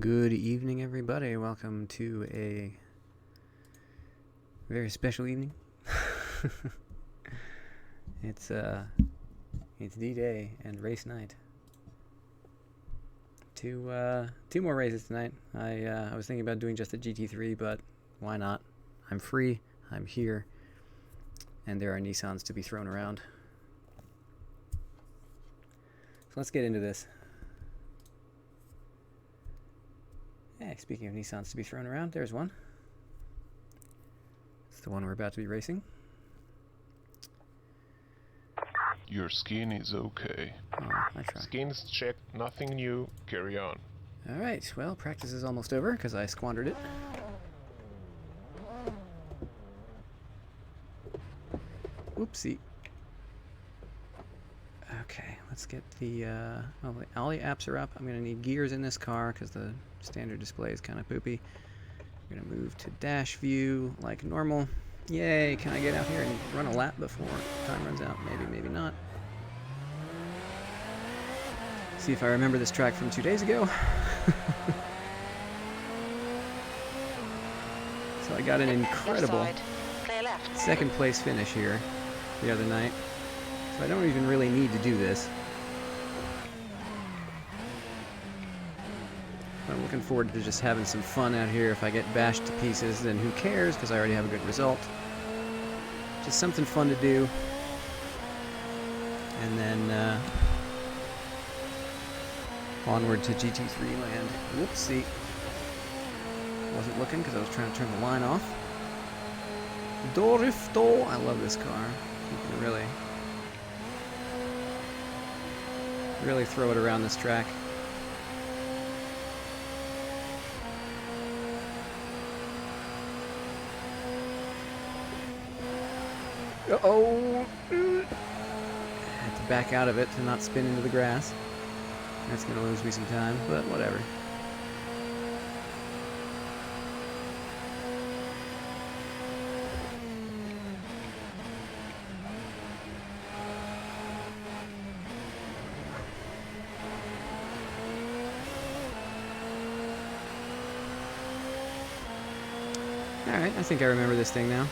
Good evening, everybody. Welcome to a very special evening. It's D-Day and race night. Two more races tonight. I was thinking about doing just a GT3, but why not? I'm free. I'm here, and there are Nissans to be thrown around. So let's get into this. Hey, speaking of Nissans to be thrown around, there's one. It's the one we're about to be racing. Your skin is okay. Oh, I try. Skin's checked, nothing new, carry on. Alright, well, practice is almost over because I squandered it. Oopsie. Okay, let's get all the apps are up. I'm going to need gears in this car because the standard display is kind of poopy. I'm going to move to dash view like normal. Yay, can I get out here and run a lap before time runs out? Maybe, maybe not. See if I remember this track from 2 days ago. So I got an incredible second place finish here the other night. So I don't even really need to do this. I'm looking forward to just having some fun out here. If I get bashed to pieces, then who cares, because I already have a good result. Just something fun to do. And then onward to GT3 land. Whoopsie. Wasn't looking because I was trying to turn the line off. Dorifto. I love this car. You can really throw it around this track. Uh-oh! I had to back out of it to not spin into the grass. That's gonna lose me some time, but whatever. Alright, I think I remember this thing now.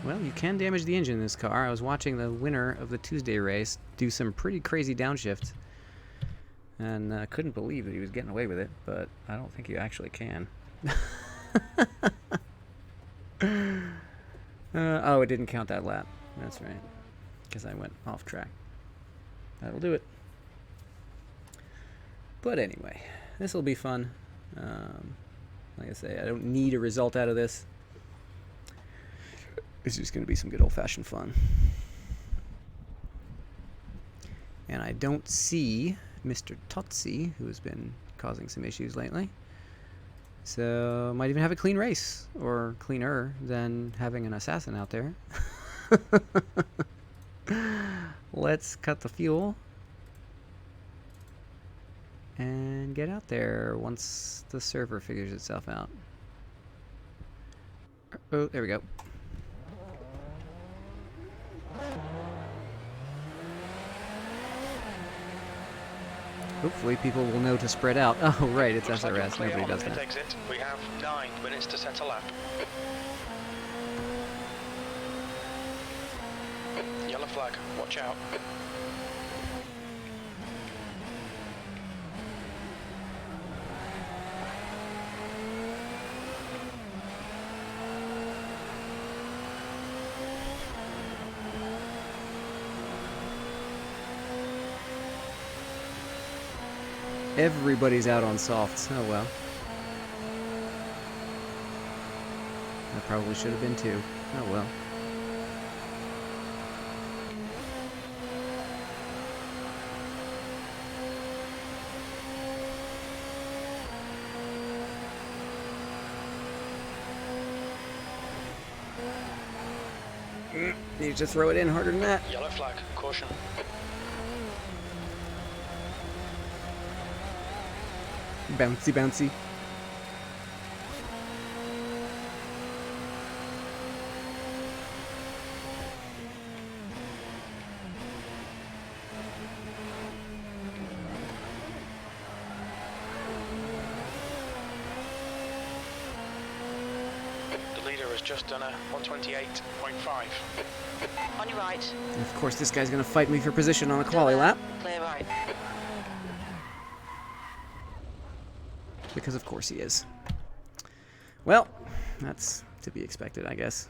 Well, you can damage the engine in this car. I was watching the winner of the Tuesday race do some pretty crazy downshifts, and couldn't believe that he was getting away with it, but I don't think you actually can. Oh, it didn't count that lap. That's right, because I went off track. That'll do it. But anyway, this will be fun. Like I say, I don't need a result out of this. It's just going to be some good old-fashioned fun. And I don't see Mr. Totsi, who has been causing some issues lately. So, might even have a clean race, or cleaner than having an assassin out there. Let's cut the fuel and get out there once the server figures itself out. Oh, there we go. Hopefully people will know to spread out. Oh, right, it's SRS. Nobody does that. Exit. We have 9 minutes to set a lap. Yellow flag. Watch out. Everybody's out on softs. Oh well. I probably should have been too. Oh well. Need to throw it in harder than that. Yellow flag. Caution. Bouncy, bouncy. has just done a 128.5. On your right. And of course, this guy's going to fight me for position on a quali lap. Clear right. Because of course he is. Well, that's to be expected, I guess.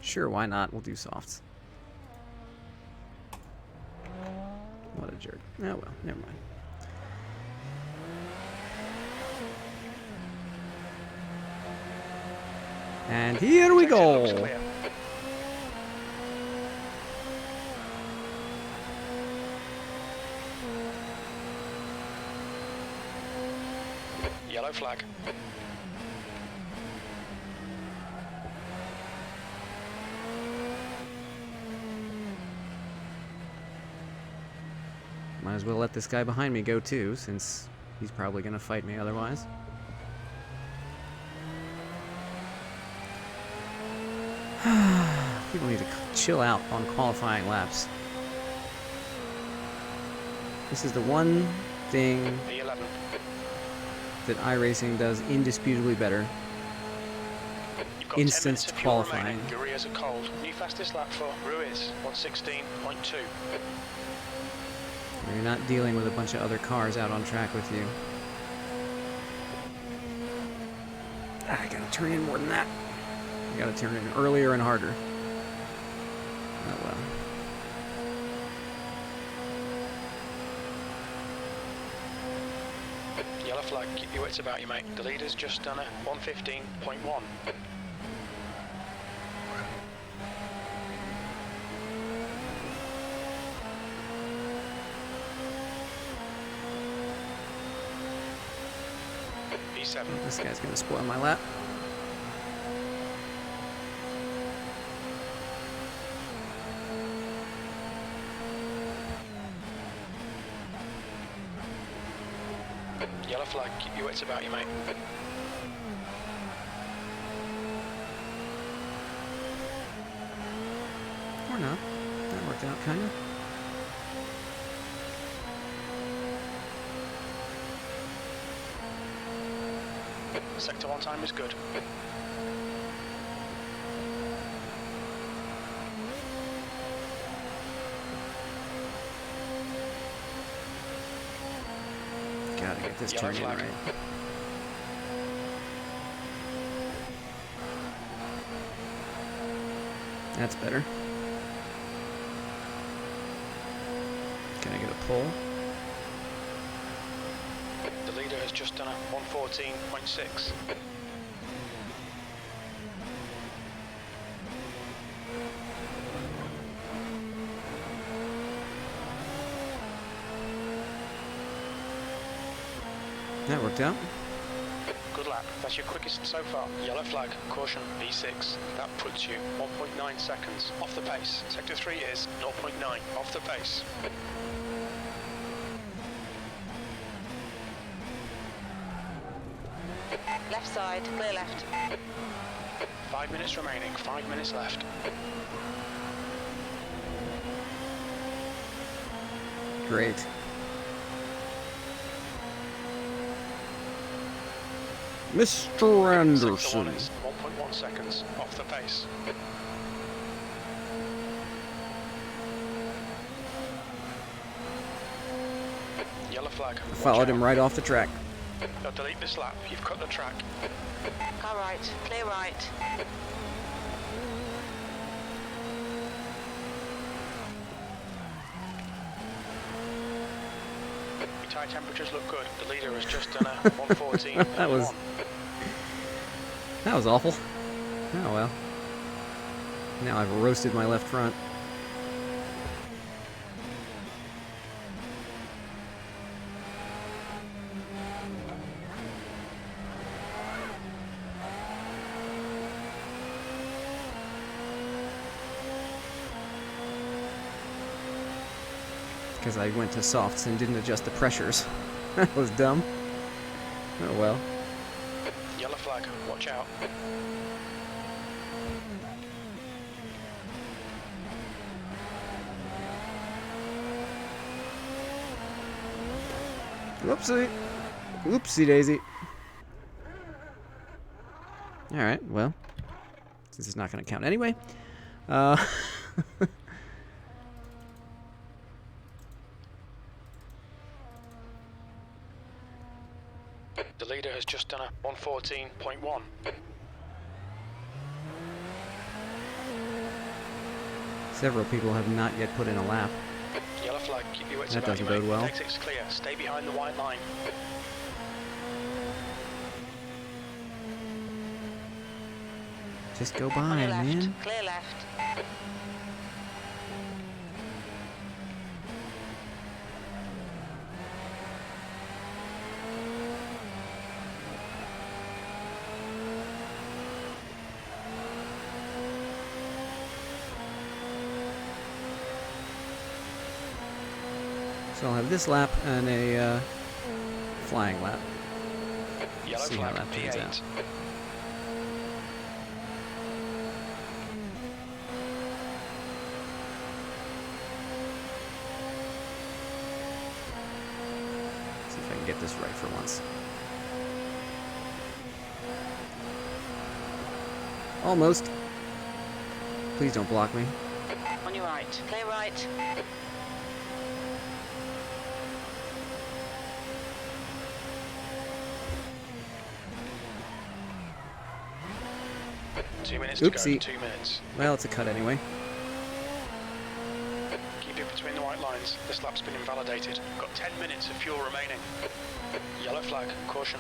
Sure, why not? We'll do softs. What a jerk. Oh well, never mind. And here we Sector looks go. clear. Yellow flag. Might as well let this guy behind me go too, since he's probably going to fight me otherwise. People need to chill out on qualifying laps. This is the one thing V11. that iRacing does indisputably better. You've got Instant 10 minutes of fuel qualifying. remaining. Your ears are cold. New fastest lap for Ruiz, 116.2. You're not dealing with a bunch of other cars out on track with you. I gotta turn in more than that. I gotta turn in earlier and harder. Oh well. Yellow flag, keep your wits about you, mate. The leader's just done a 115.1. V7. This guy's gonna spoil my lap. Yellow flag, keep your wits about you, mate. Or not. That worked out kinda. Sector 1 time is good. Gotta get this Yellow turn in flag. right. That's better. Can I get a pull? The leader has just done a 114.6. That worked out. Good lap. That's your quickest so far. Yellow flag. Caution. V6. That puts you 1.9 seconds off the pace. Sector 3 is 0.9 off the pace. Left side. Clear left. 5 minutes remaining. 5 minutes left. Great. Mr. Sector 1 Anderson. is 1.1 seconds off the pace. Yellow flag. Watch Followed him out. right off the track. Now delete this lap. You've cut the track. Car right. Clear right. Your tyre temperatures look good. The leader has just done a 114. That was awful. Oh well. Now I've roasted my left front. Because I went to softs and didn't adjust the pressures. That was dumb. Oh well. Yellow flag. Watch out. Whoopsie. Whoopsie daisy. Alright, well. This is not going to count anyway. Uh, The leader has just done a 114.1. Several people have not yet put in a lap. Yellow flag, keep your wits That about doesn't you, mate. bode well. Exit's clear. Stay behind the white line. Just go On by, your left. man. Clear left. So I'll have this lap and a flying lap. Yellow See how flag, that turns P8. out. See if I can get this right for once. Almost. Please don't block me. On your right. Clear right. Two minutes to Oopsie. go. 2 minutes. Well, it's a cut anyway. Keep it between the white lines. This lap's been invalidated. Got 10 minutes of fuel remaining. Yellow flag, caution.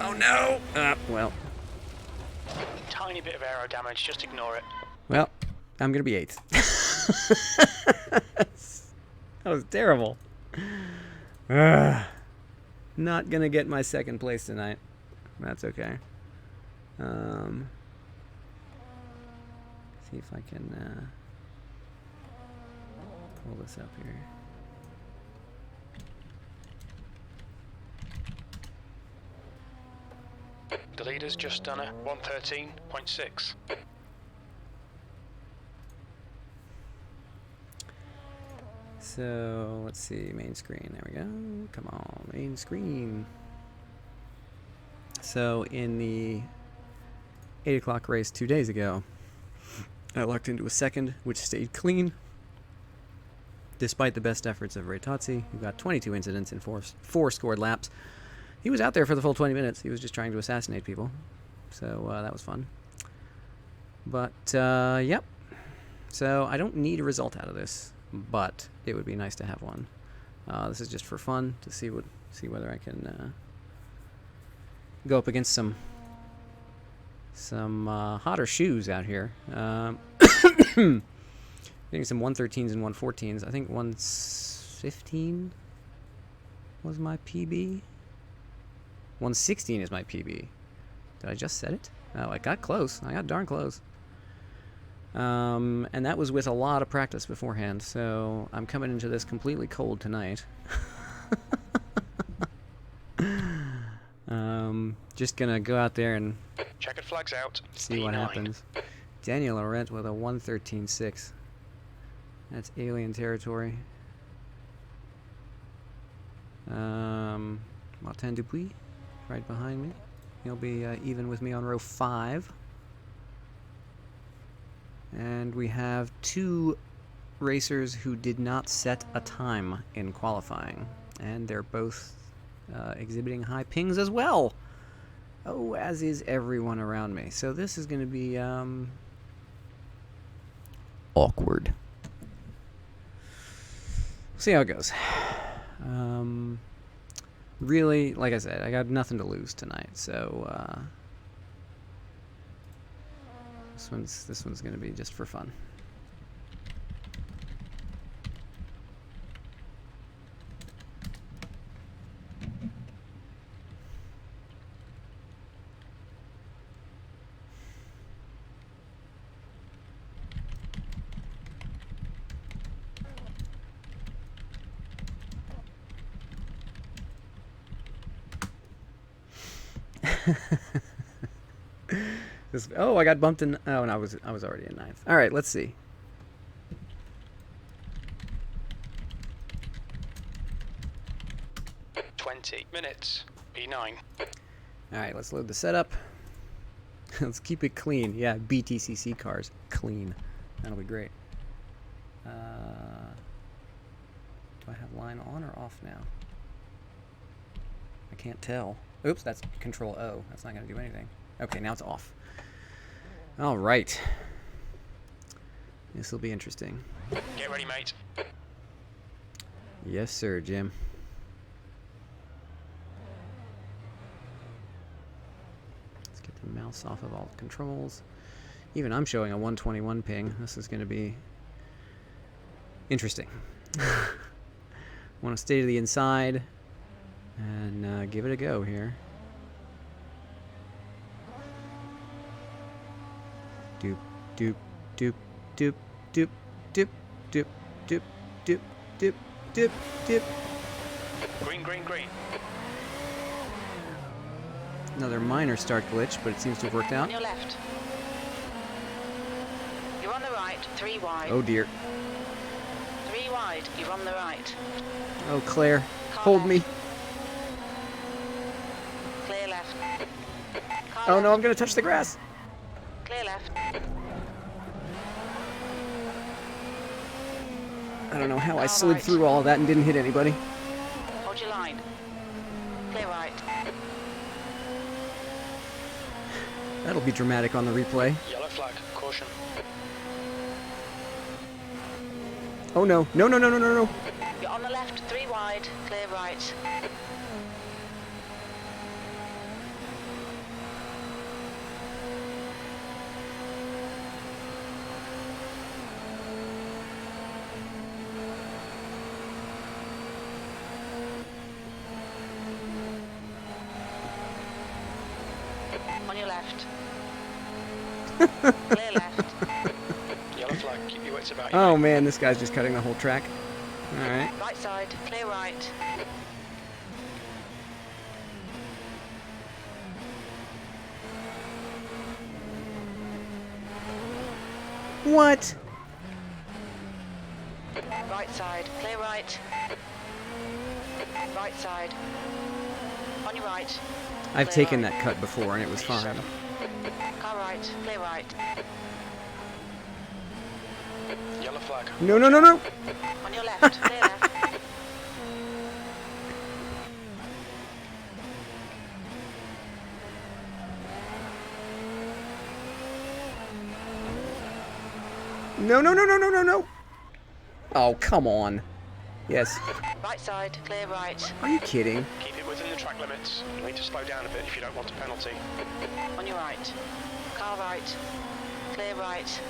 Oh no! Well. Tiny bit of aero damage, just ignore it. Well, I'm gonna be 8th. That was terrible. Not gonna get my 2nd place tonight. That's okay. See if I can pull this up here. The leader's just done a 113.6. So let's see, main screen. There we go. Come on, main screen. So in the 8 o'clock race 2 days ago, I lucked into a 2nd, which stayed clean, despite the best efforts of Ray Tozzi, who got 22 incidents in four scored laps. He was out there for the full 20 minutes. He was just trying to assassinate people. So that was fun. But, yep. So I don't need a result out of this, but it would be nice to have one. This is just for fun, to see whether I can go up against some hotter shoes out here. Getting some 113s and 114s. I think 115 was my PB. 116 is my PB. Did I just set it? Oh, I got close. I got darn close. And that was with a lot of practice beforehand, so I'm coming into this completely cold tonight. Just gonna go out there and Checkered flags out. see what P9. happens. Daniel Laurent with a 113.6. That's alien territory. Martin Dupuis, right behind me. He'll be even with me on row 5. And we have 2 racers who did not set a time in qualifying. And they're both exhibiting high pings as well. Oh, as is everyone around me. So this is going to be awkward. See how it goes. Really, like I said, I got nothing to lose tonight, so this one's gonna be just for fun. Oh, I got bumped in. Oh, and I was already in 9th. All right, let's see. .20 minutes. P9. All right, let's load the setup. Let's keep it clean. Yeah, BTCC cars. Clean. That'll be great. Do I have line on or off now? I can't tell. Oops, that's Control O. That's not going to do anything. Okay, now it's off. All right. This will be interesting. Get ready, mate. Yes, sir, Jim. Let's get the mouse off of all the controls. Even I'm showing a 121 ping. This is going to be interesting. Want to stay to the inside and give it a go here. Doop, doop, doop, doop, doop, doop, doop, doop, doop, doop, doop, doop. Green, green, green. Another minor start glitch, but it seems to have worked out. On your left. You're on the right, 3 wide. Oh dear. 3 wide, you're on the right. Oh, Claire, Car hold left. me. Clear left. Car Oh left. no, I'm gonna touch the grass. Clear left. I don't know how I All slid right. through all of that and didn't hit anybody. Hold your line. Clear right. That'll be dramatic on the replay. Yellow flag. Caution. Oh no, no, no, no, no, no, no. You're on the left, 3 wide. Clear right. On your left. Clear left. Yellow flag. Keep your wits about you. Oh mate. man, this guy's just cutting the whole track. Alright. Right side. Clear right. What? Right side. Clear right. Right side. On your right. I've Clear taken right. that cut before and it was fine. Car right. Clear right. Yellow flag. No, no, no, no. On your left. Clear left. No, no, no, no, no, no, no. Oh, come on. Yes. Right side. Clear right. Are you kidding? Keep it within the track limits. You'll need to slow down a bit if you don't want a penalty. On your right. Car right. Clear right.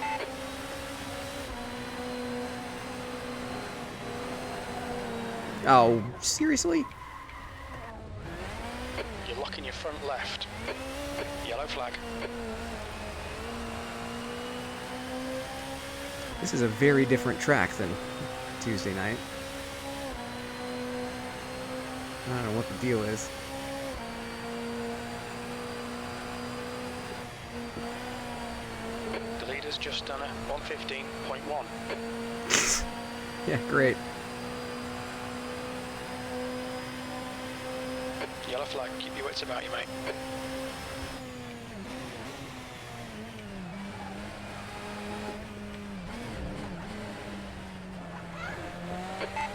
Oh, seriously? You're locking your front left. Yellow flag. This is a very different track than Tuesday night. I don't know what the deal is. The leader's just done a 115.1. Yeah, great. Yellow flag. Keep your wits about you, mate.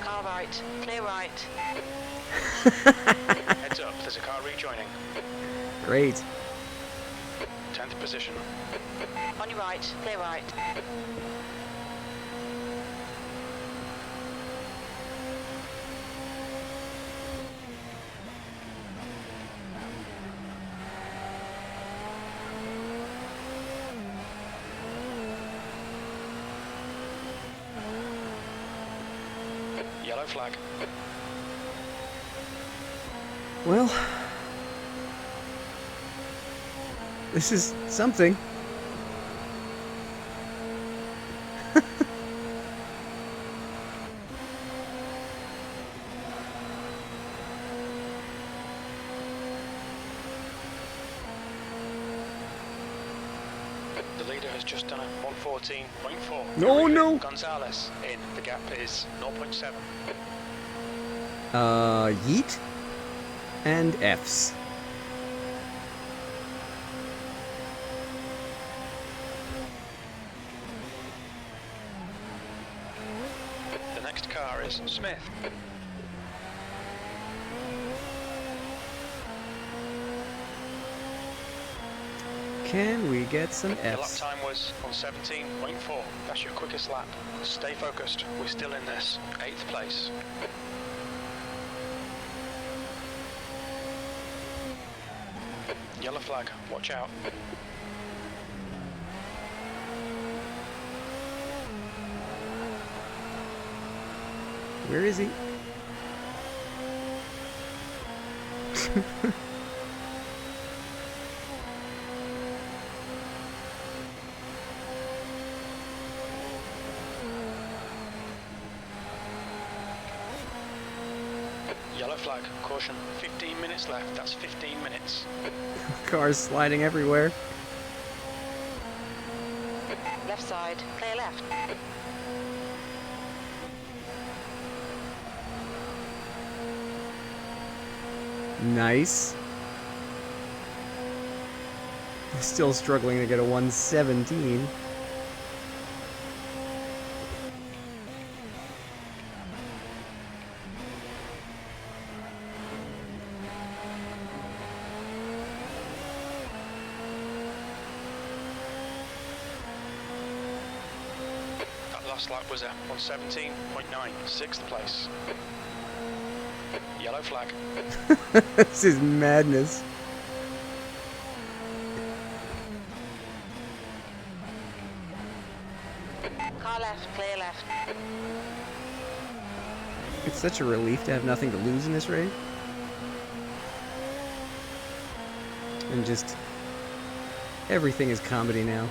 Car right. Clear right. Heads up. There's a car rejoining. Great. 10th position. On your right. Clear right. Yellow flag. Well, this is something. The leader has just done a 114.4. No, no. Gonzalez in. The gap is 0.7. Yeet and F's. laps. Smith. Can we get some Your lap Fs? time was on 17.4. That's your quickest lap. Stay focused. We're still in this. 8th place. Yellow flag. Watch out. Where is he? Yellow flag. Caution. 15 minutes left. That's 15 minutes. Cars sliding everywhere. Left side, clear left. Nice. Still struggling to get a 117. That last lap was on 17.9. 6th place. Yellow flag. This is madness. Car left, clear left. It's such a relief to have nothing to lose in this race. And just everything is comedy now.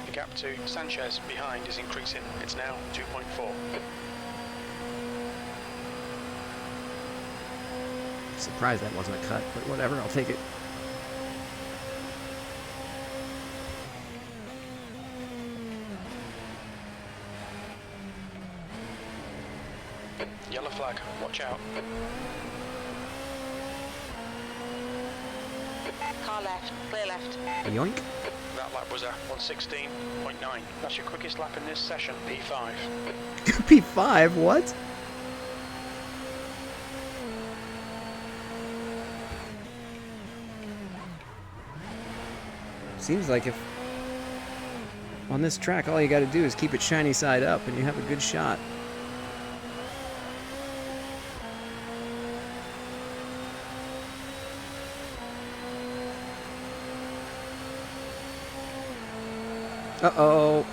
The gap to Sanchez behind is increasing. It's now 2.4. Surprised that wasn't a cut, but whatever, I'll take it. Yellow flag. Watch out. Car left, clear left. Yoink. That lap was on 16.9. That's your quickest lap in this session. P5. P5, what? Seems like if on this track all you gotta do is keep it shiny side up and you have a good shot. Uh-oh.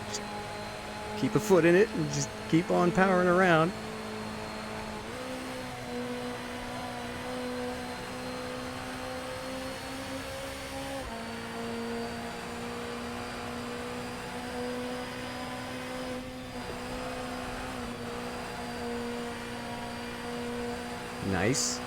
Just keep a foot in it and just keep on powering around. Nice.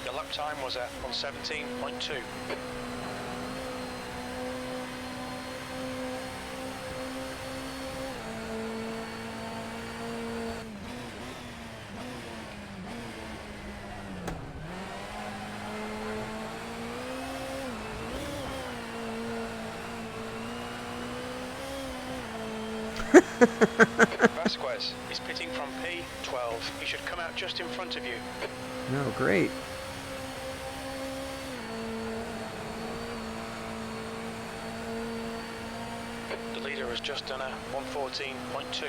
Your lap time was on 17.2. Vasquez is pitting from P12. He should come out just in front of you. No, great. The leader has just done a 114.2.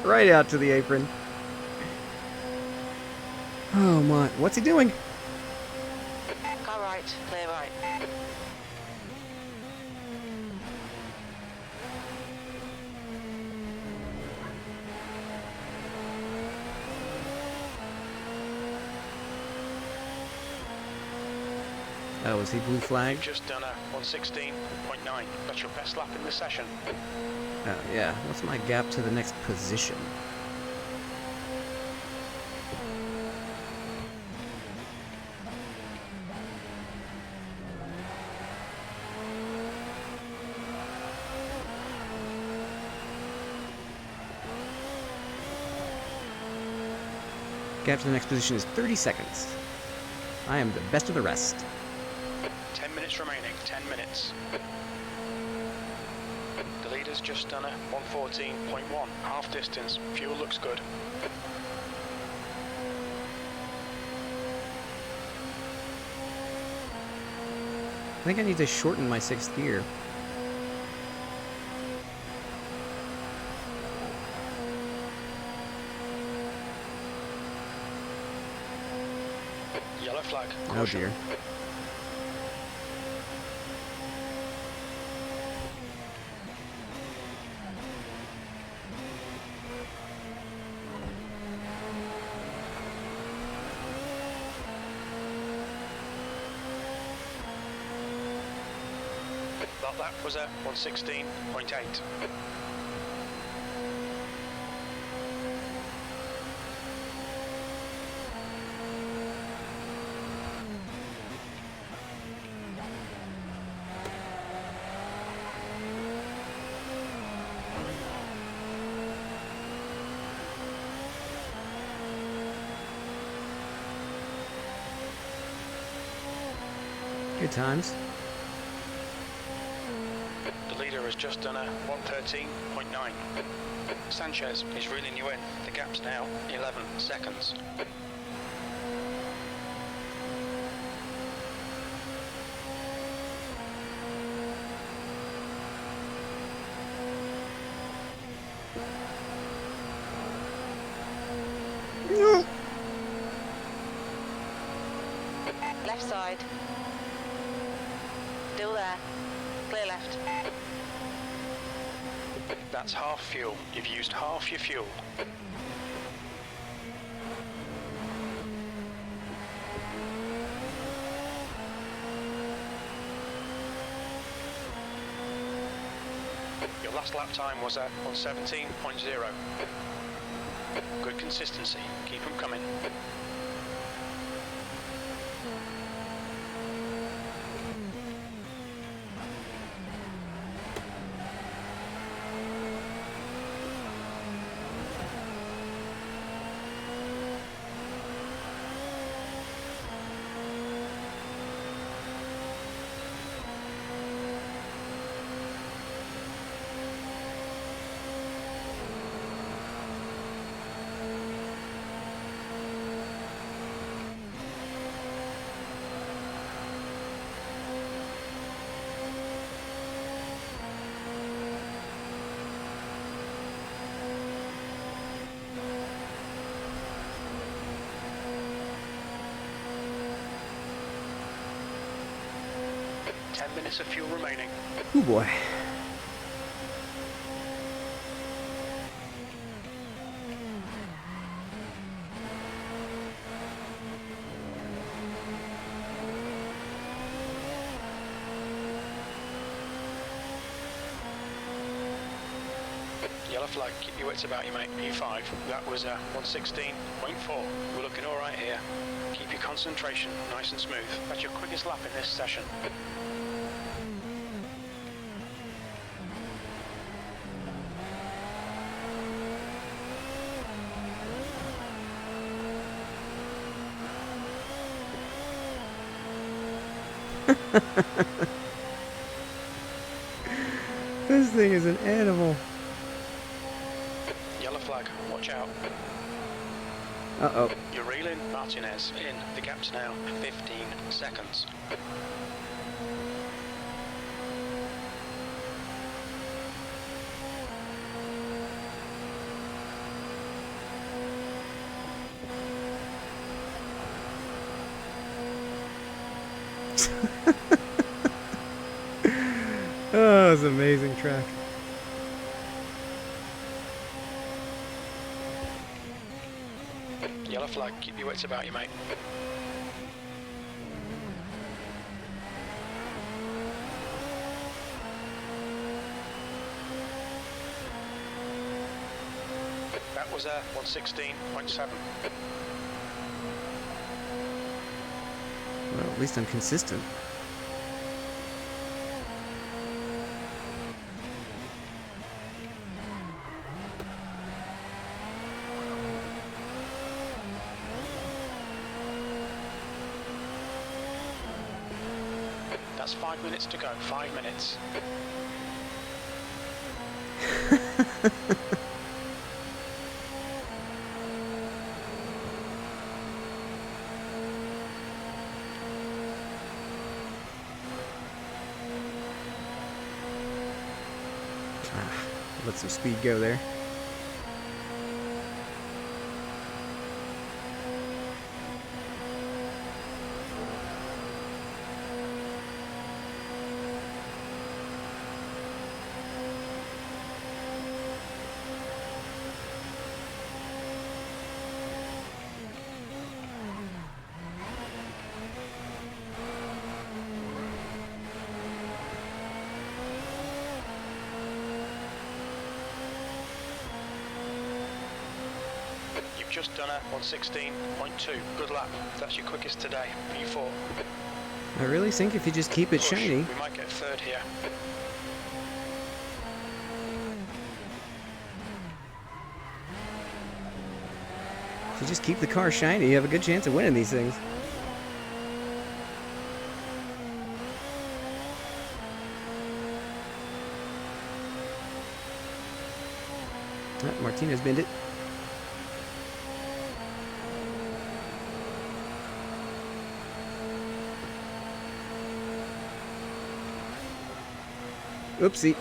Right out to the apron. Oh my, what's he doing? Car right, clear right. Oh, is he blue flag? You've just done a 116.9. That's your best lap in the session. Oh, yeah. What's my gap to the next position? Gap to the next position is 30 seconds. I am the best of the rest. 10 minutes remaining, 10 minutes. The leader's just done a 114.1, half distance. Fuel looks good. I think I need to shorten my 6th gear. Yellow flag. Oh Caution. dear. That was a 116.8. Good times. The leader has just done a 113.9. Sanchez is reeling you in. The gap's now 11 seconds. No. Left side. Still there. Clear left. That's half fuel. You've used half your fuel. Your last lap time was a 117.0. Good consistency. Keep them coming. Minutes of fuel remaining. Oh boy. Yellow flag, keep your wits about you, mate. P5, that was a 116.4. We're looking all right here. Keep your concentration nice and smooth. That's your quickest lap in this session. This thing is an animal. Yellow flag, watch out. Uh-oh. You're reeling. Martinez in. The gap's now 15 seconds. laps. Oh, it's an amazing track. Yellow flag, keep your wits about you, mate. That was 116.7. Well, at least I'm consistent. That's 5 minutes to go, 5 minutes. Let some speed go there. You've just done a 116.2. Good lap. That's your quickest today. P4. I really think if you just keep it Push. shiny. We might get third here. If you just keep the car shiny, you have a good chance of winning these things. Ah, Martinez binned it. Oopsie.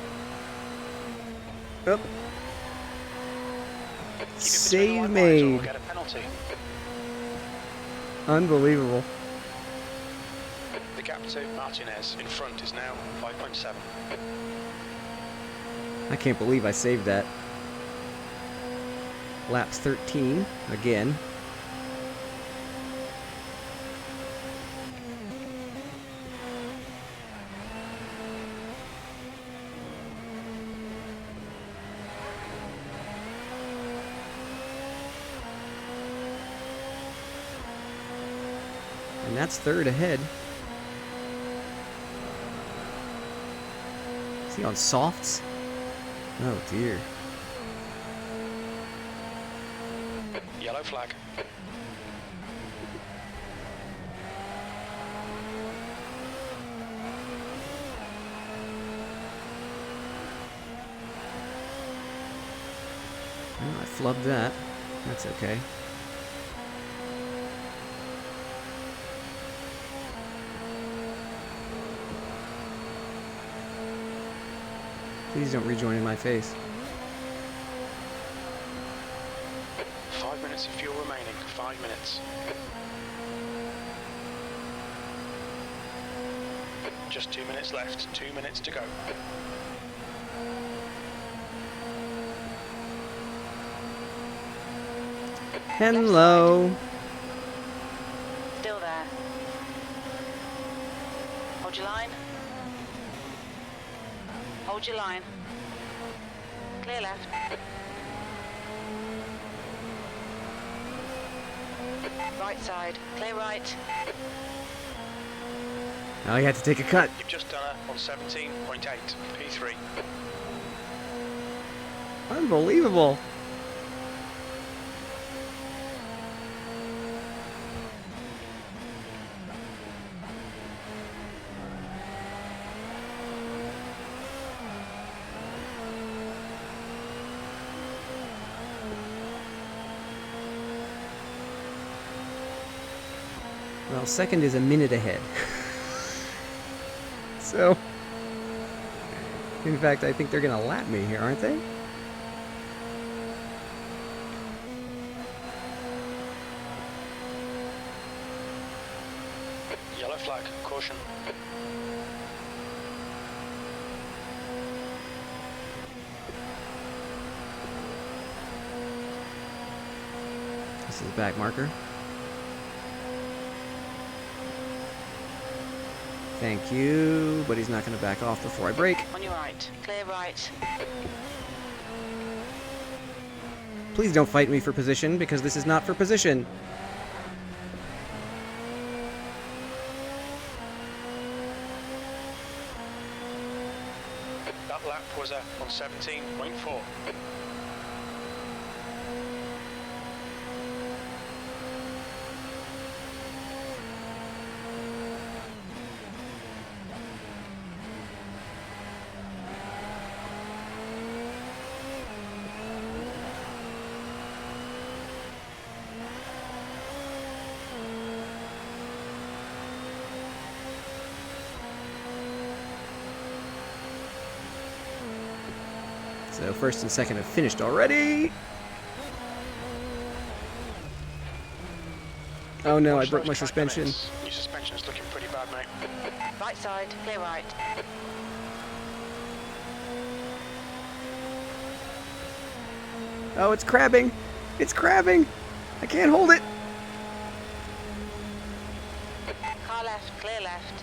Oh. Keep it between the Save white lines or made. we'll get a penalty. Unbelievable. The gap to Martinez in front is now 5.7. I can't believe I saved that. Laps 13 again. And that's third ahead. Is he on softs? Oh dear. Yellow flag. Well, I flubbed that. That's okay. Please don't rejoin in my face. 5 minutes of fuel remaining. 5 minutes. Just 2 minutes left. 2 minutes to go. Hello. Still there. Hold your line. Hold your line. Clear left. Right side. Clear right. Now you have to take a cut. You've just done a 117.8. P3. Unbelievable. Well, second is a minute ahead. So, in fact, I think they're going to lap me here, aren't they? Yellow flag. Caution. caution. This is the back marker. Thank you, but he's not going to back off before I brake. On your right. Clear right. Please don't fight me for position, because this is not for position. That lap was on 17.4. So first and second have finished already. Oh no, I broke my suspension. Your suspension's looking pretty bad, mate. Right side. Clear right. Oh, it's crabbing. It's crabbing. I can't hold it. Car left. Clear left.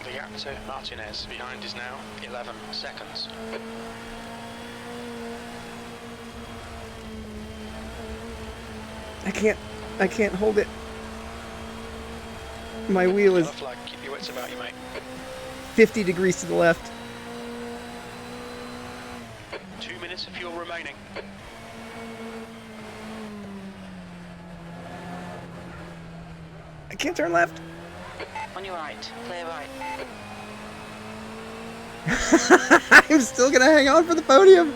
The gap to Martinez behind is now 11 seconds. I can't hold it. My wheel is Yellow flag, keep your wits about you, mate. 50 degrees to the left. 2 minutes of fuel remaining. I can't turn left. On your right. Clear right. I'm still gonna hang on for the podium.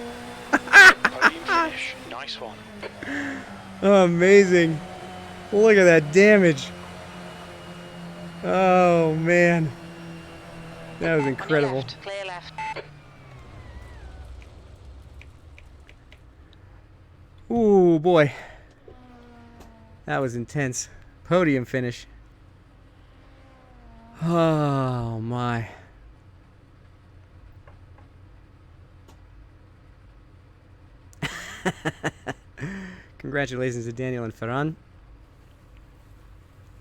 Podium finish. Nice one. Oh, amazing. Look at that damage. Oh, man. That was On your incredible. left. Clear left. Ooh, boy. That was intense. Podium finish. Oh, my. Congratulations to Daniel and Ferran.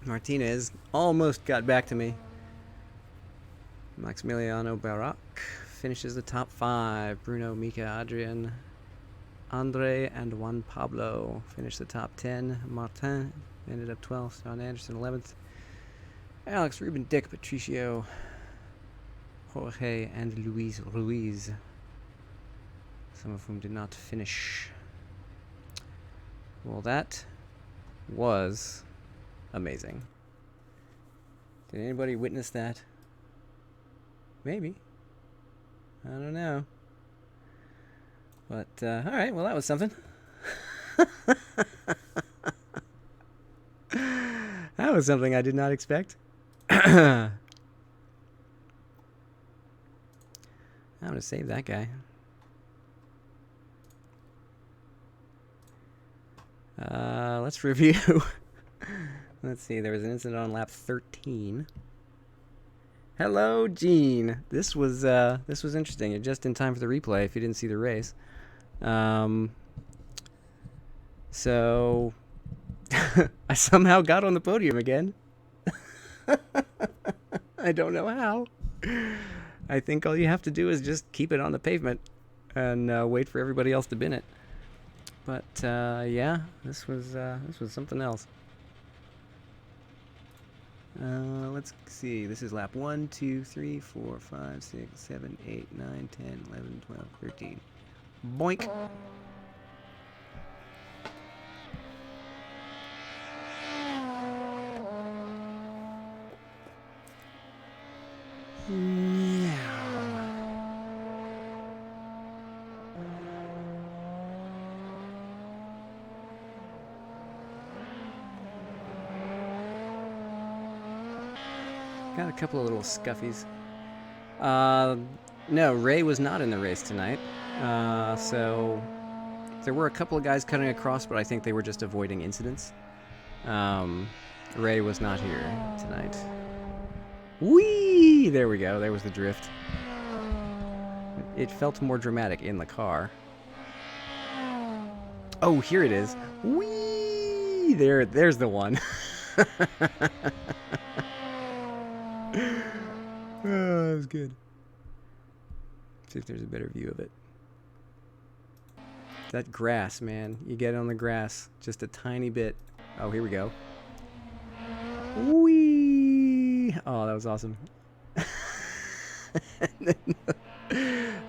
Martinez almost got back to me. Maximiliano Barak finishes the top 5. Bruno, Mika, Adrian, Andre, and Juan Pablo finish the top 10. Martin ended up 12th. John Anderson 11th. Alex, Ruben, Dick, Patricio, Jorge, and Luis Ruiz. Some of whom did not finish. Well, that was amazing. Did anybody witness that? Maybe. I don't know. But, alright, well, that was something. That was something I did not expect. I'm going to save that guy. Let's review. Let's see, there was an incident on lap 13. Hello, Gene. This was interesting. You're just in time for the replay if you didn't see the race. So I somehow got on the podium again. I don't know how. I think all you have to do is just keep it on the pavement and wait for everybody else to bin it. But yeah, this was something else. Let's see. This is lap 1, 2, 3, 4, 5, 6, 7, 8, 9, 10, 11, 12, 13. Boink. Got a couple of little scuffies. No, Ray was not in the race tonight. So there were a couple of guys cutting across, but I think they were just avoiding incidents. Ray was not here tonight. Whee! There we go. There was the drift. It felt more dramatic in the car. Oh, here it is. Whee! There's the one. Oh, that was good. See if there's a better view of it. That grass, man. You get on the grass just a tiny bit. Oh, here we go. Whee! Oh, that was awesome.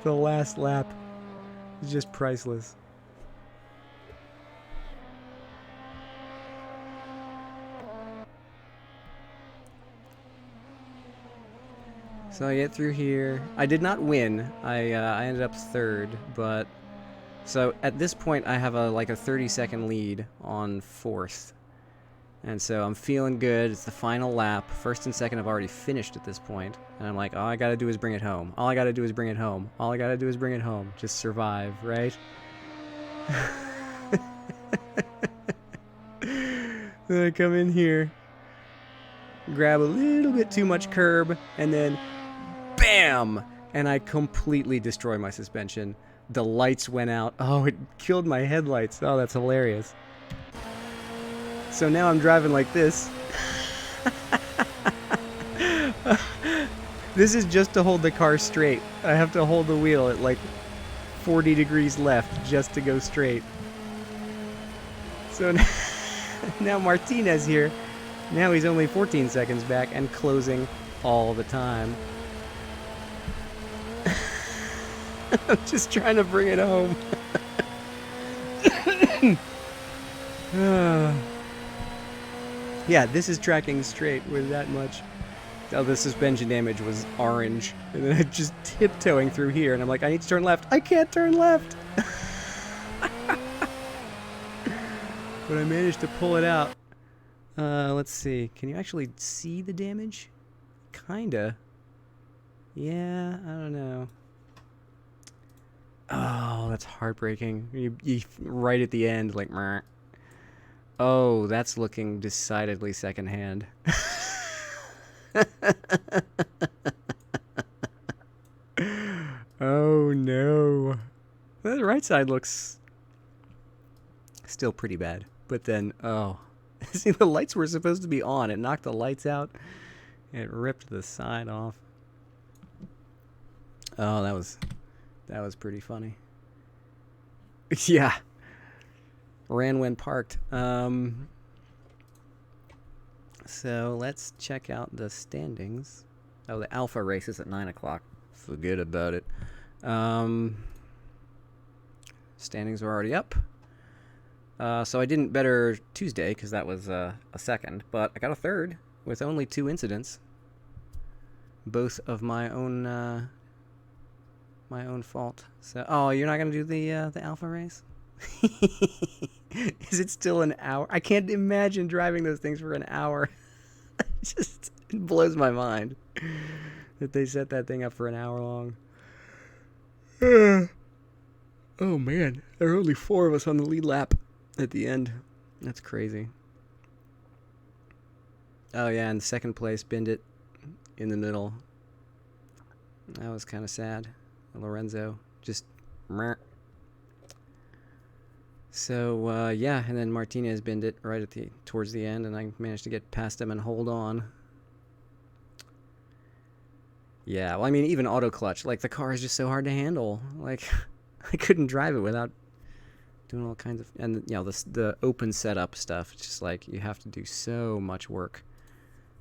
The last lap is just priceless. So I get through here. I did not win. I ended up third, but so at this point I have like a 30-second lead on fourth. And so I'm feeling good. It's the final lap. First and second have already finished at this point. And I'm like, all I gotta do is bring it home. All I gotta do is bring it home. All I gotta do is bring it home. Just survive, right? Then I come in here, grab a little bit too much curb, and then BAM! And I completely destroy my suspension. The lights went out. Oh, it killed my headlights. Oh, that's hilarious. So now I'm driving like this. This is just to hold the car straight. I have to hold the wheel at like 40 degrees left just to go straight. So now Martinez here. Now he's only 14 seconds back and closing all the time. I'm just trying to bring it home. Yeah, this is tracking straight with that much. Oh, the suspension damage was orange. And then I just tiptoeing through here, and I'm like, I need to turn left. I can't turn left! But I managed to pull it out. Let's see. Can you actually see the damage? Kinda. Yeah, I don't know. Oh, that's heartbreaking. You right at the end, like, meh. Oh, that's looking decidedly secondhand. Oh no. The right side looks still pretty bad. But then, oh. See, the lights were supposed to be on. It knocked the lights out. It ripped the side off. Oh, that was pretty funny. Yeah. Ran when parked. So let's check out the standings. Oh, the Alpha race is at 9 o'clock. Forget about it. Standings are already up. So I didn't better Tuesday because that was a second, but I got a third with only 2 incidents. Both of my own fault. So, oh, you're not gonna do the Alpha race? Is it still an hour? I can't imagine driving those things for an hour. It blows my mind that they set that thing up for an hour long. Oh man, there are only 4 of us on the lead lap at the end. That's crazy. Oh yeah, and second place, Bindit in the middle. That was kind of sad. Lorenzo just meh. So yeah, and then Martinez binned it right at towards the end, and I managed to get past him and hold on. Yeah, well, I mean, even auto clutch, like the car is just so hard to handle. Like, I couldn't drive it without doing all kinds of, and you know, the open setup stuff. It's just like you have to do so much work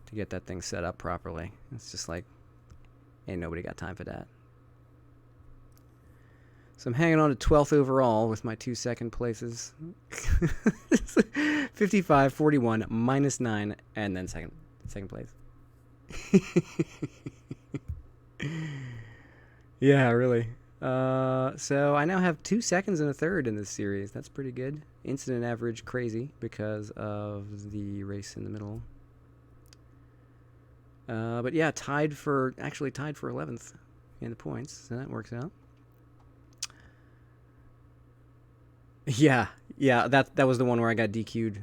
to get that thing set up properly. It's just like, ain't nobody got time for that. So I'm hanging on to 12th overall with my 2 second places. 55, 41, minus 9, and then second place. Yeah, really. So I now have 2 seconds and a third in this series. That's pretty good. Incident average crazy because of the race in the middle. But yeah, tied for 11th in the points, so that works out. Yeah, that was the one where I got DQ'd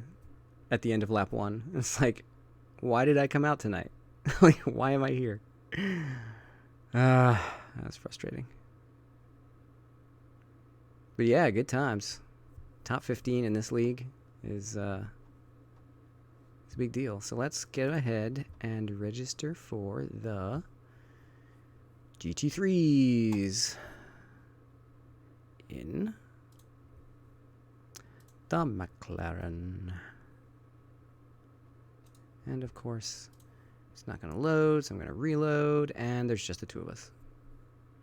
at the end of lap 1. It's like, why did I come out tonight? Like, why am I here? That's frustrating. But yeah, good times. Top 15 in this league is it's a big deal. So let's get ahead and register for the GT3s in the McLaren. And of course, it's not going to load, so I'm going to reload, and there's just the two of us.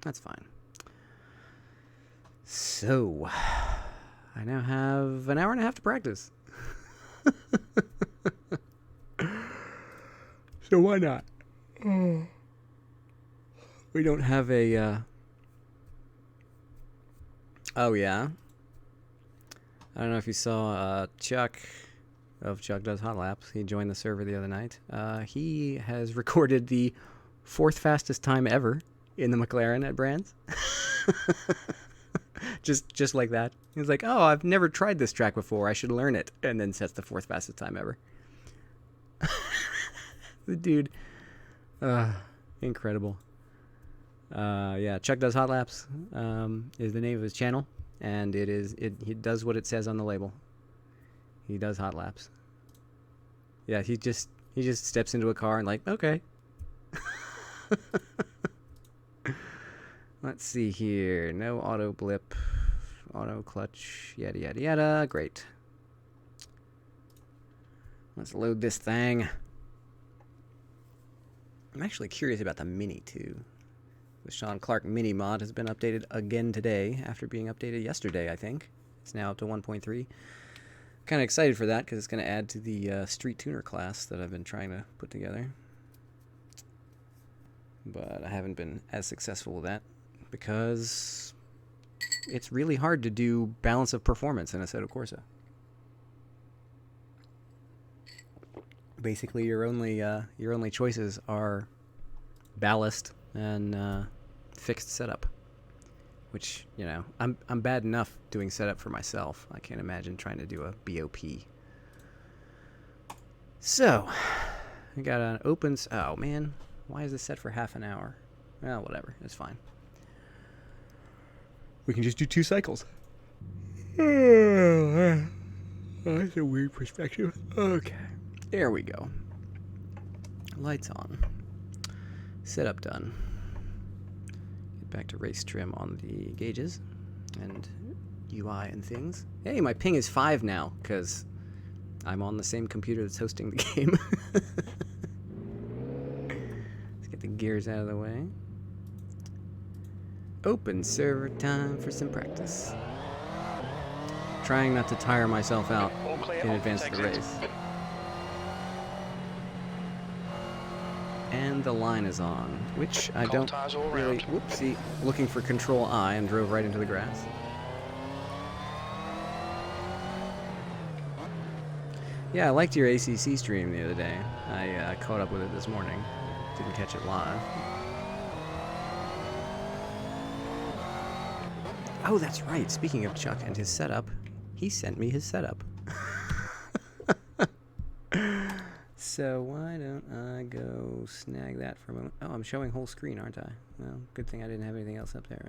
That's fine. So, I now have an hour and a half to practice. So why not? We don't have a, Oh, yeah? I don't know if you saw Chuck of Chuck Does Hot Laps. He joined the server the other night. He has recorded the 4th fastest time ever in the McLaren at Brands. just like that. He's like, oh, I've never tried this track before. I should learn it. And then sets the 4th fastest time ever. The dude. Incredible. Yeah, Chuck Does Hot Laps is the name of his channel. And he does what it says on the label. He does hot laps. Yeah, he just steps into a car and like, okay. Let's see here. No auto blip, auto clutch, yada yada yada. Great. Let's load this thing. I'm actually curious about the Mini too. The Sean Clark Mini mod has been updated again today after being updated yesterday, I think. It's now up to 1.3. Kind of excited for that because it's going to add to the Street Tuner class that I've been trying to put together. But I haven't been as successful with that because it's really hard to do balance of performance in Assetto Corsa. Basically, your only choices are ballast and fixed setup. Which, you know, I'm bad enough doing setup for myself. I can't imagine trying to do a BOP. So, we got an opens. Oh man, why is this set for half an hour? Well, whatever, it's fine. We can just do 2 cycles. Oh, that's a weird perspective. Okay, there we go. Lights on. Setup done. Back to race trim on the gauges and UI and things. Hey, my ping is 5 now because I'm on the same computer that's hosting the game. Let's get the gears out of the way. Open server time for some practice. Trying not to tire myself out in advance of the race. And the line is on, which I don't really, whoopsie, looking for Control I and drove right into the grass. Yeah, I liked your ACC stream the other day. I caught up with it this morning. Didn't catch it live. Oh, that's right. Speaking of Chuck and his setup, he sent me his setup. So why don't I go snag that for a moment? Oh, I'm showing whole screen, aren't I? Well, good thing I didn't have anything else up there,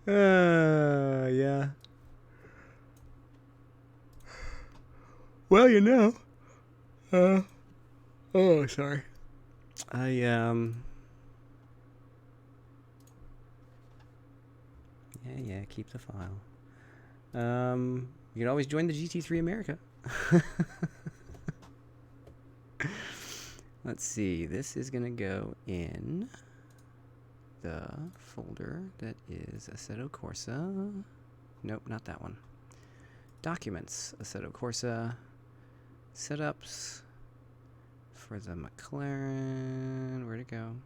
right? Yeah. Well, you know. Oh, sorry. Yeah, keep the file. You can always join the GT3 America. Let's see. This is going to go in the folder that is Assetto Corsa. Nope, not that one. Documents. Assetto Corsa. Setups for the McLaren. Where'd it go?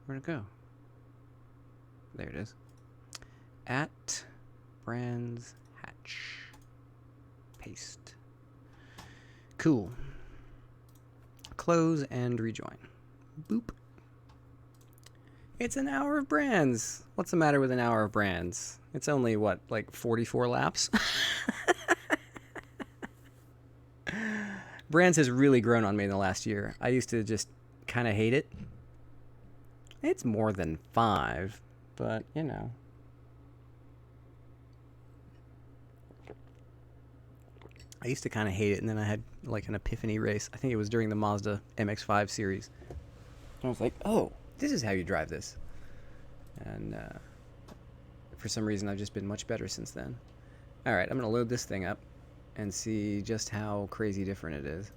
Where'd it go? There it is. At Brands Hatch. Paste. Cool. Close and rejoin. Boop. It's an hour of Brands. What's the matter with an hour of Brands? It's only, what, like 44 laps? Brands has really grown on me in the last year. I used to just kind of hate it. It's more than 5, but, you know. I used to kind of hate it, and then I had, like, an epiphany race. I think it was during the Mazda MX-5 series. And I was like, oh, this is how you drive this. And for some reason, I've just been much better since then. All right, I'm going to load this thing up and see just how crazy different it is.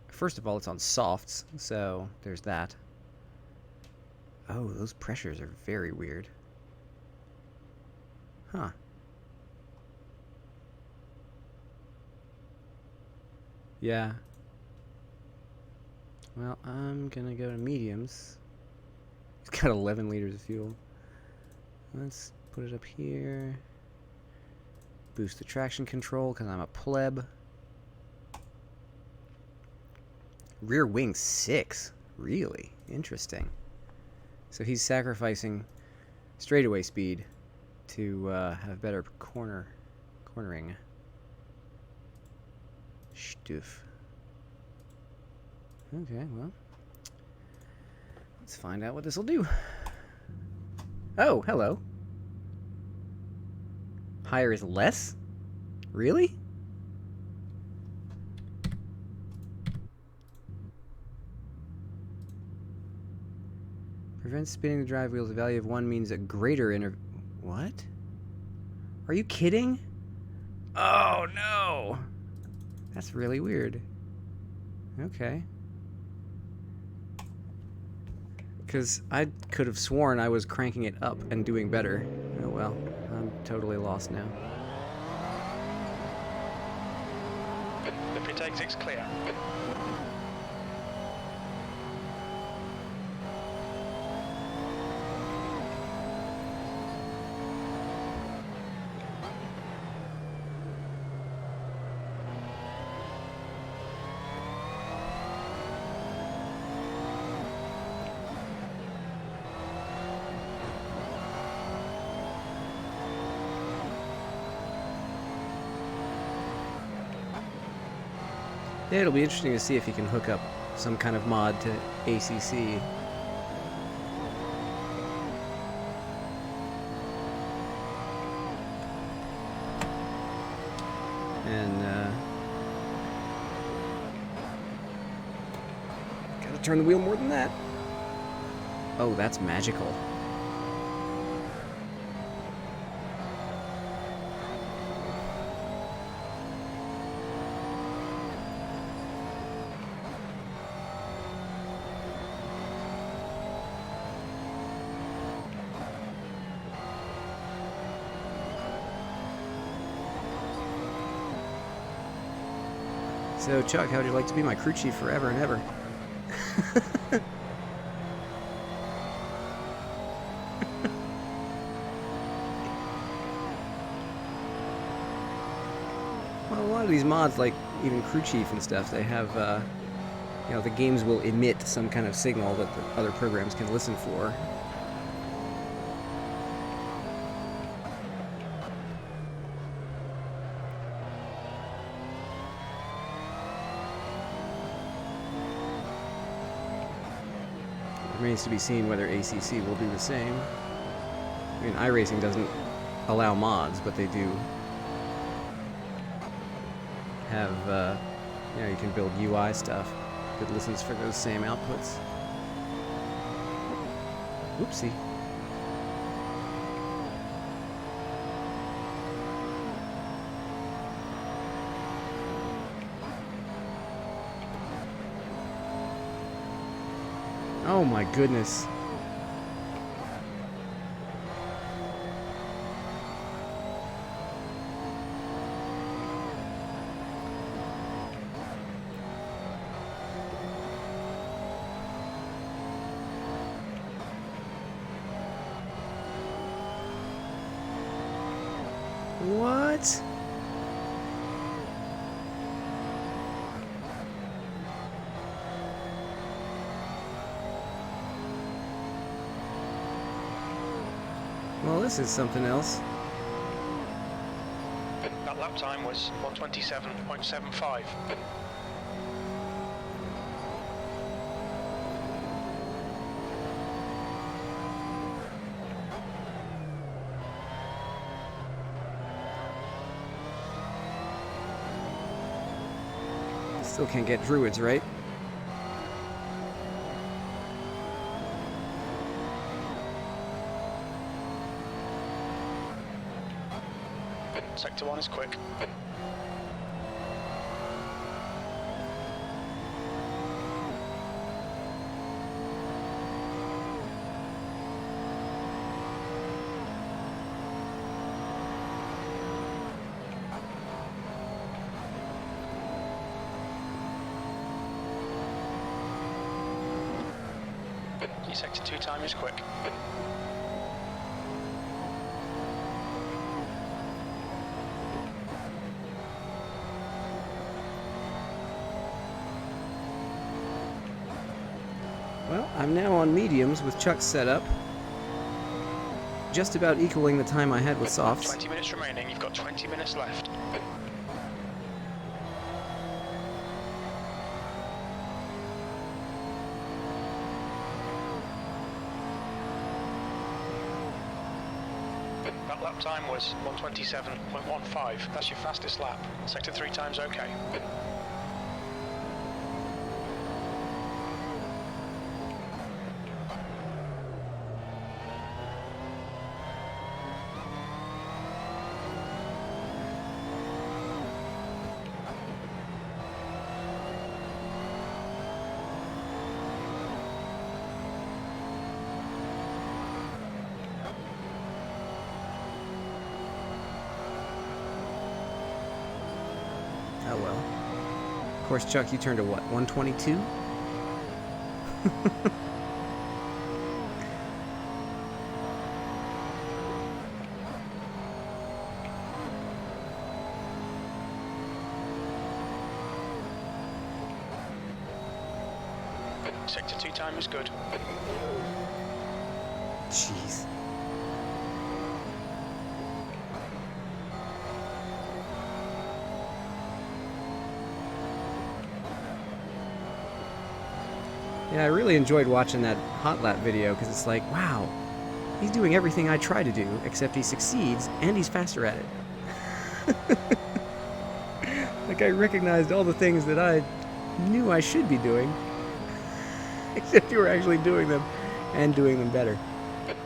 First of all, it's on softs, so there's that. Oh, those pressures are very weird. Huh. Yeah. Well, I'm gonna go to mediums. It's got 11 liters of fuel. Let's put it up here. Boost the traction control because I'm a pleb. Rear wing 6. Really? Interesting. So he's sacrificing straightaway speed to have better cornering. Stuff. Okay, well. Let's find out what this will do. Oh, hello. Higher is less? Really? Prevents spinning the drive wheels. The value of 1 means a greater What? Are you kidding? Oh, no! That's really weird. Okay. Because I could have sworn I was cranking it up and doing better. Oh well, I'm totally lost now. The pit exit's clear. Yeah, it'll be interesting to see if you can hook up some kind of mod to ACC. And, gotta turn the wheel more than that. Oh, that's magical. So, Chuck, how would you like to be my crew chief forever and ever? Well, a lot of these mods, like even crew chief and stuff, they have, you know, the games will emit some kind of signal that the other programs can listen for. Remains to be seen whether ACC will do the same. I mean, iRacing doesn't allow mods, but they do have, you know, you can build UI stuff that listens for those same outputs. Oopsie. Oh my goodness. What? Well, this is something else. That lap lap time was 127.75. Still can't get druids, right? Sector 1 is quick. Your sector 2 time is quick. Well, I'm now on mediums with Chuck's setup. Just about equaling the time I had with softs. 20 minutes remaining, you've got 20 minutes left. That lap time was 127.15. That's your fastest lap. Sector 3 time's okay. Oh well. Of course, Chuck, you turned to what, 122? Sector 2 time is good. Jeez. Yeah, I really enjoyed watching that hot lap video because it's like, wow, he's doing everything I try to do, except he succeeds and he's faster at it. Like I recognized all the things that I knew I should be doing, except you were actually doing them and doing them better.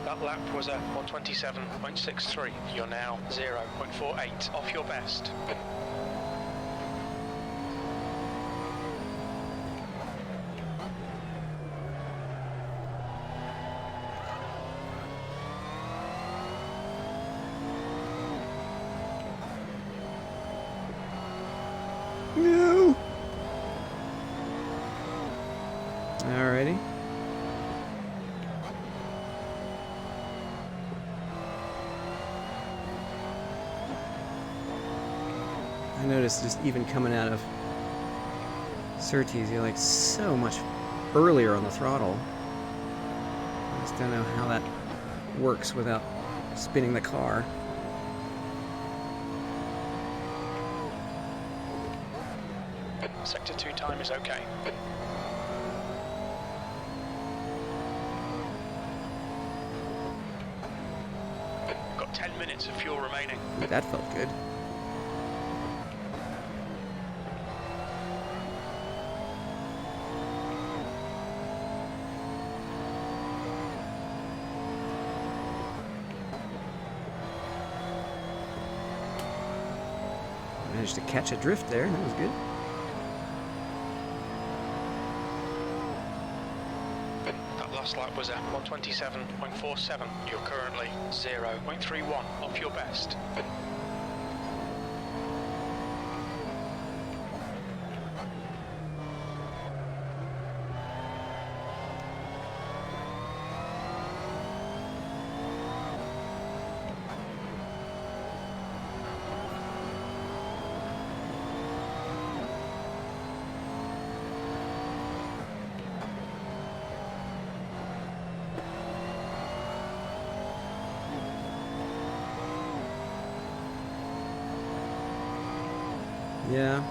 That lap was at 127.63. You're now 0.48 off your best. No. Alrighty. I noticed just even coming out of Surtees, you're like so much earlier on the throttle. I just don't know how that works without spinning the car. Sector 2 time is okay. Got 10 minutes of fuel remaining. Ooh, that felt good. Managed to catch a drift there. That was good. That last lap was at 127.47. You're currently 0.31 off your best. Yeah.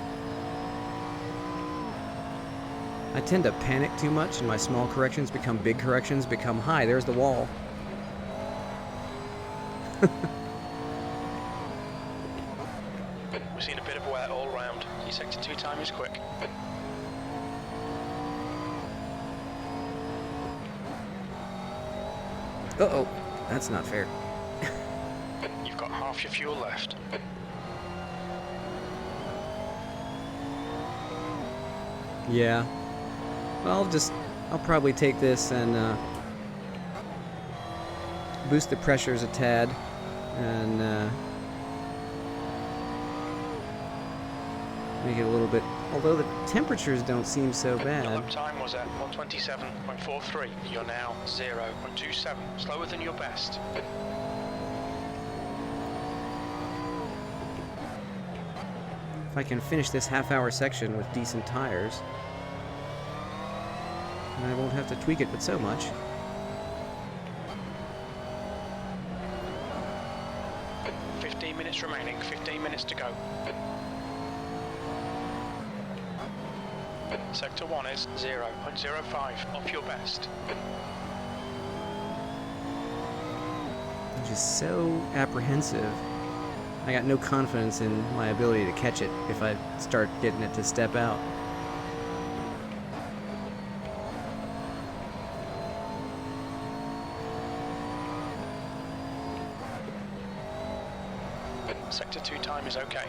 I tend to panic too much, and my small corrections become big corrections, become high. There's the wall. We've seen a bit of wear all round. Your sector 2 time is quick. Uh-oh. That's not fair. You've got half your fuel left. Yeah. Well, I'll probably take this and boost the pressures a tad, and make it a little bit. Although the temperatures don't seem so Your bad. lap time was at 127.43. You're now 0.27, slower than your best. If I can finish this half-hour section with decent tires, then I won't have to tweak it but so much. Minutes remaining, 15 minutes to go. Sector 1 is 0.05, off your best. I'm just so apprehensive. I got no confidence in my ability to catch it if I start getting it to step out. Sector 2 time is okay.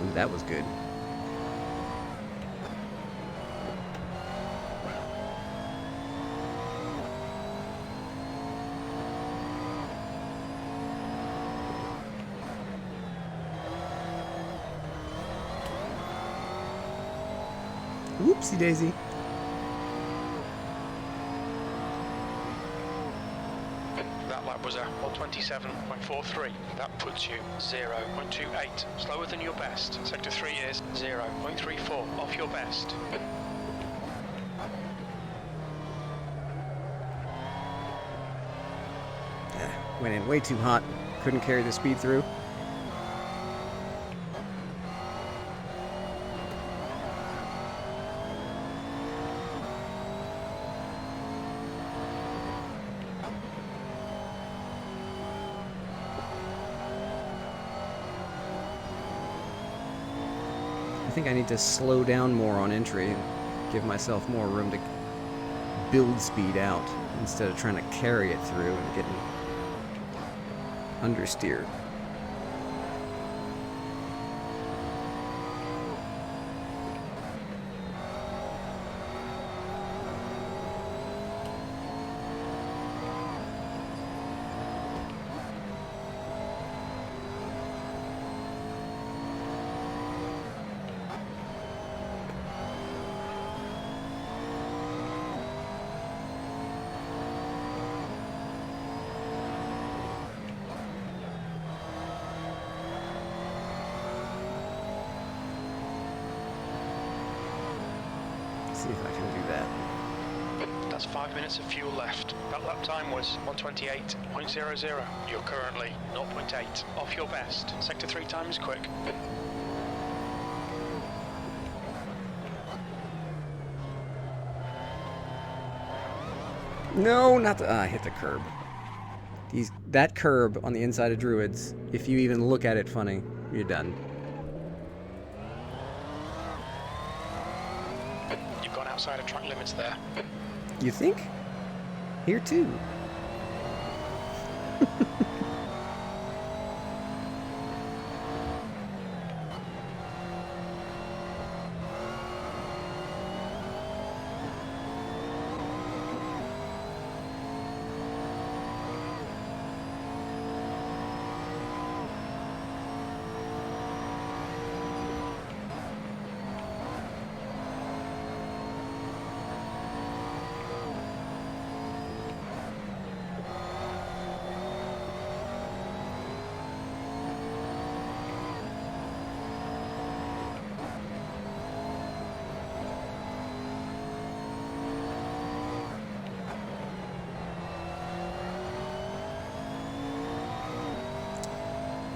Ooh, that was good. Whoopsie daisy. That lap was a 127.43. That puts you 0.28, slower than your best. Sector 3 is 0.34, off your best. Went in way too hot. Couldn't carry the speed through. I think I need to slow down more on entry and give myself more room to build speed out instead of trying to carry it through and getting understeered. See if I can do that. That's 5 minutes of fuel left. That lap time was 128.00. You're currently 0.8, off your best. Sector 3 time is quick. No, not the... I hit the curb. That curb on the inside of Druids, if you even look at it funny, you're done. You've gone outside of track limits there. You think? Here too.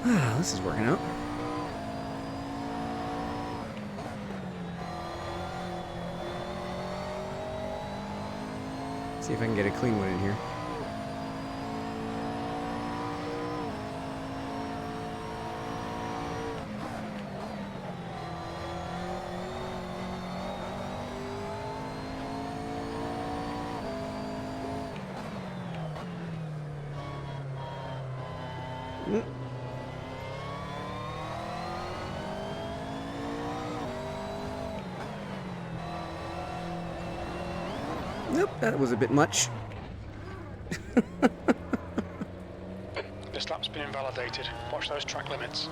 This is working out. See if I can get a clean one in here. Nope, that was a bit much. This lap's been invalidated. Watch those track limits.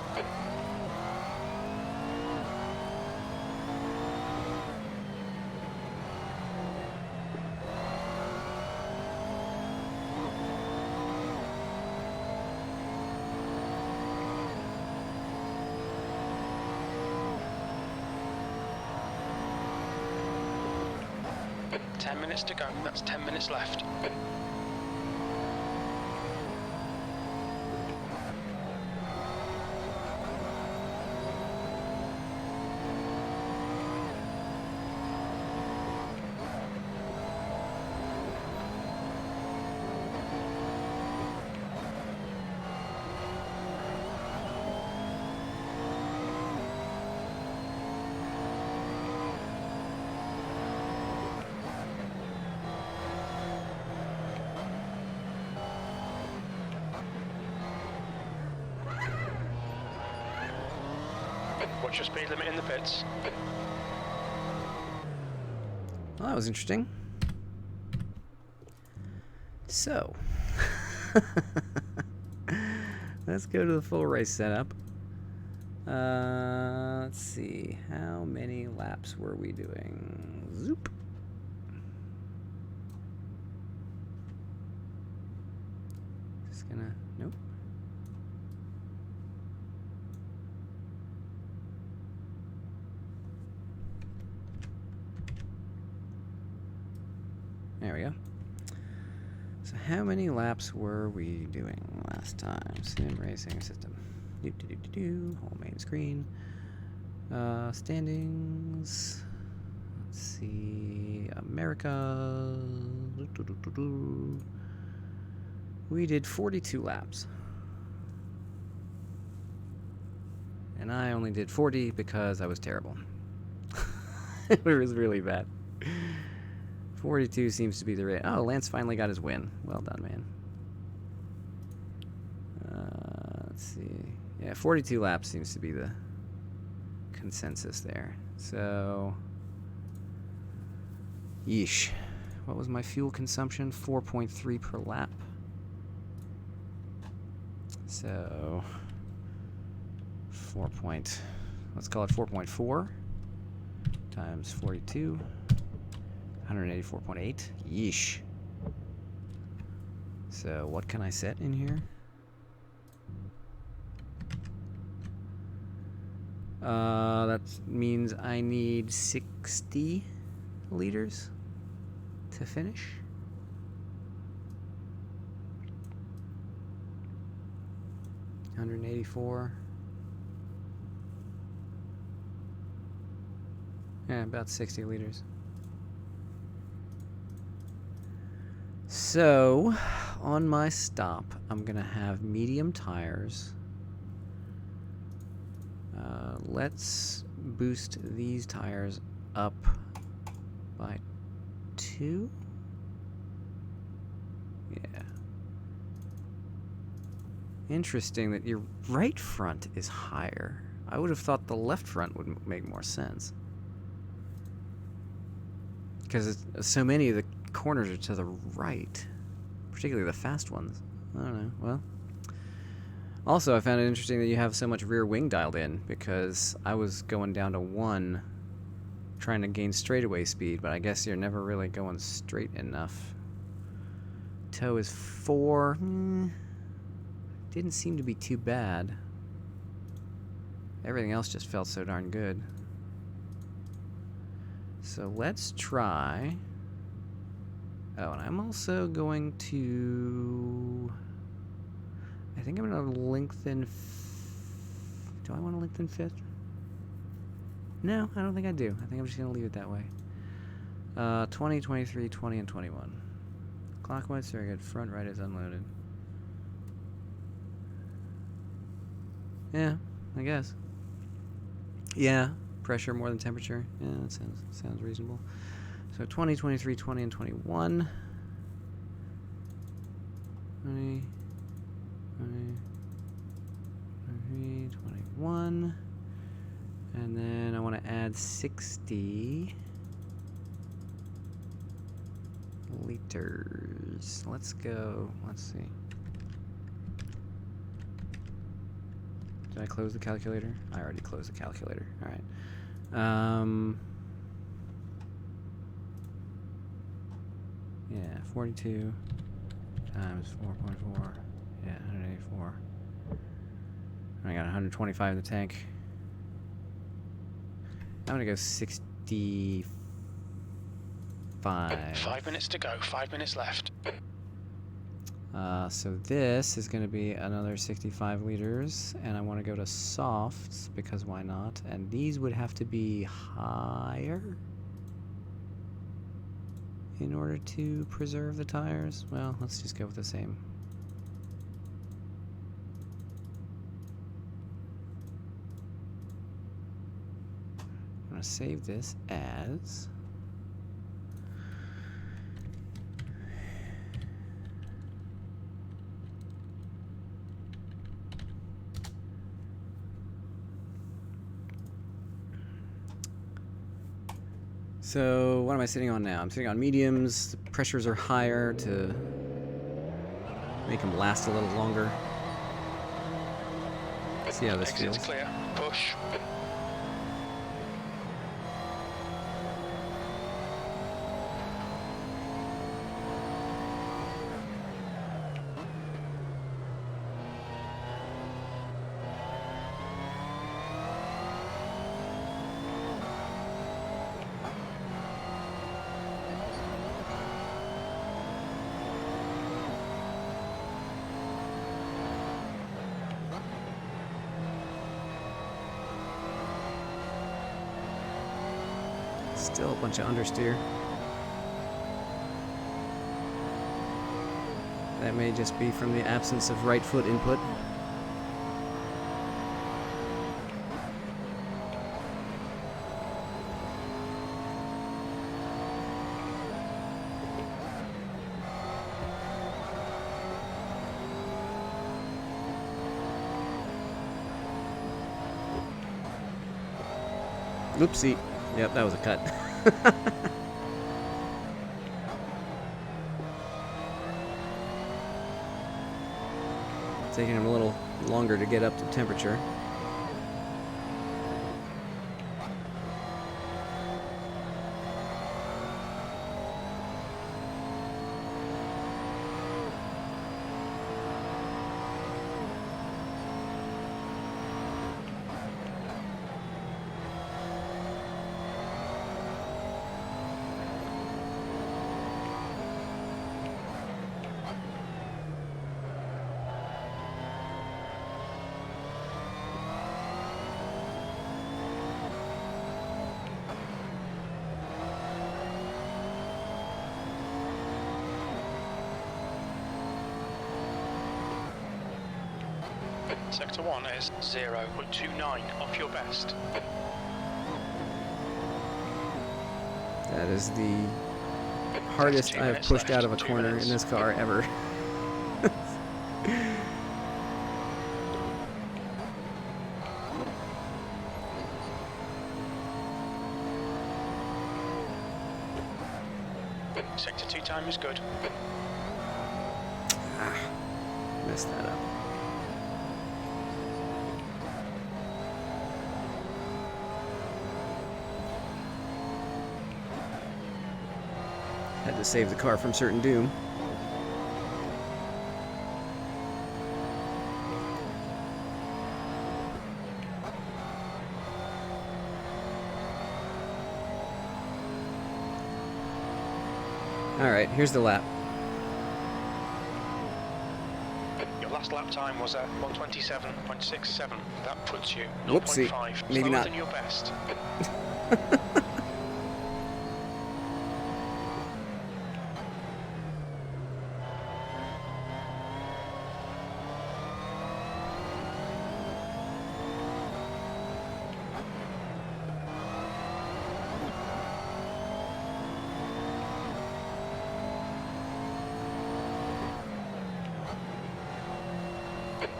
Ten minutes to go. That's 10 minutes left. Watch your speed limit in the pits. Well, that was interesting. So, let's go to the full race setup. Let's see. How many laps were we doing? Zoop. Just gonna... Nope. There we go. So how many laps were we doing last time? Sim racing system. Whole main screen. Standings. Let's see. America. We did 42 laps. And I only did 40 because I was terrible. It was really bad. 42 seems to be the rate. Oh, Lance finally got his win. Well done, man. Let's see. Yeah, 42 laps seems to be the consensus there. So, yeesh. What was my fuel consumption? 4.3 per lap. So, let's call it 4.4 times 42. 184.8. Yeesh. So what can I set in here? That means I need 60 liters to finish. $184. Yeah, about 60 liters. So, on my stop, I'm going to have medium tires. Let's boost these tires up by 2. Yeah. Interesting that your right front is higher. I would have thought the left front would make more sense. Because so many of the corners are to the right, particularly the fast ones. I don't know. Well, also I found it interesting that you have so much rear wing dialed in, because I was going down to 1 trying to gain straightaway speed, but I guess you're never really going straight enough. Toe is 4. Didn't seem to be too bad. Everything else just felt so darn good. So let's try... Oh, and I'm also going to... I think I'm going to lengthen Do I want to lengthen 5th? No, I don't think I do. I think I'm just going to leave it that way. 20, 23, 20, and 21. Clockwise, very good. Front right is unloaded. Yeah, I guess. Yeah, pressure more than temperature. Yeah, that sounds reasonable. So 20, 23, 20, and 21. 20, 23, 21. And then I want to add 60 liters. Let's go. Let's see. Did I close the calculator? I already closed the calculator. All right. Yeah, 42 times 4.4. Yeah, 184. I got 125 in the tank. I'm gonna go 65. 5 minutes to go. 5 minutes left. So this is going to be another 65 liters, and I want to go to softs, because why not? And these would have to be higher in order to preserve the tires. Well, let's just go with the same. I'm going to save this as... So, what am I sitting on now? I'm sitting on mediums. The pressures are higher to make them last a little longer. See how this feels. Exit's clear. Push. Still a bunch of understeer. That may just be from the absence of right foot input. Oopsie. Yep, that was a cut. Taking him a little longer to get up to temperature. Sector 1 is 0.29 off your best. That is the hardest I've pushed out of a corner in this car ever. Sector 2 time is good. Messed that up. Had to save the car from certain doom. Your last last lap time was a 127.67. That puts you Whoopsie. 0.5 Maybe slower not. than your best.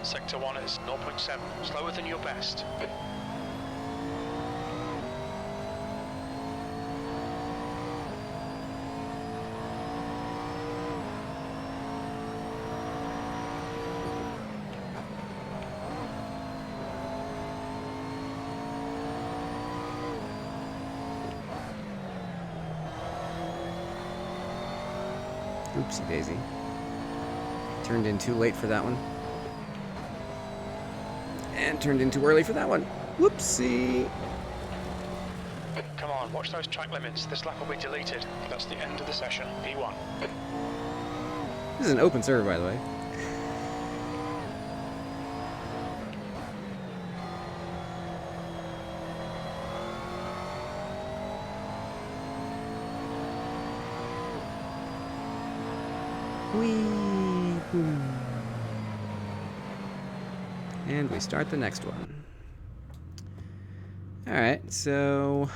Sector 1 is 0.7, slower than your best. Oopsie daisy. Turned in too late for that one. And turned in too early for that one. Whoopsie. Come on, watch those track limits. This lap will be deleted. That's the end of the session. P1. This is an open server, by the way. Whee! Boom. And we start the next one. Alright, so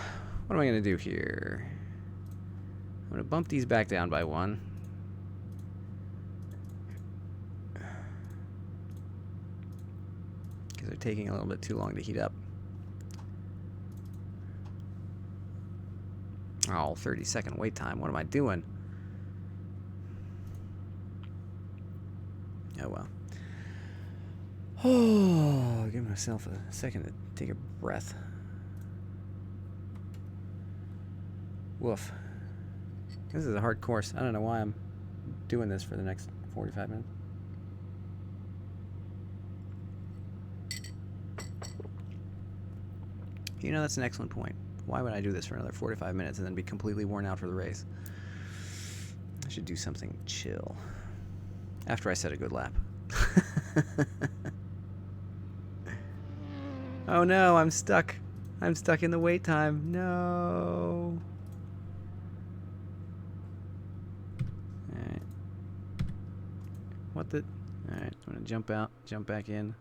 what am I going to do here? I'm going to bump these back down by one. Because they're taking a little bit too long to heat up. Oh, 30-second wait time. What am I doing? Oh, well. Oh, give myself a second to take a breath. Woof. This is a hard course. I don't know why I'm doing this for the next 45 minutes. You know, that's an excellent point. Why would I do this for another 45 minutes and then be completely worn out for the race? I should do something chill. After I set a good lap. Oh no, I'm stuck. I'm stuck in the wait time. No. Alright. What the? Alright, I'm gonna jump out, jump back in.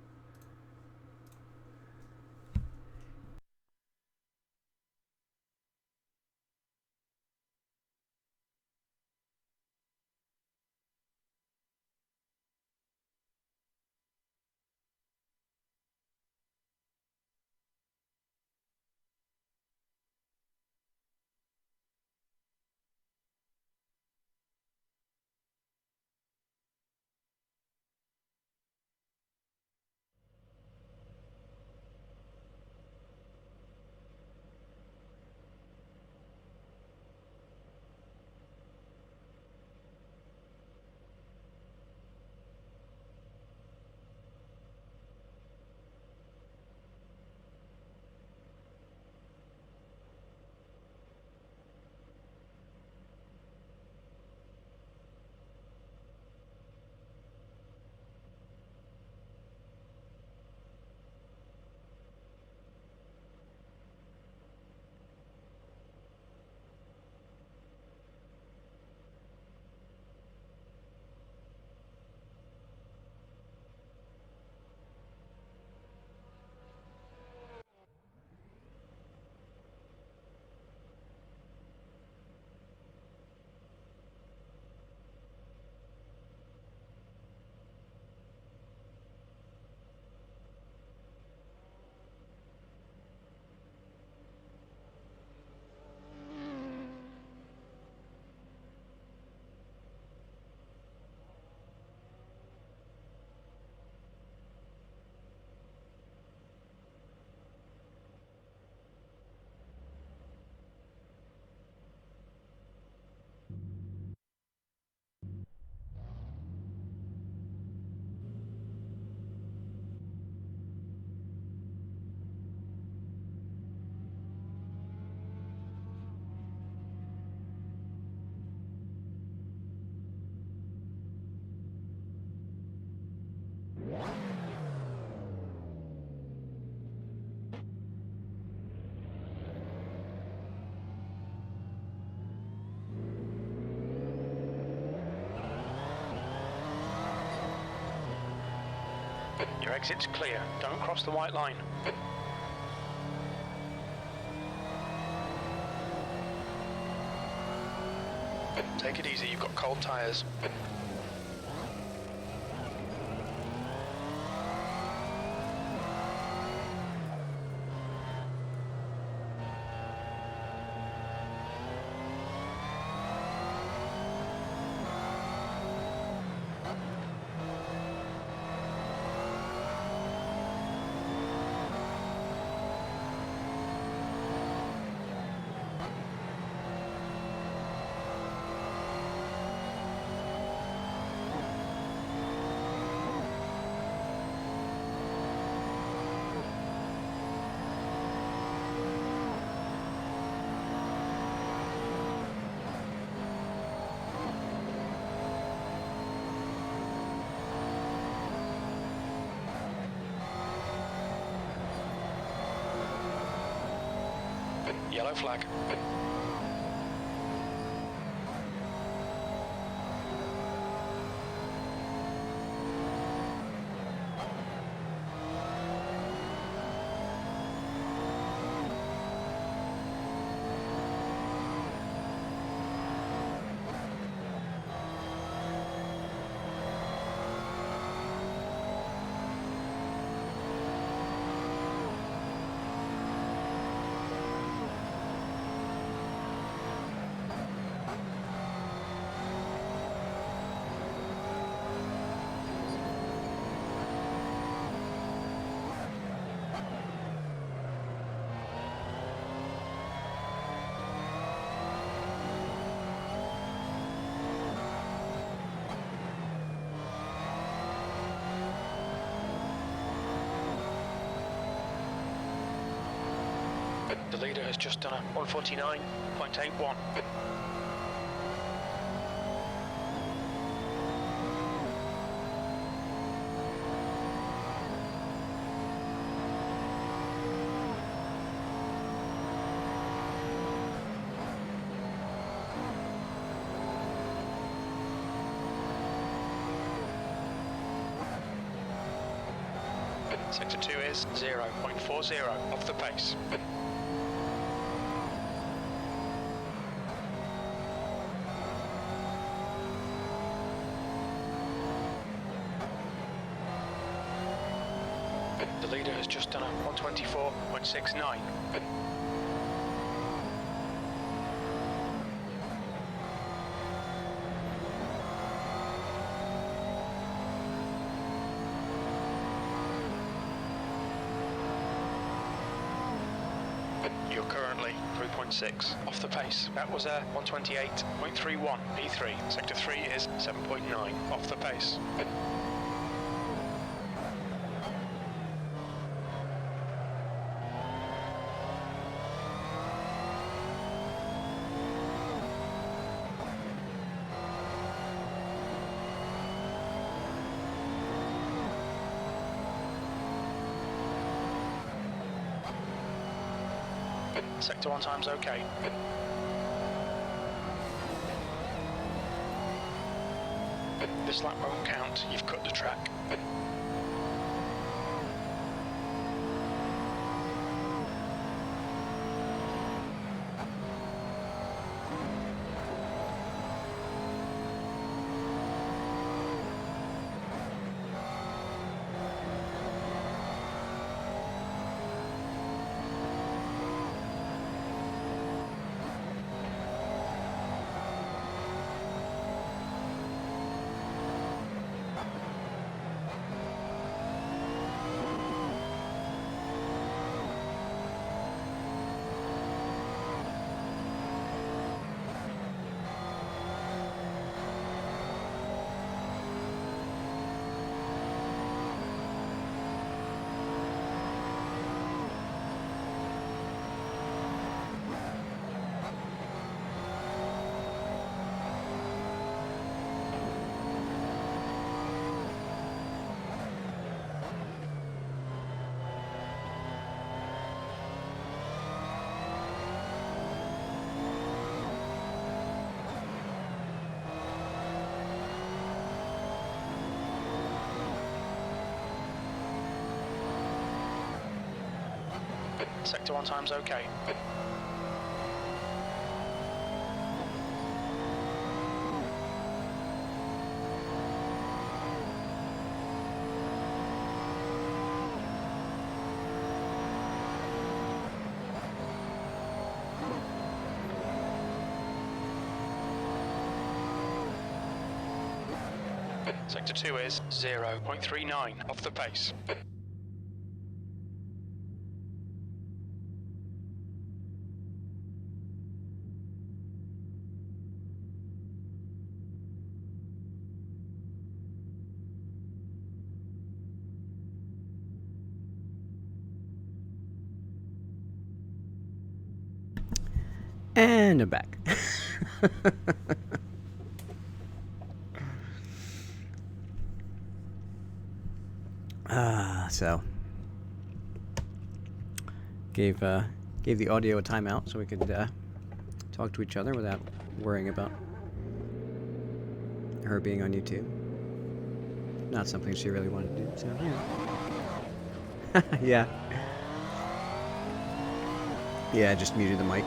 Your exit's clear. Don't cross the white line. Take it easy, you've got cold tyres. Yellow flag. The leader has just done a 149.81. Sector 2 is 0.40 off the pace. The leader has just done a 124.69. You're currently 3.6 off the pace. That was a 128.31 P3. Sector 3 is 7.9 off the pace. Sector 1 time's okay. This lap won't count, you've cut the track. Sector 1 time's okay. Sector 2 is 0.39 off the pace. And I'm back. So gave the audio a timeout so we could talk to each other without worrying about her being on YouTube. Not something she really wanted to do. So yeah. Yeah, I just muted the mic.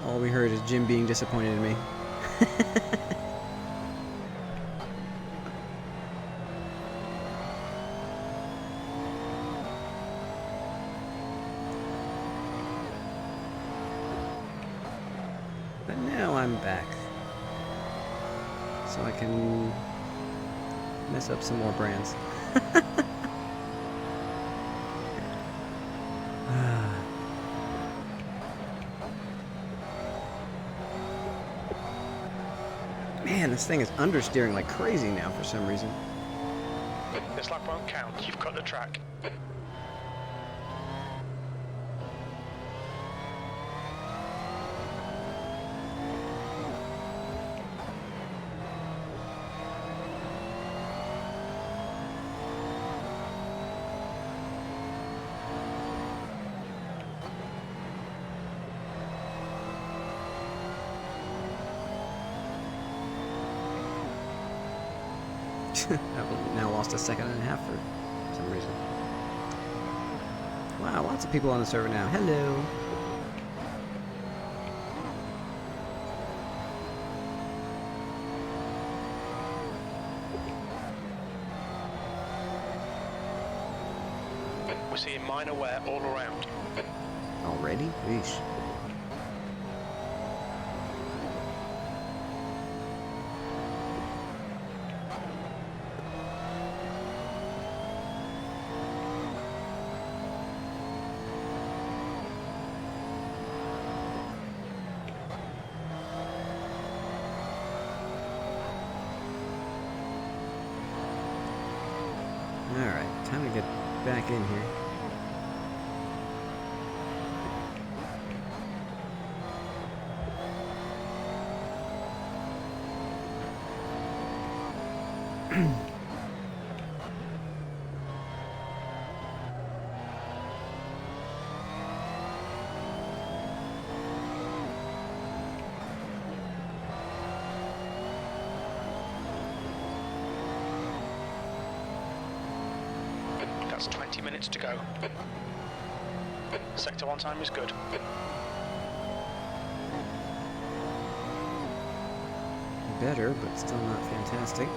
All we heard is Jim being disappointed in me. But now I'm back. So I can mess up some more brands. Man, this thing is understeering like crazy now for some reason. This lap won't count, you've cut the track. I've now lost a second and a half for some reason. Wow, lots of people on the server now. Hello. We're seeing minor wear all around. Already? Yeesh. Alright, time to get back in here. That's 20 minutes to go. Sector 1 time is good. Better, but still not fantastic.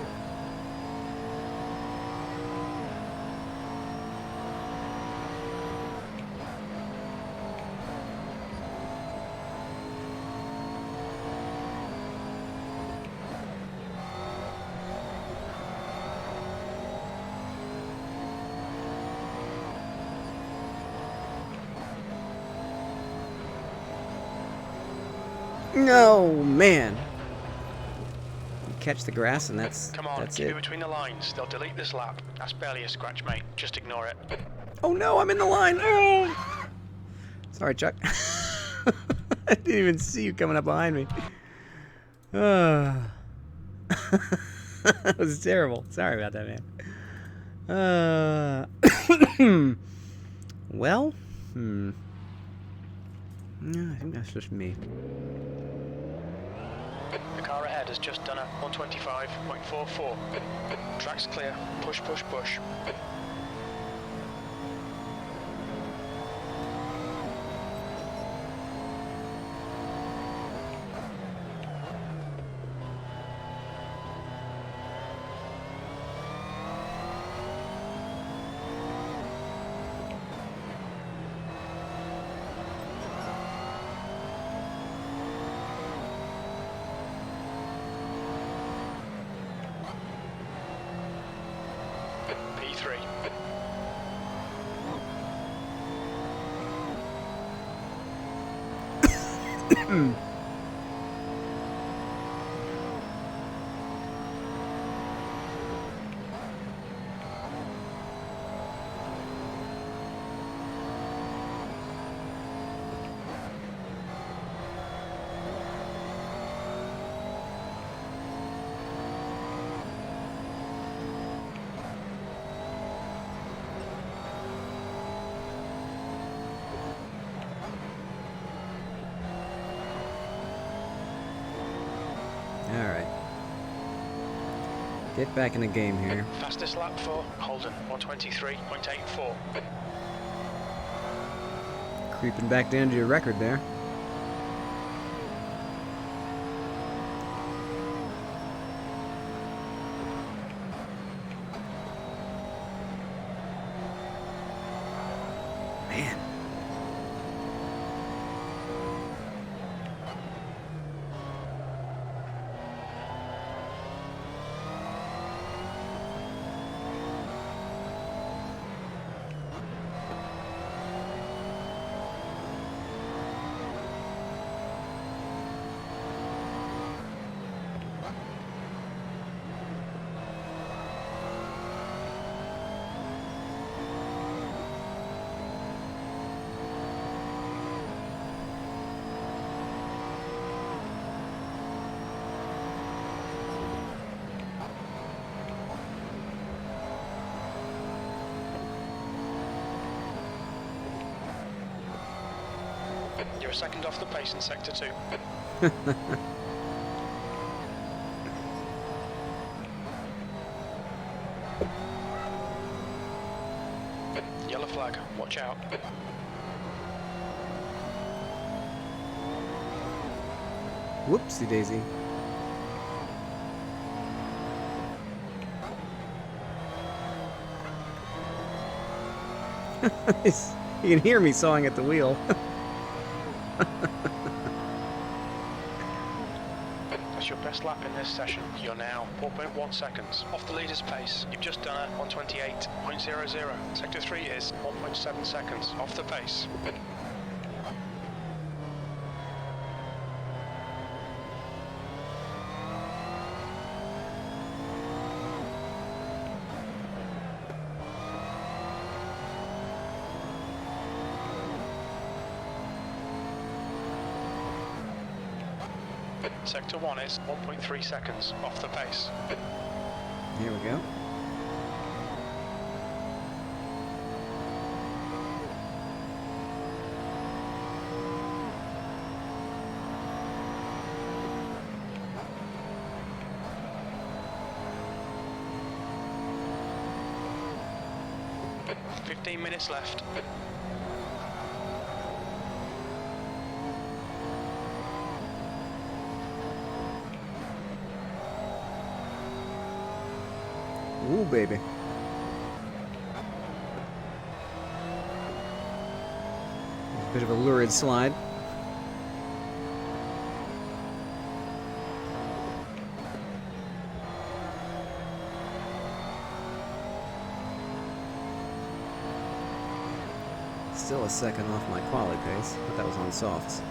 No, man. You catch the grass and that's Come on, that's keep it. it between the lines. They'll delete this lap. That's barely a scratch, mate. Just ignore it. Oh no, I'm in the line. Oh! Sorry, Chuck. I didn't even see you coming up behind me. That was terrible. Sorry about that, man. Well, no, I think that's just me. The car ahead has just done a 125.44. Track's clear. Push, push, push. 1.3. Alright. Get back in the game here. Fastest lap for Holden, 123.84. Creeping back down to your record there. Man. You're a second off the pace in sector 2. Yellow flag, watch out. Whoopsie daisy. You can hear me sawing at the wheel. That's your best lap in this session. You're now 4.1 seconds off the leader's pace. You've just done a 128.00. Sector 3 is 1.7 seconds off the pace. Sector 1 is 1.3 seconds off the pace. Here we go. Good. 15 minutes left. Ooh, baby. Bit of a lurid slide. Still a second off my quali pace, but that was on softs.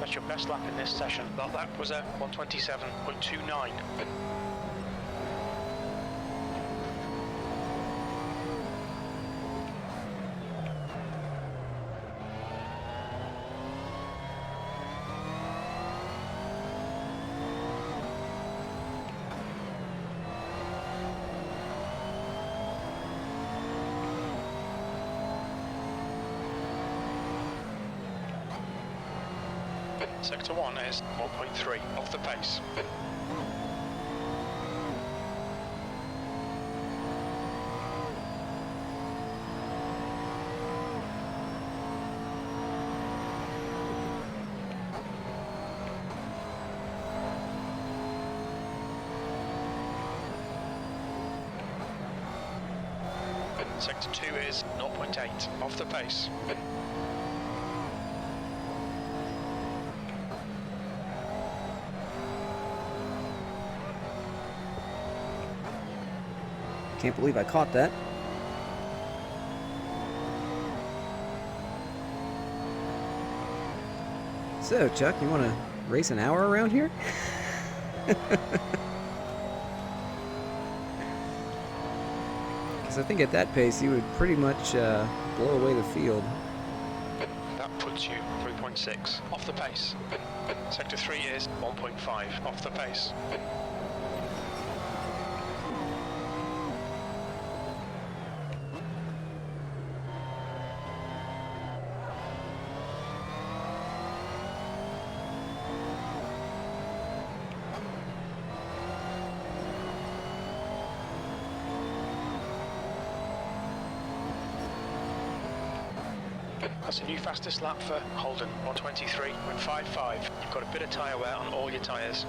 That's your best lap in this session. That lap was a 127.29. Sector 1 is 1.3 off the pace. Sector 2 is 0.8 off the pace. Can't believe I caught that. So, Chuck, you want to race an hour around here? Because I think at that pace you would pretty much blow away the field. That puts you 3.6 off the pace. Sector 3 is 1.5 off the pace. That's a new fastest lap for Holden, 123.55. You've got a bit of tyre wear on all your tyres.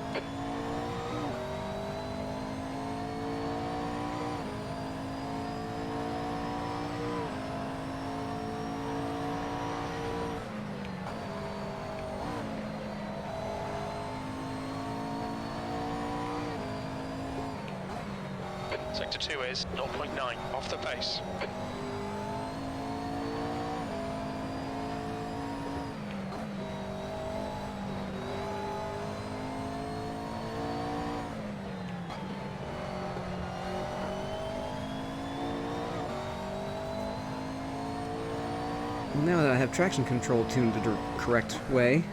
Sector 2 is 0.9 off the pace. Now that I have traction control tuned the correct way,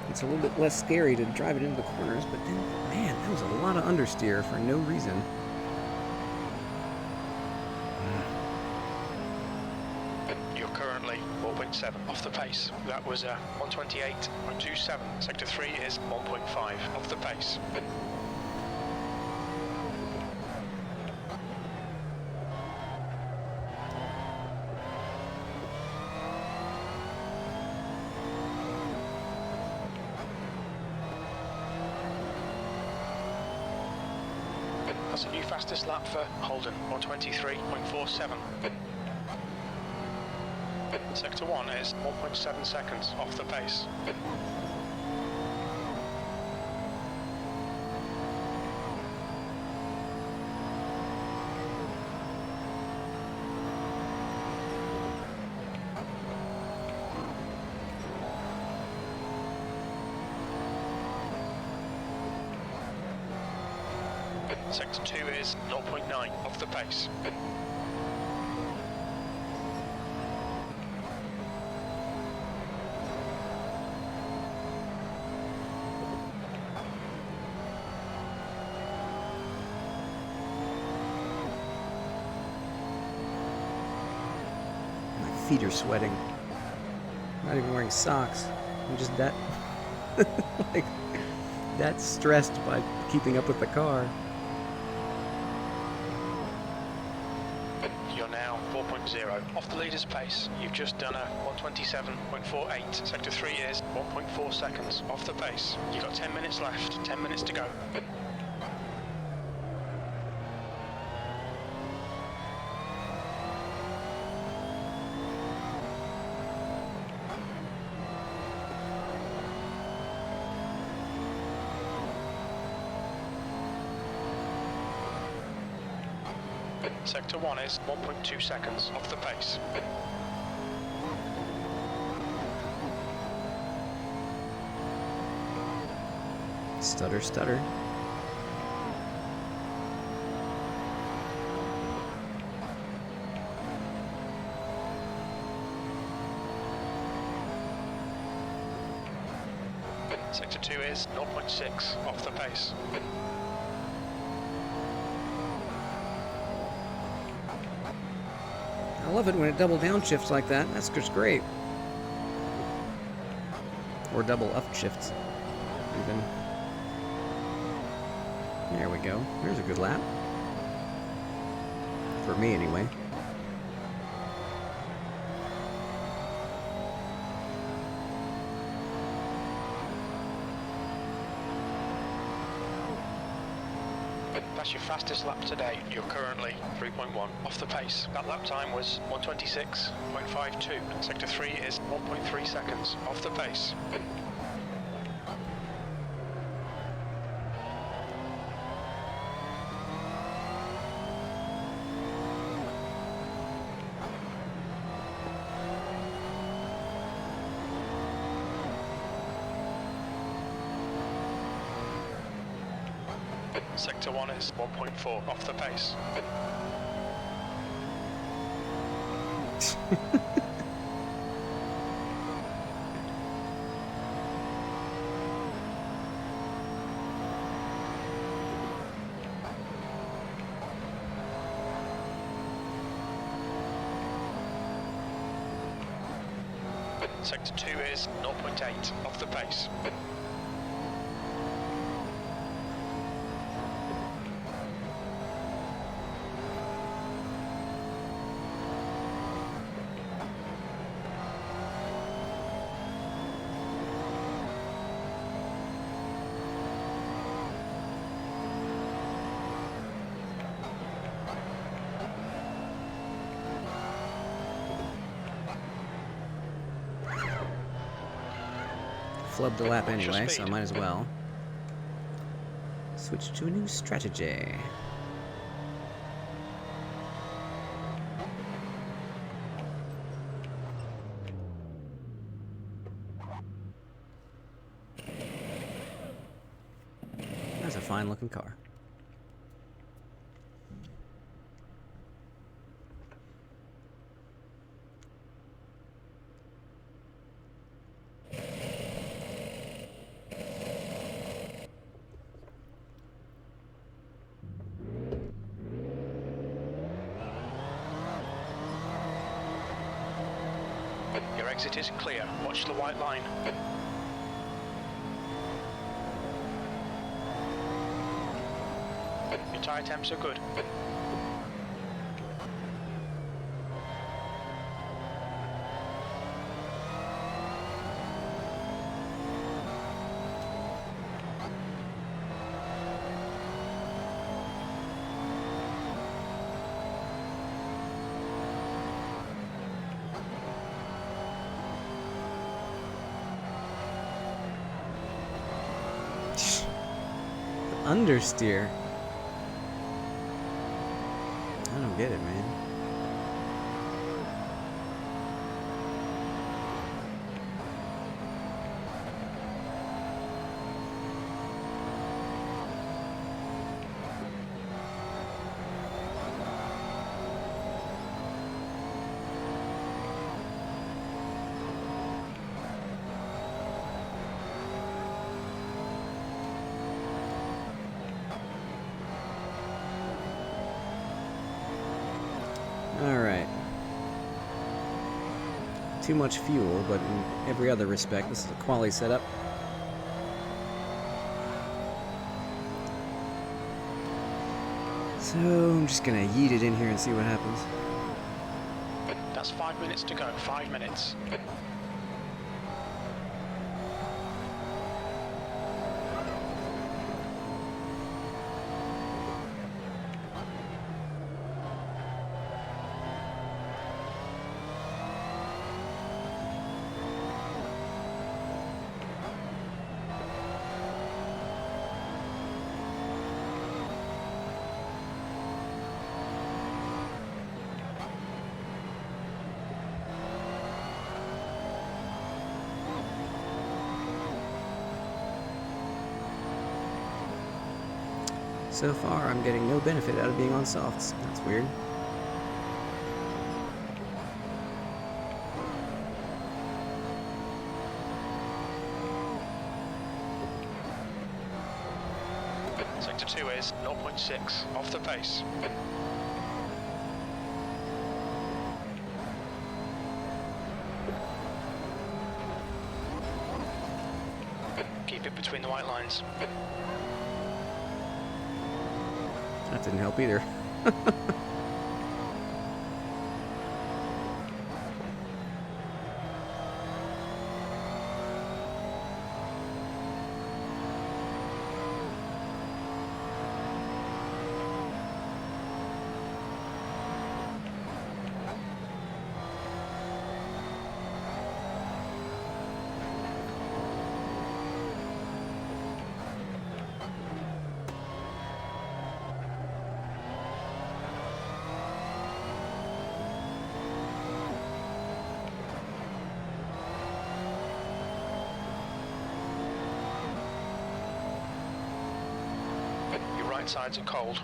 it's a little bit less scary to drive it into the corners, but then, man, that was a lot of understeer for no reason. You're currently 4.7 off the pace. That was 128.27. Sector 3 is 1.5 off the pace. That's a new fastest lap for Holden, 123.47. Sector 1 is 1.7 seconds off the pace. Sector 2 is 0.9 off the pace. My feet are sweating. I'm not even wearing socks. I'm just that, like, that stressed by keeping up with the car. You're now 4.0 off the leader's pace. You've just done a 127.48. Sector 3 is 1.4 seconds off the pace. You've got 10 minutes left, 10 minutes to go. Sector 1 is 1.2 seconds off the pace. Stutter, stutter. Sector 2 is 0.6 off the pace. I love it when it double downshifts like that. That's just great. Or double upshifts, even. There we go. There's a good lap. For me, anyway. That's your fastest lap today. You're currently 3.1 off the pace. That lap time was 126.52. Sector 3 is 1.3 seconds off the pace. Sector 1 is 1.4 off the pace. Sector 2 is 0.8 off the pace. Flubbed the lap Watch your anyway, so I speed. might as well switch to a new strategy. That's a fine looking car. Your exit is clear. Watch the white line. Your tyre temps are good. Understeer. I don't get it, man. Alright. Too much fuel, but in every other respect, this is a quality setup. So I'm just gonna yeet it in here and see what happens. That's 5 minutes to go. 5 minutes. So far, I'm getting no benefit out of being on softs. That's weird. Sector 2 is 0.6 off the pace. Keep it between the white lines. That didn't help either. Insides are cold.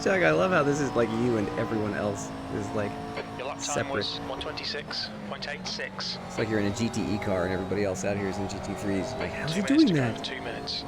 Chuck, I love how this is like you and everyone else is like Your lap time separate. was 126.86. It's like you're in a GTE car and everybody else out here is in GT3s. Like, how's 2 he minutes doing to go that? in 2 minutes.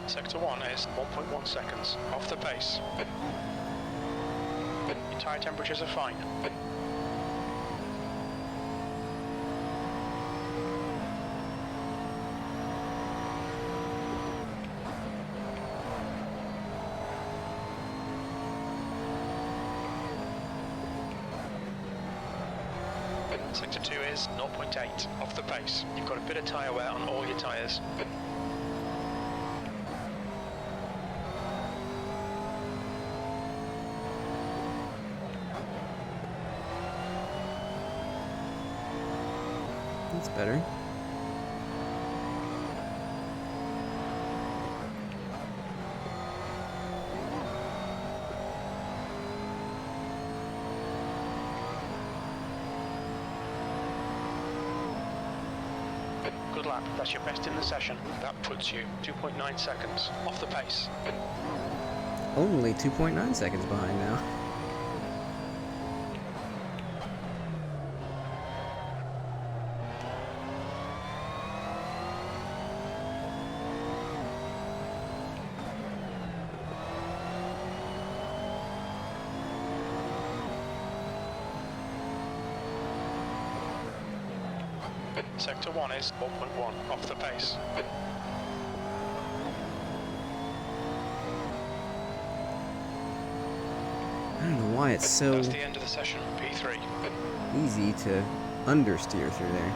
Sector 1 is 1.1 seconds off the pace. Your tyre temperatures are fine. Sector 2 is 0.8 off the pace. You've got a bit of tyre wear on all your tyres. That's better. Good lap, that's your best in the session. That puts you 2.9 seconds off the pace. Only 2.9 seconds behind now. Sector 1 is 4.1 off the pace. I don't know why it's so That's the end of the session, P3. easy to understeer through there.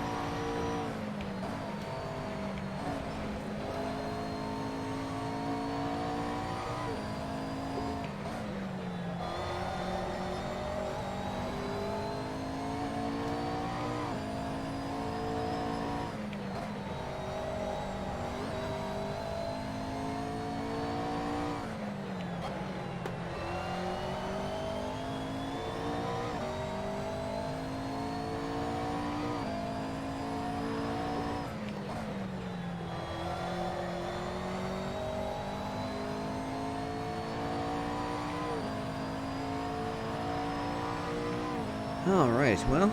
Alright, well.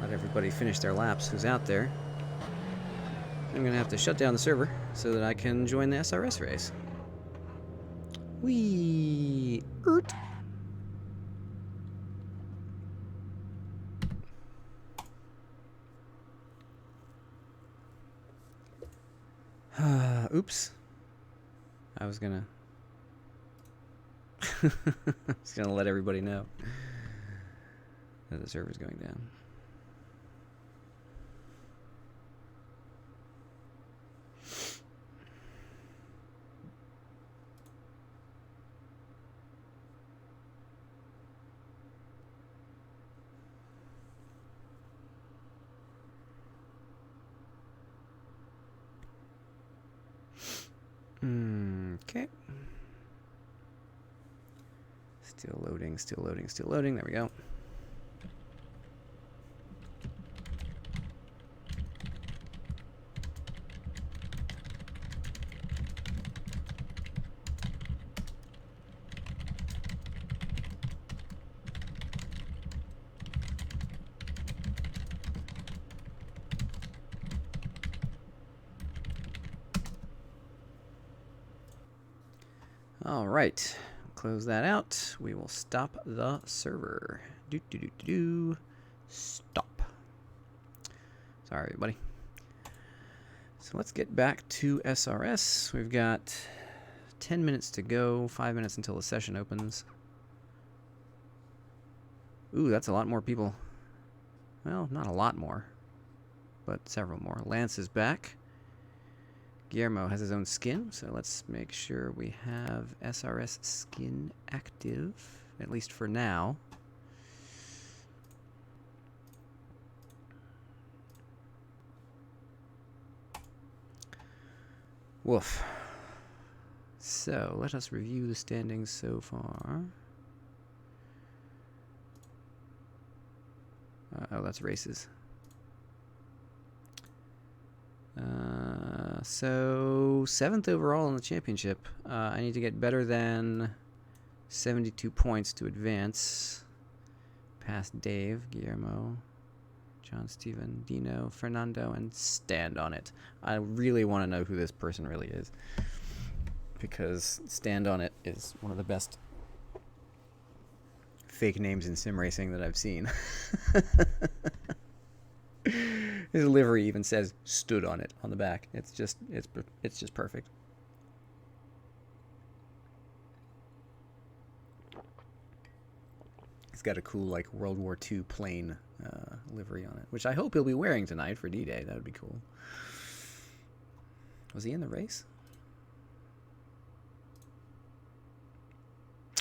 Let everybody finish their laps who's out there. I'm gonna have to shut down the server so that I can join the SRS race. Whee! Ert! Oops. I was gonna just gonna let everybody know that the server's going down. Okay. Still loading, still loading, still loading. There we go. All right, close that out. We will stop the server. Stop. Sorry, everybody. So let's get back to SRS. We've got 10 minutes to go, 5 minutes until the session opens. Ooh, that's a lot more people. Well, not a lot more, but several more. Lance is back. Guillermo has his own skin, so let's make sure we have SRS skin active, at least for now. Woof. So, let us review the standings so far. Oh, that's races. So 7th overall in the championship. I need to get better than 72 points to advance past Dave, Guillermo, John, Steven, Dino, Fernando, and Stand on It. I really want to know who this person really is, because Stand on It is one of the best fake names in sim racing that I've seen. His livery even says "stood on it" on the back. It's just perfect. He's got a cool like World War II plane livery on it, which I hope he'll be wearing tonight for D-Day. That would be cool. Was he in the race?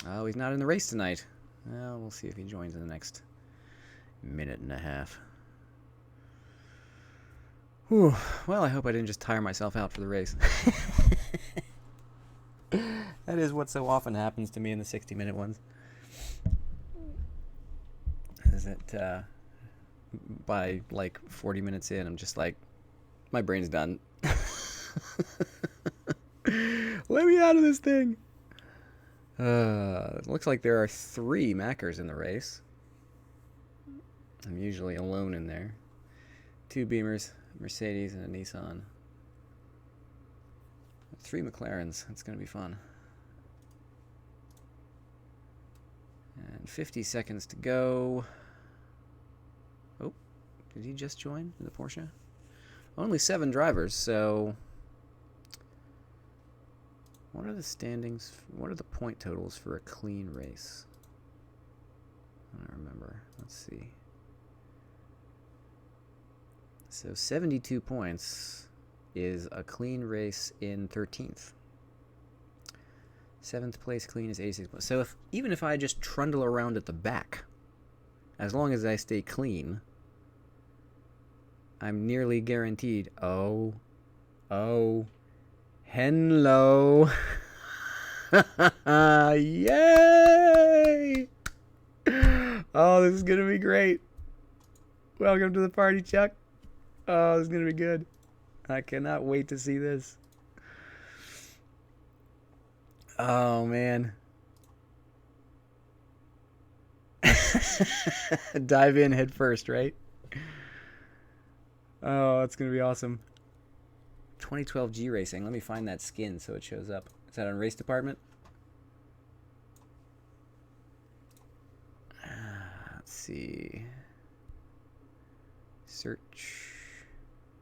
Oh, he's not in the race tonight. Well, we'll see if he joins in the next minute and a half. Whew. Well, I hope I didn't just tire myself out for the race. That is what so often happens to me in the 60-minute ones. Is that by like 40 minutes in, I'm just like, my brain's done. Let me out of this thing. It looks like there are 3 Mackers in the race. I'm usually alone in there. 2 Beamers, Mercedes, and a Nissan. 3 McLarens. That's going to be fun. And 50 seconds to go. Oh, did he just join in the Porsche? Only 7 drivers, so... What are the standings? What are the point totals for a clean race? I don't remember. Let's see. So 72 points is a clean race in 13th. 7th place clean is 86 points. So even if I just trundle around at the back, as long as I stay clean, I'm nearly guaranteed. Oh, hello. Yay! Oh, this is going to be great. Welcome to the party, Chuck. Oh, this is going to be good. I cannot wait to see this. Oh, man. Dive in head first, right? Oh, that's going to be awesome. 2012 G Racing. Let me find that skin so it shows up. Is that on race department? Let's see. Search.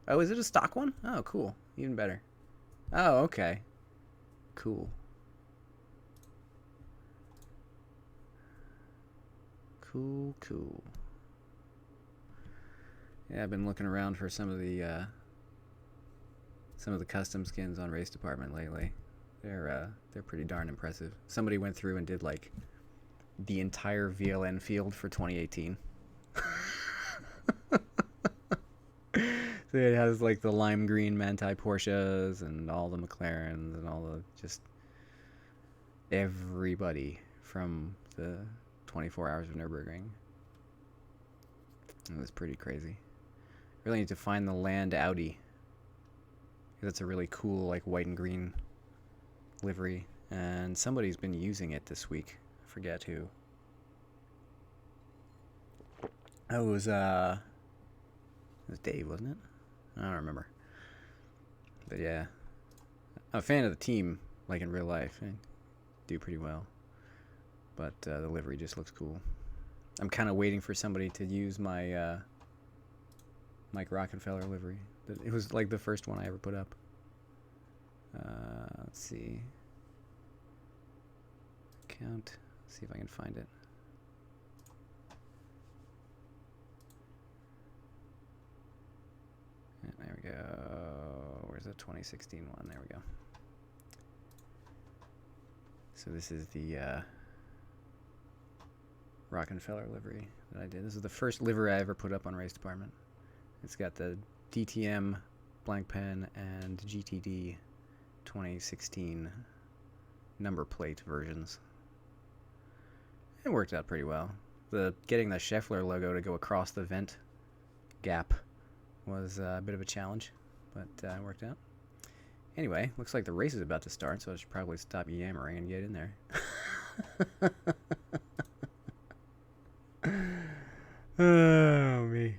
Oh, is it a stock one? Oh, cool. Even better. Oh, okay. Cool. Cool. Yeah, I've been looking around for some of the custom skins on race department lately. They're pretty darn impressive. Somebody went through and did like the entire VLN field for 2018. So it has like the lime green Manti Porsches and all the McLarens and all the just everybody from the 24 Hours of Nürburgring. It was pretty crazy. Really need to find the Land Audi. That's a really cool like white and green livery, and somebody's been using it this week. I forget who. Oh, it was Dave, wasn't it? I don't remember. But yeah, I'm a fan of the team, like in real life. do pretty well. But the livery just looks cool. I'm kind of waiting for somebody to use my Mike Rockefeller livery. It was like the first one I ever put up. Let's see. Count. Let's see if I can find it. And there we go. Where's the 2016 one? There we go. So this is the Rockefeller livery that I did. This is the first livery I ever put up on Race Department. It's got the DTM blank pen and GTD 2016 number plate versions. It worked out pretty well. Getting the Scheffler logo to go across the vent gap was a bit of a challenge, but it worked out. Anyway, looks like the race is about to start, so I should probably stop yammering and get in there. Oh, me.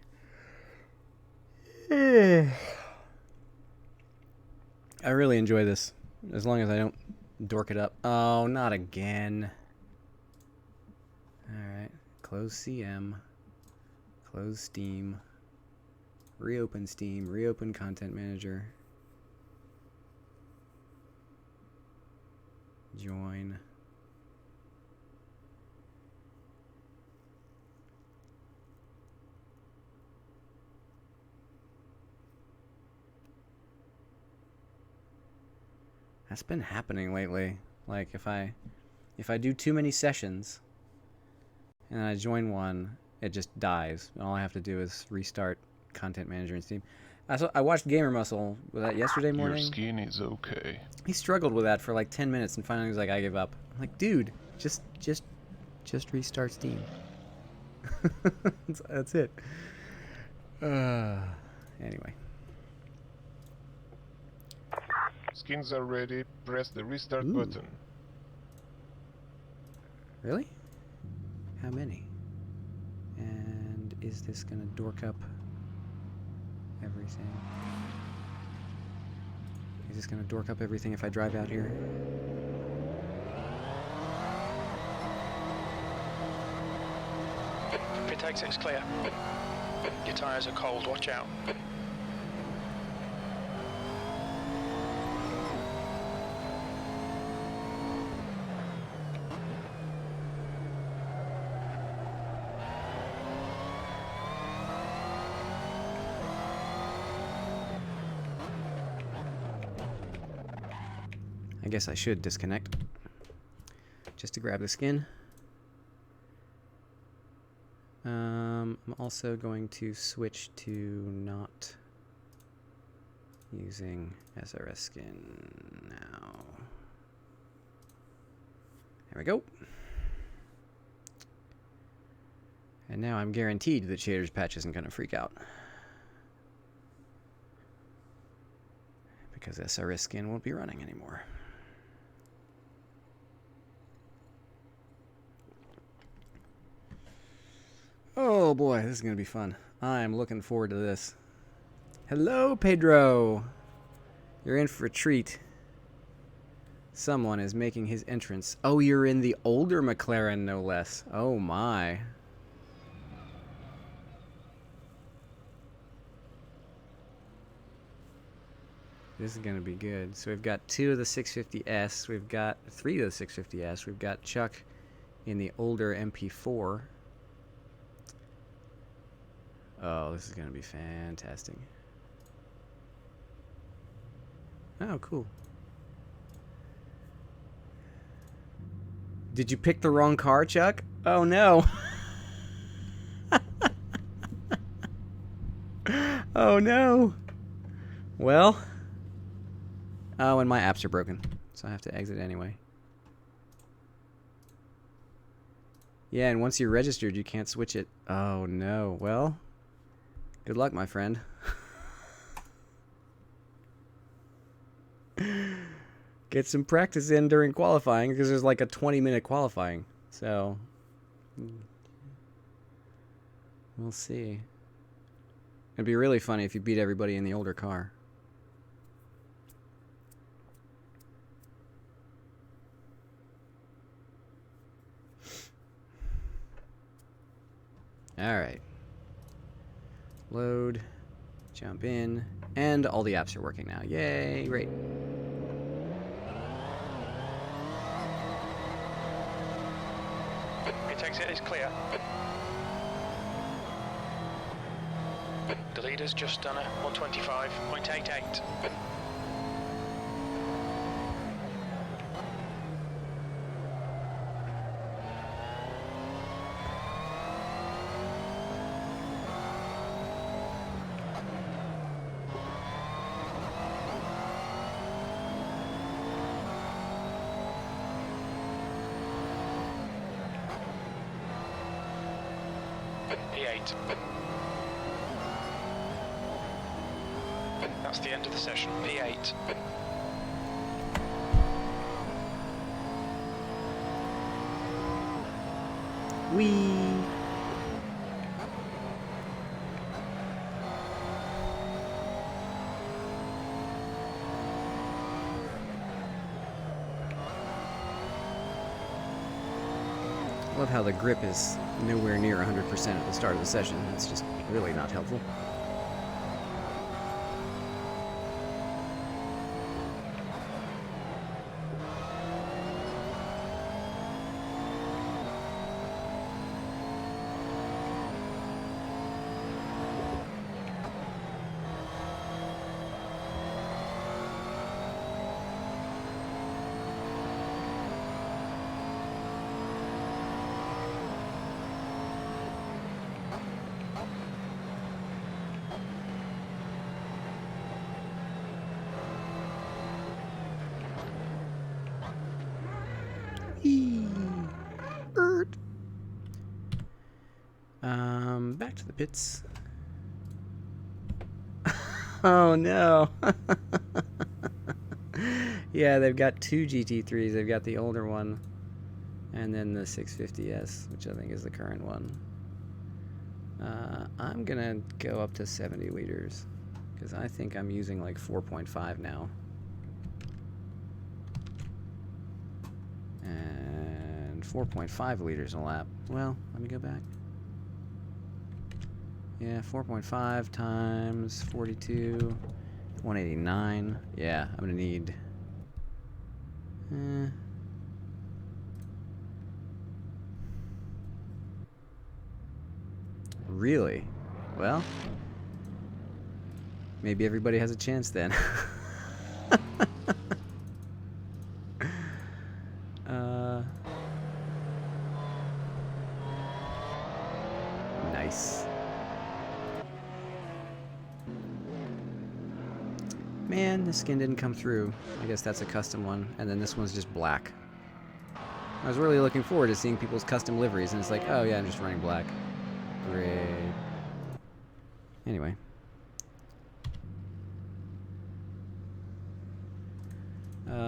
I really enjoy this, as long as I don't dork it up. Oh, not again. Alright, close CM, close Steam, reopen Steam, reopen Content Manager, join. That's been happening lately. Like if I do too many sessions and I join one, it just dies. All I have to do is restart Content Manager in Steam. I watched Gamer Muscle with that yesterday morning. Your skin is okay. He struggled with that for like 10 minutes and finally he was like, I give up. I'm like, dude, just restart Steam. That's it. Anyway. Skins are ready. Press the restart Ooh. button. Really? How many? And is this gonna dork up everything? Is this gonna dork up everything if I drive out here? Pit exit's clear. Your tyres are cold, watch out. I guess I should disconnect just to grab the skin. I'm also going to switch to not using SRS skin now. There we go. And now I'm guaranteed that Shaders Patch isn't going to freak out, because SRS skin won't be running anymore. Oh boy, this is going to be fun. I'm looking forward to this. Hello, Pedro. You're in for a treat. Someone is making his entrance. Oh, you're in the older McLaren, no less. Oh my. This is going to be good. So we've got 2 of the 650S. We've got 3 of the 650S. We've got Chuck in the older MP4. Oh, this is going to be fantastic. Oh, cool. Did you pick the wrong car, Chuck? Oh, no. Oh, no. Well. Oh, and my apps are broken, so I have to exit anyway. Yeah, and once you're registered, you can't switch it. Oh, no. Well, good luck, my friend. Get some practice in during qualifying, because there's like a 20-minute qualifying. So, we'll see. It'd be really funny if you beat everybody in the older car. Alright. Load. Jump in. And all the apps are working now. Yay, great. It exit is clear. The leader's just done a 125.88. P8. That's the end of the session. P8. Whee! Love how the grip is nowhere near 100% at the start of the session. That's just really not helpful. Back to the pits. Oh no. Yeah, they've got two GT3s. They've got the older one and then the 650S, which I think is the current one. I'm gonna go up to 70 liters because I think I'm using like 4.5 now. And 4.5 liters a lap. Well, let me go back. Yeah, 4.5 times 42, 189. Yeah, I'm gonna need... Really? Well, maybe everybody has a chance then. Nice. Man, this skin didn't come through. I guess that's a custom one, and then this one's just black. I was really looking forward to seeing people's custom liveries, and it's like, oh yeah, I'm just running black. Great. Anyway.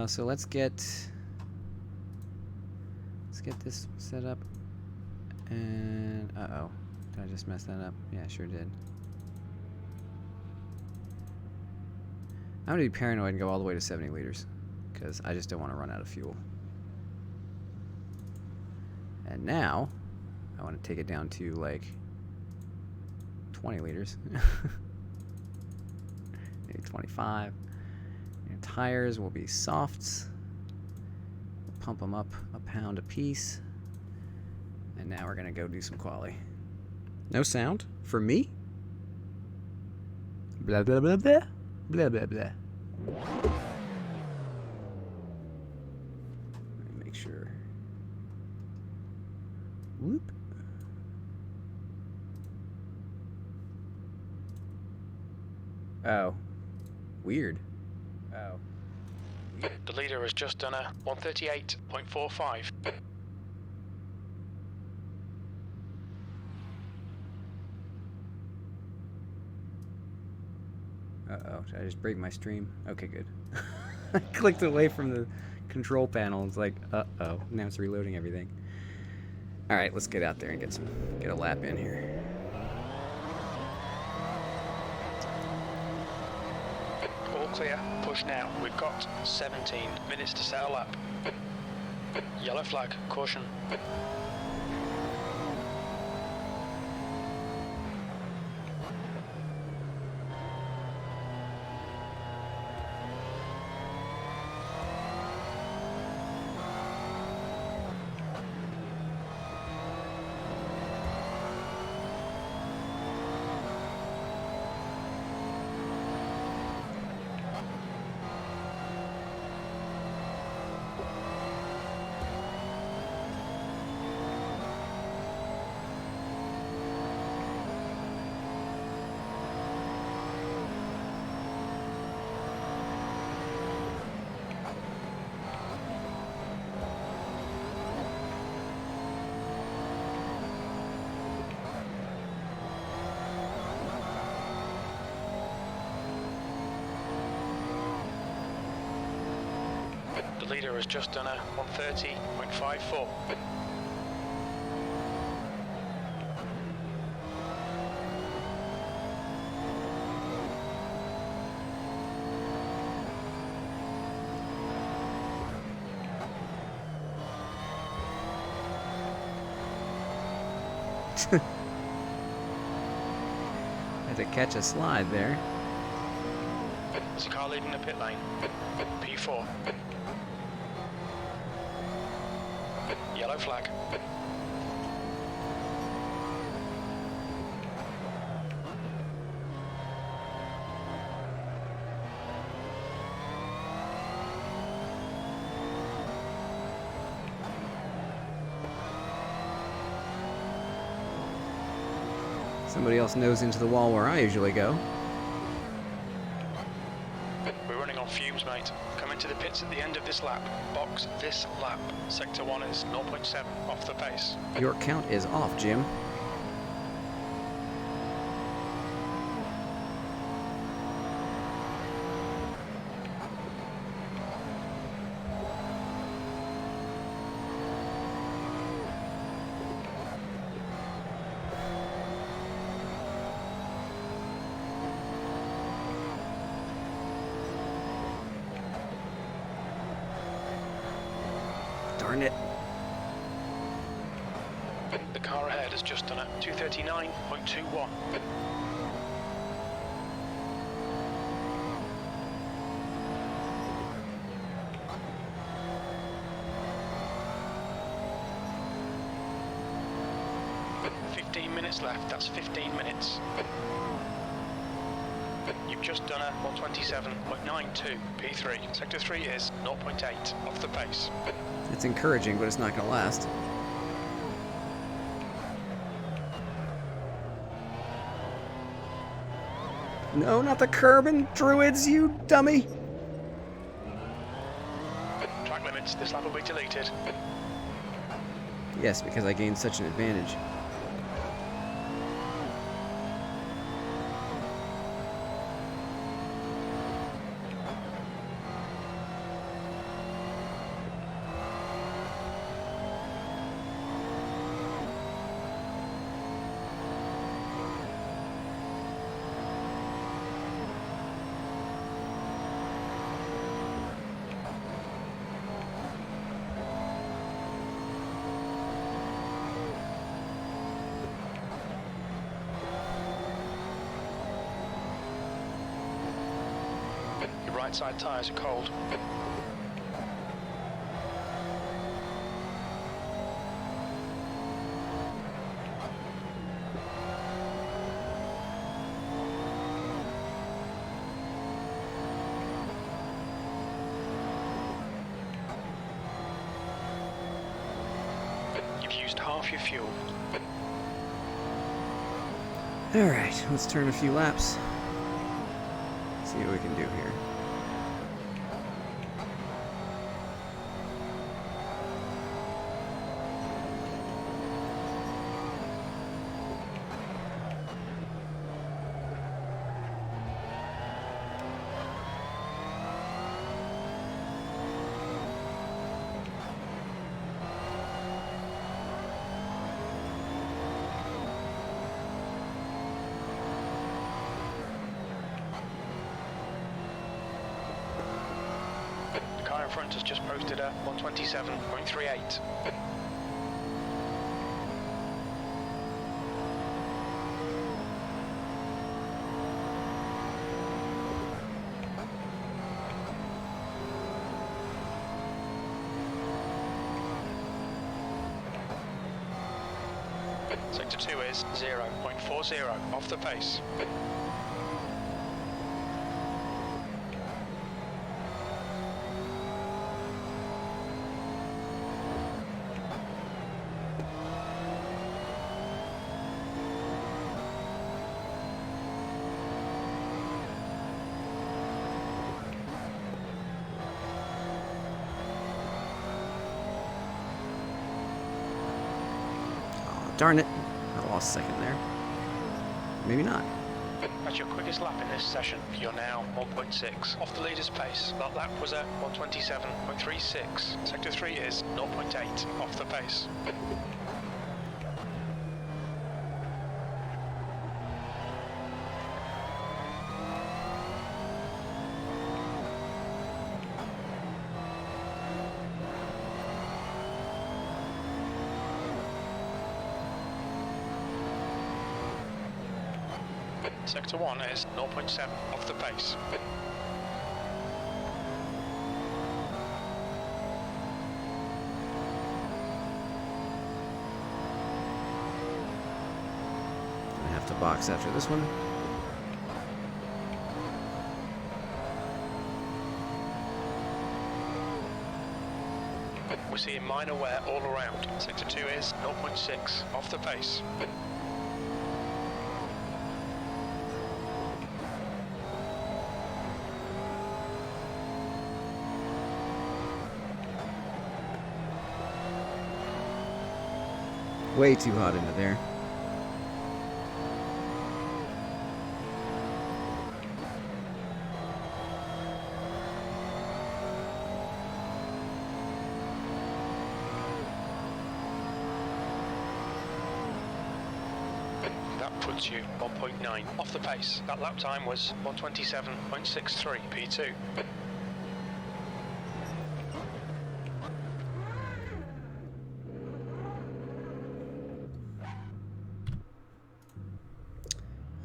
So let's get this set up. And uh-oh. Did I just mess that up? Yeah, I sure did. I'm gonna be paranoid and go all the way to 70 liters because I just don't want to run out of fuel. And now I want to take it down to like 20 liters. Maybe 25. And tires will be softs. We'll pump them up a pound a piece. And now we're gonna go do some quali. No sound for me. Blah blah blah blah. Blah, blah, blah. Let me make sure. Whoop. Oh. Weird. Oh. The leader has just done a 138.45. Uh-oh, did I just break my stream? Okay, good. I clicked away from the control panel. It's like, uh-oh, now it's reloading everything. All right, let's get out there and get a lap in here. All clear, push now. We've got 17 minutes to set a lap. Yellow flag, caution. The leader has just done a 130.54. Had to catch a slide there. There's a car leaving the pit lane. P4. Yellow flag. Somebody else knows into the wall where I usually go. We're running on fumes, mate. Come into the pits at the end of this lap. Box this lap. Sector 1 is 0.7 off the pace. Your count is off, Jim. Darn it. The car ahead has just done a 239.21. Minutes left, that's 15 minutes. You've just done a 127.92 P3. Sector 3 is 0.8 off the pace. It's encouraging, but it's not going to last. No, not the Kerbin Druids, you dummy! Track limits, this lap will be deleted. Yes, because I gained such an advantage. Right side tyres are cold. You've used half your fuel. Alright, let's turn a few laps. See what we can do here. The car in front has just posted a 127.38. Sector 2 is 0.40 off the pace. Darn it. I lost a second there. Maybe not. That's your quickest lap in this session. You're now 1.6 off the leader's pace. That lap was at 127.36. Sector 3 is 0.8 off the pace. Sector 1 is 0.7 off the pace. I have to box after this one. We're seeing minor wear all around. Sector 2 is 0.6 off the pace. Way too hot into there. That puts you 1.9 off the pace. That lap time was 127.63 P2.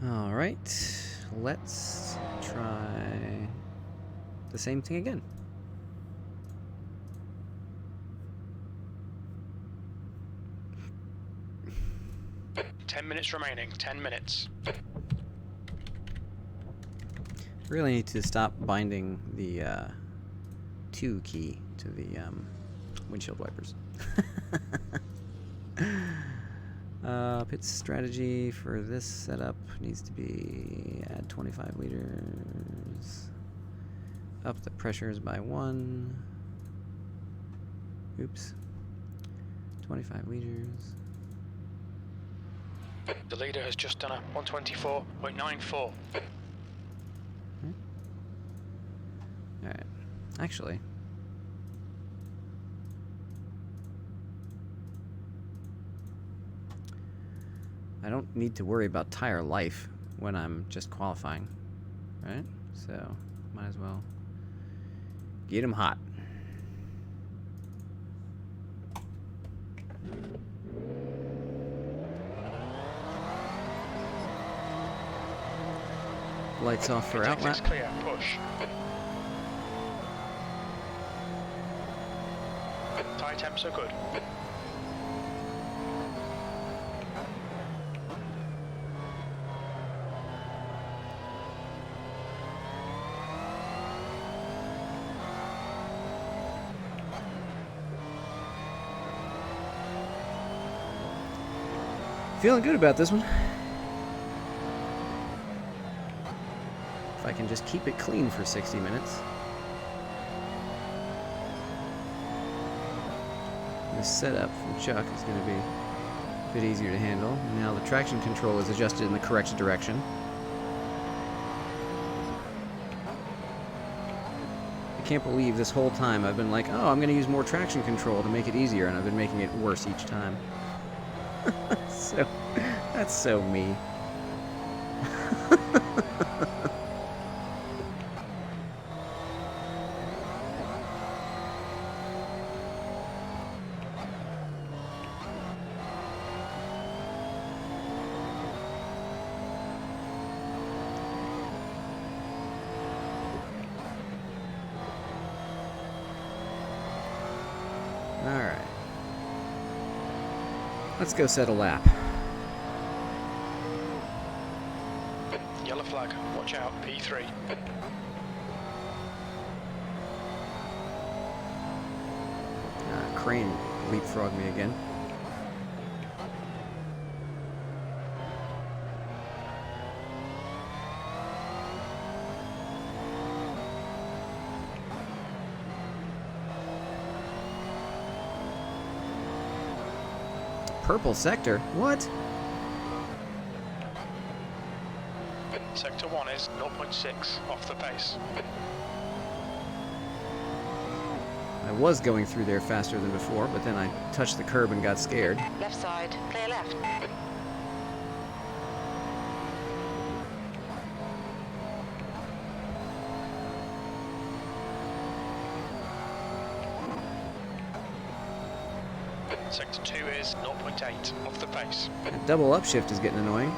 All right, let's try the same thing again. Ten minutes remaining. 10 minutes. Really need to stop binding the 2 key to the windshield wipers. Pit strategy for this setup needs to be add 25 liters. Up the pressures by 1. Oops. 25 liters. The leader has just done a 124.94. Alright. Actually, I don't need to worry about tire life when I'm just qualifying, right? So, might as well get them hot. Lights off for Exit's outlap. clear. Push. Tyre temps are good. Feeling good about this one. If I can just keep it clean for 60 minutes. This setup from Chuck is going to be a bit easier to handle. Now the traction control is adjusted in the correct direction. I can't believe this whole time I've been like, oh, I'm going to use more traction control to make it easier, and I've been making it worse each time. So, that's so me. Alright. Let's go set a lap. Yellow flag. Watch out. P3. Crane leapfrog me again. Purple sector? What? Sector 1 is 0.6 off the pace. I was going through there faster than before, but then I touched the curb and got scared. Left side, clear left. Sector 2 is 0.8 off the pace. That double upshift is getting annoying.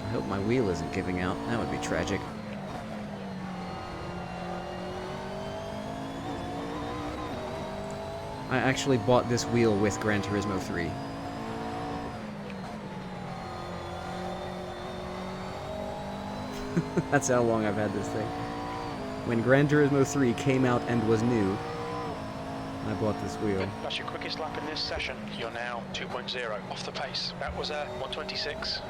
I hope my wheel isn't giving out. That would be tragic. I actually bought this wheel with Gran Turismo 3. That's how long I've had this thing. When Gran Turismo 3 came out and was new, I bought this wheel. That's your quickest lap in this session. You're now 2.0 off the pace. That was a 126.89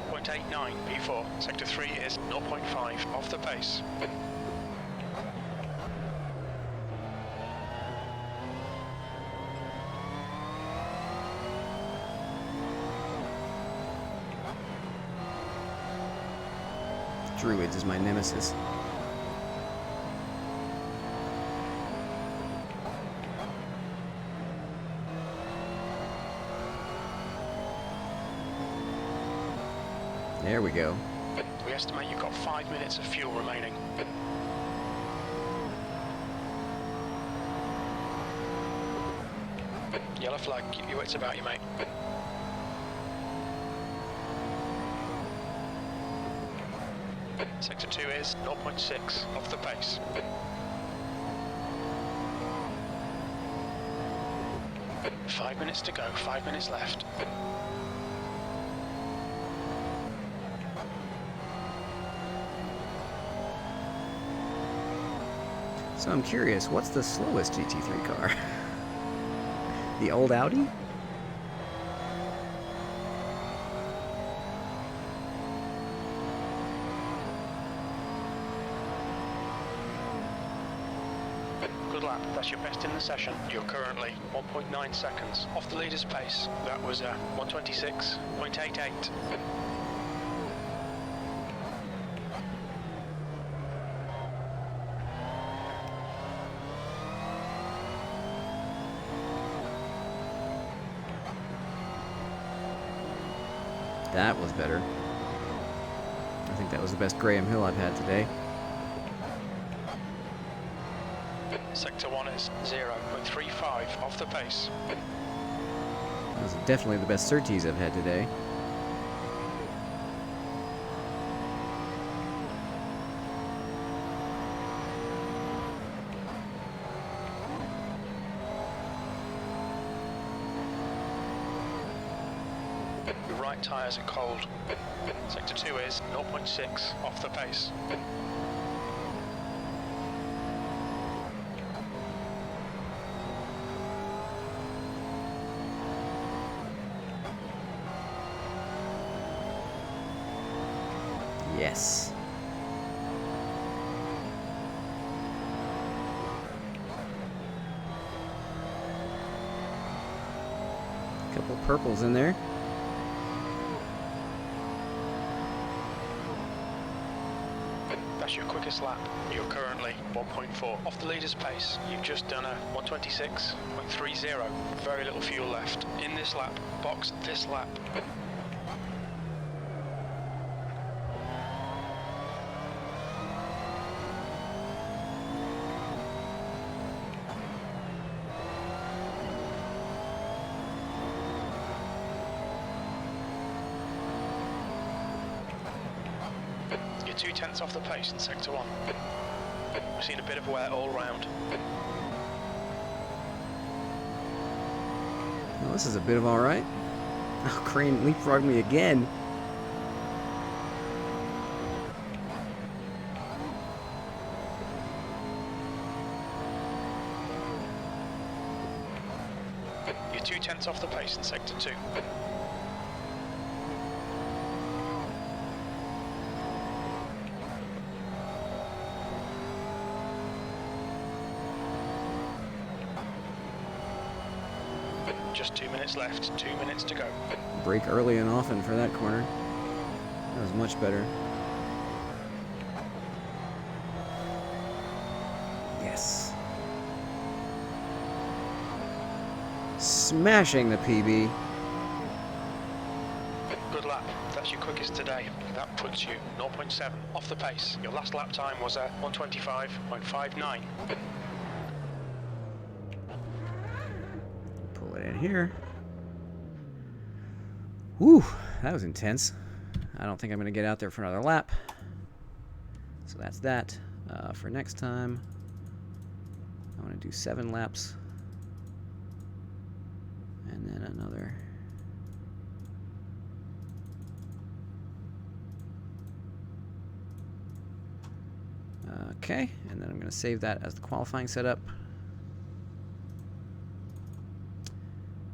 P4. Sector 3 is 0.5 off the pace. Druids is my nemesis. There we go. We estimate you've got 5 minutes of fuel remaining. Yellow flag, keep your wits about you, mate. Sector 2 is 0.6 off the pace. Five minutes to go, 5 minutes left. So I'm curious, what's the slowest GT3 car? The old Audi? Good lap, that's your best in the session. You're currently 1.9 seconds off the leader's pace. That was a 126.88. That was better. I think that was the best Graham Hill I've had today. Sector 1 is 0.35 off the pace. That was definitely the best Surtees I've had today. Your right tyres are cold. Sector 2 is 0.6 off the pace. Yes. Couple purples in there. That's your quickest lap. You're currently 1.4 off the leader's pace. You've just done a 126.30. Very little fuel left. In this lap, box this lap. You're 2/10 off the pace in Sector 1. We've seen a bit of wear all round. Well, this is a bit of alright. Oh, Crane leapfrogged me again. You're 2/10 off the pace in Sector 2. Just 2 minutes left, 2 minutes to go. Brake early and often for that corner. That was much better. Yes. Smashing the PB. Good lap. That's your quickest today. That puts you 0.7 off the pace. Your last lap time was at 125.59. Pull it in here. Whew, that was intense. I don't think I'm going to get out there for another lap. So that's that. For next time, I want to do 7 laps. And then another. Okay, and then I'm going to save that as the qualifying setup.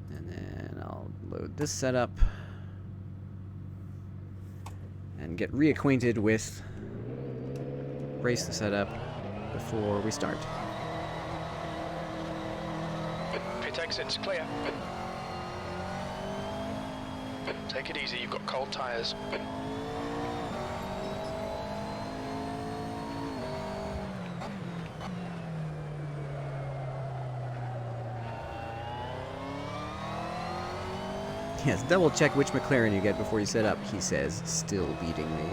And then I'll load this setup and get reacquainted with race the setup before we start. Pit exit's clear. Take it easy, you've got cold tyres. Yes, double check which McLaren you get before you set up, he says, still beating me.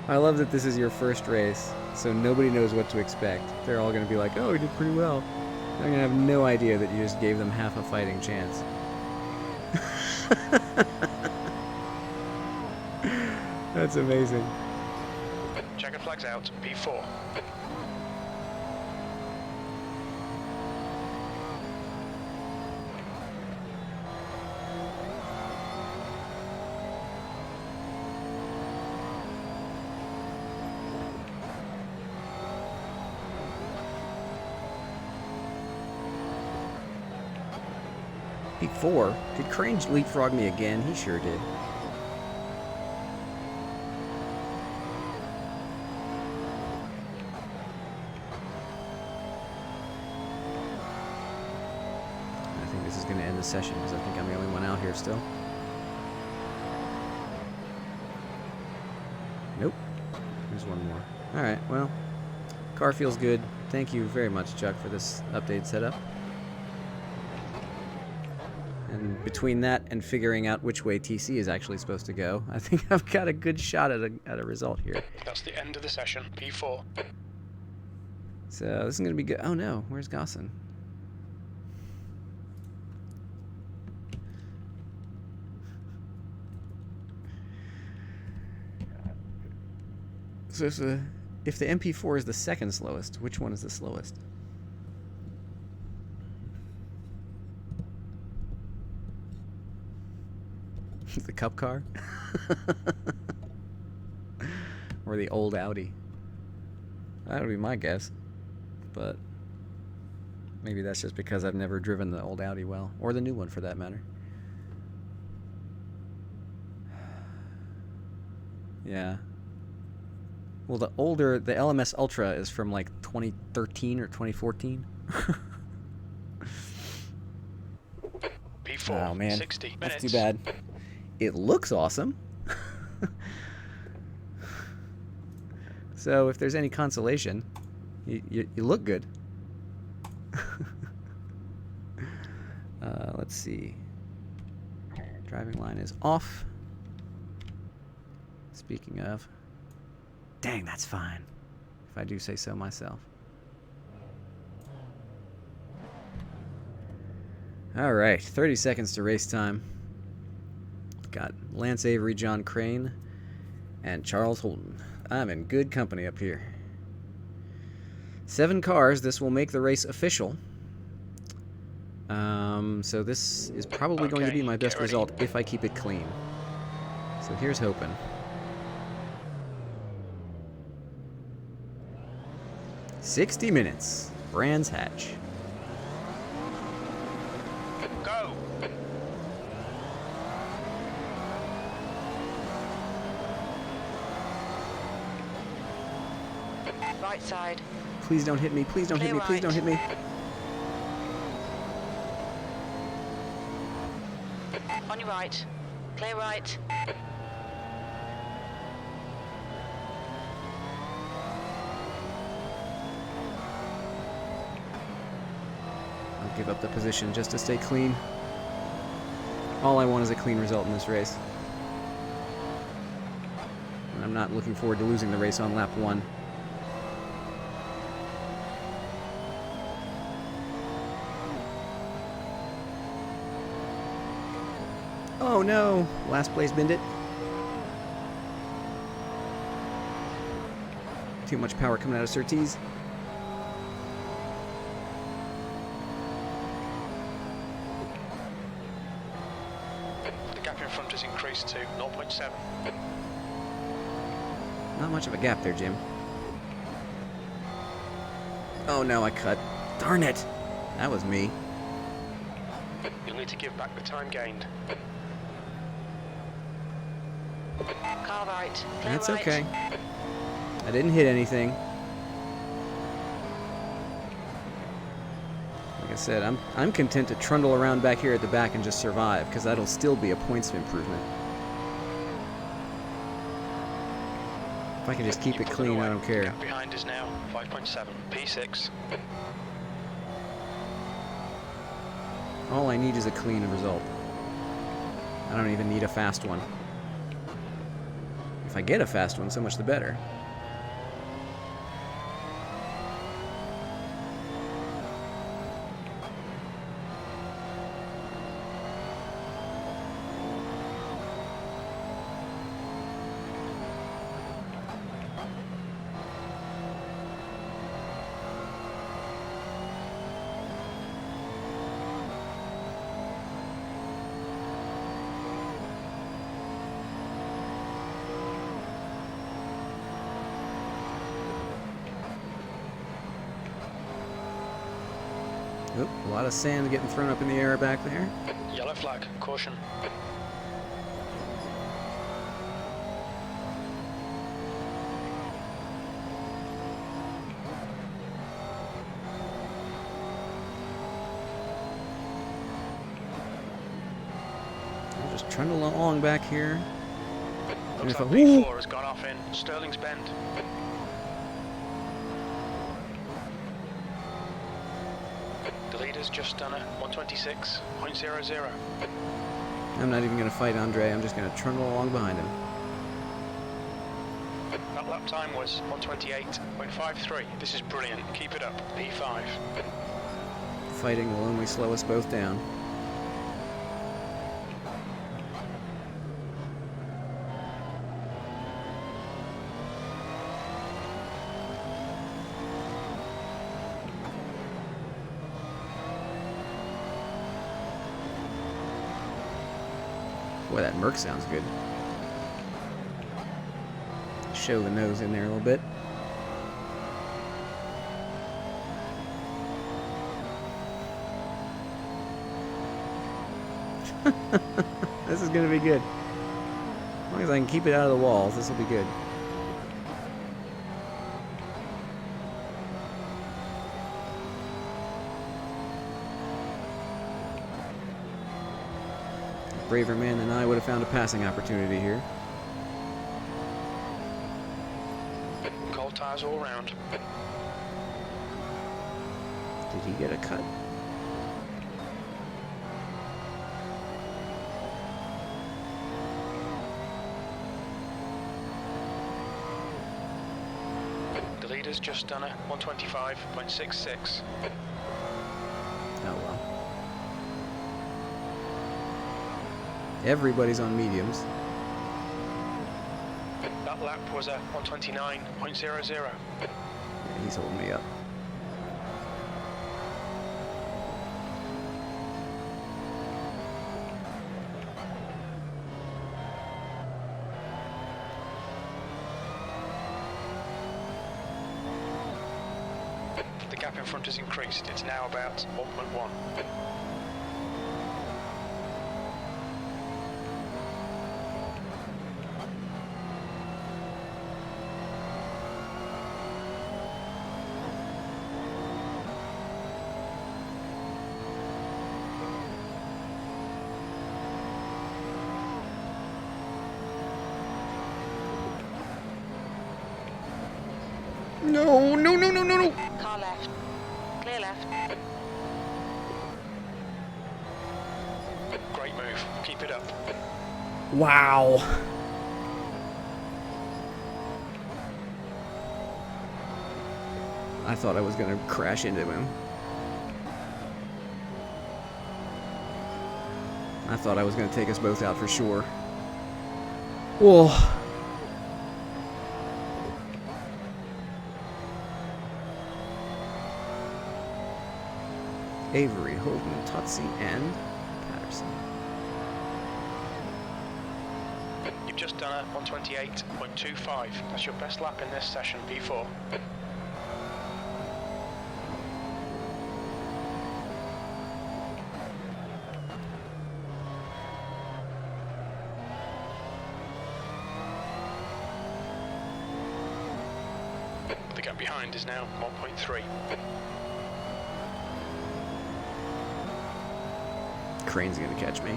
I love that this is your first race, so nobody knows what to expect. They're all going to be like, oh, you did pretty well. They're going to have no idea that you just gave them half a fighting chance. That's amazing. Checker flags out, P4. P4? Did Crane leapfrog me again? He sure did. I think this is going to end the session because I think I'm the only one out here still. Nope. There's one more. Alright, well, car feels good. Thank you very much, Chuck, for this update setup. And between that and figuring out which way TC is actually supposed to go, I think I've got a good shot at a result here. That's the end of the session, P4. So this is going to be good. Oh no, where's Gosson? So if the MP4 is the second slowest, which one is the slowest? The Cup car? Or the old Audi? That would be my guess. But maybe that's just because I've never driven the old Audi well. Or the new one, for that matter. Yeah. Well, the LMS Ultra is from like 2013 or 2014. P4, Oh man, 60 minutes. that's too bad. It looks awesome. So if there's any consolation, you look good. Let's see. Driving line is off. Speaking of, dang, that's fine, if I do say so myself. All right, 30 seconds to race time. Got Lance Avery, John Crane, and Charles Holden. I'm in good company up here. 7 cars. This will make the race official. So this is probably going to be my best result if I keep it clean. So here's hoping. "60 minutes. Brands Hatch." Go! Right side. Please don't hit me. Please don't hit me. Clear Please don't hit me. On your right. Clear right. I'll give up the position just to stay clean. All I want is a clean result in this race. And I'm not looking forward to losing the race on lap 1. Oh no! Last place binned it. Too much power coming out of Surtees. The gap in front has increased to 0.7. Not much of a gap there, Jim. Oh no, I cut. Darn it! That was me. You'll need to give back the time gained. Car right. Clear That's right. okay. I didn't hit anything. Like I said, I'm content to trundle around back here at the back and just survive, because that'll still be a points improvement. If I can just keep it clean, I don't The care. gap behind is now 5.7. P6. All I need is a clean result. I don't even need a fast one. If I get a fast one, so much the better. Oop, a lot of sand getting thrown up in the air back there. Yellow flag. Caution. I'll just trundle along back here. Looks if like I- P4 has gone off in Sterling's Bend. The leader's just done a 126.00. I'm not even going to fight Andre. I'm just going to trundle along behind him. That lap time was 128.53. This is brilliant. Keep it up. P5. Fighting will only slow us both down. Boy, that Merc sounds good. Show the nose in there a little bit. This is going to be good. As long as I can keep it out of the walls, this will be good. A braver man than I would have found a passing opportunity here. Cold tyres all round. Did he get a cut? The leader's just done a 125.66. Oh well. Everybody's on mediums. That lap was a 129.00. Yeah, he's holding me up. The gap in front has increased. It's now about 1.1. No, no, no, no, no, no. Car left. Clear left. Great move. Keep it up. Wow. I thought I was going to crash into him. I thought I was going to take us both out for sure. Whoa. Avery, Holden, Tutsi, and Patterson. You've just done a 128.25. That's your best lap in this session, P4. The gap behind is now 1.3. Crane's gonna catch me.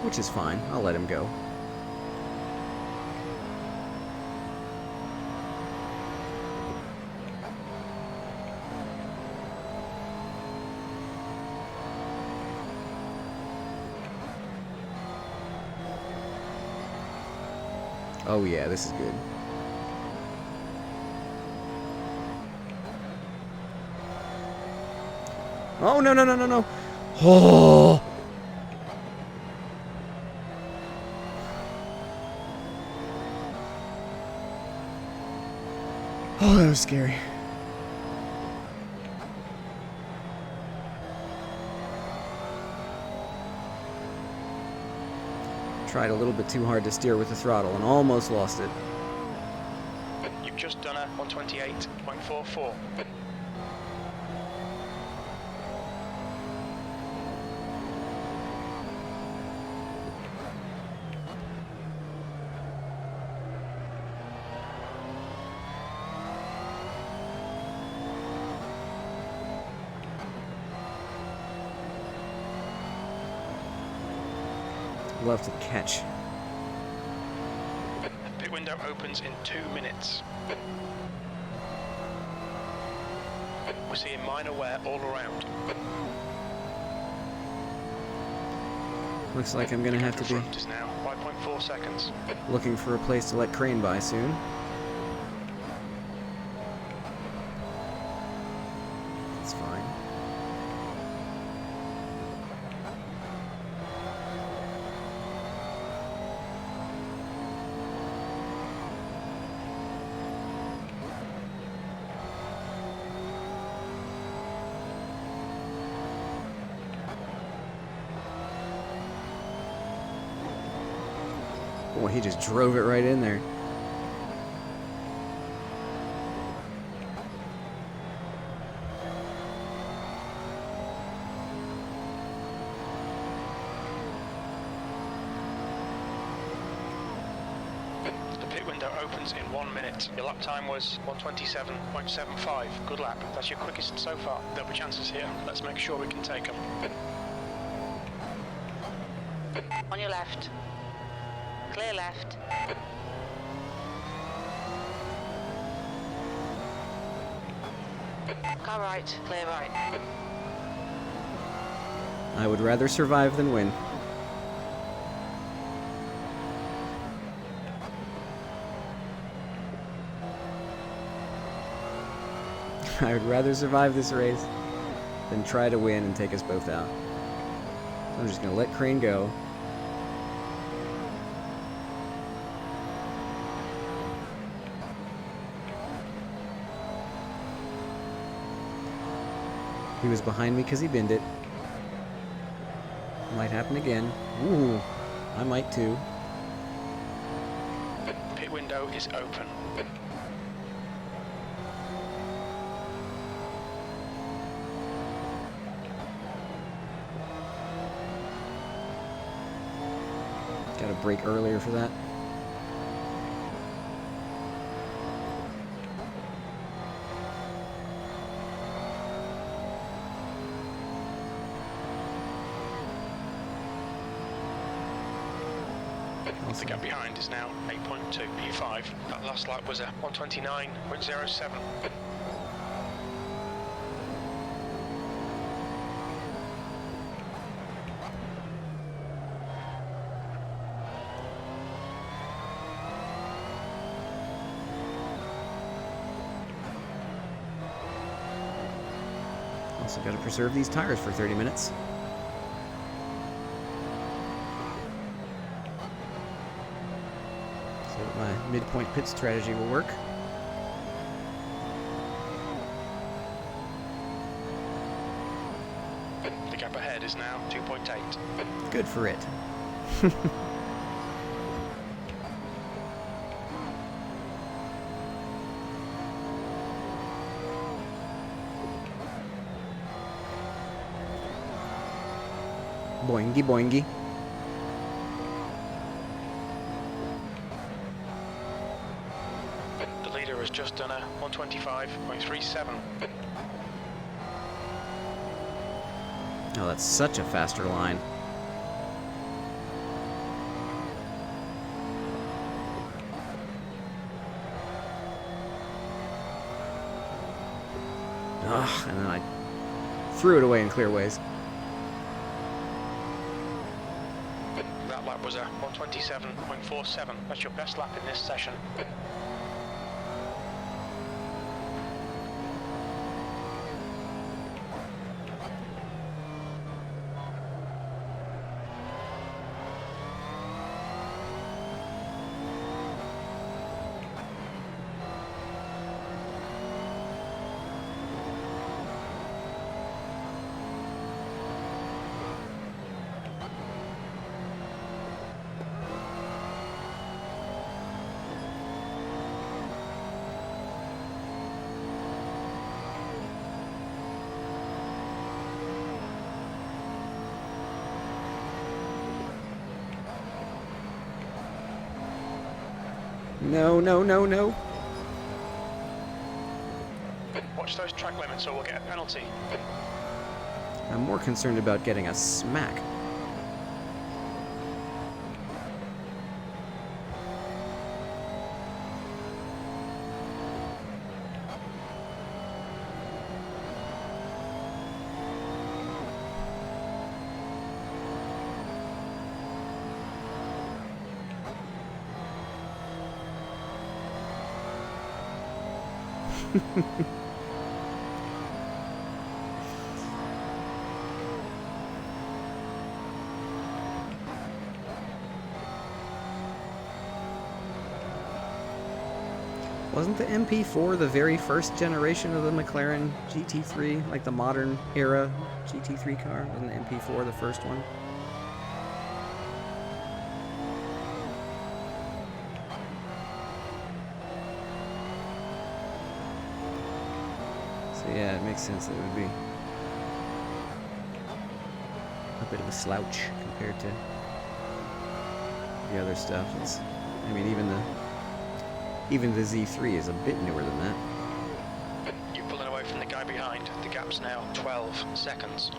Which is fine. I'll let him go. Oh yeah, this is good. Oh, no, no, no, no, no. Oh! Oh, that was scary. Tried a little bit too hard to steer with the throttle and almost lost it. You've just done a 128.44. Love to catch. Pit window opens in 2 minutes. We're seeing minor wear all around. Looks like I'm gonna have to be Front is now 5.4 seconds. looking for a place to let Crane by soon. It's fine. Boy, he just drove it right in there. The pit window opens in 1 minute. Your lap time was 127.75. Good lap. That's your quickest so far. There'll be chances here. Let's make sure we can take them. On your left. Clear left. Car right. Clear right. I would rather survive than win. I would rather survive this race than try to win and take us both out. So I'm just going to let Crane go. He was behind me because he binned it. Might happen again. Ooh, I might too. Pit window is open. Got to brake earlier for that. The gap behind is now 8.2 P5. That last lap was a 129.07. Also got to preserve these tires for 30 minutes. So that my midpoint pit strategy will work. The gap ahead is now 2.8. Good for it. Boingy boingy. The leader has just done a 125.37. Oh, that's such a faster line. Ugh, and then I threw it away in clearways. That lap was a 127.47. That's your best lap in this session. No, no, no, no. Watch those track limits or we'll get a penalty. I'm more concerned about getting a smack. Wasn't the MP4 the very first generation of the McLaren GT3, like the modern era GT3 car? Wasn't the MP4 the first one? So yeah, it makes sense that it would be a bit of a slouch compared to the other stuff. I mean, even the Z3 is a bit newer than that. You're pulling away from the guy behind. The gap's now 12 seconds.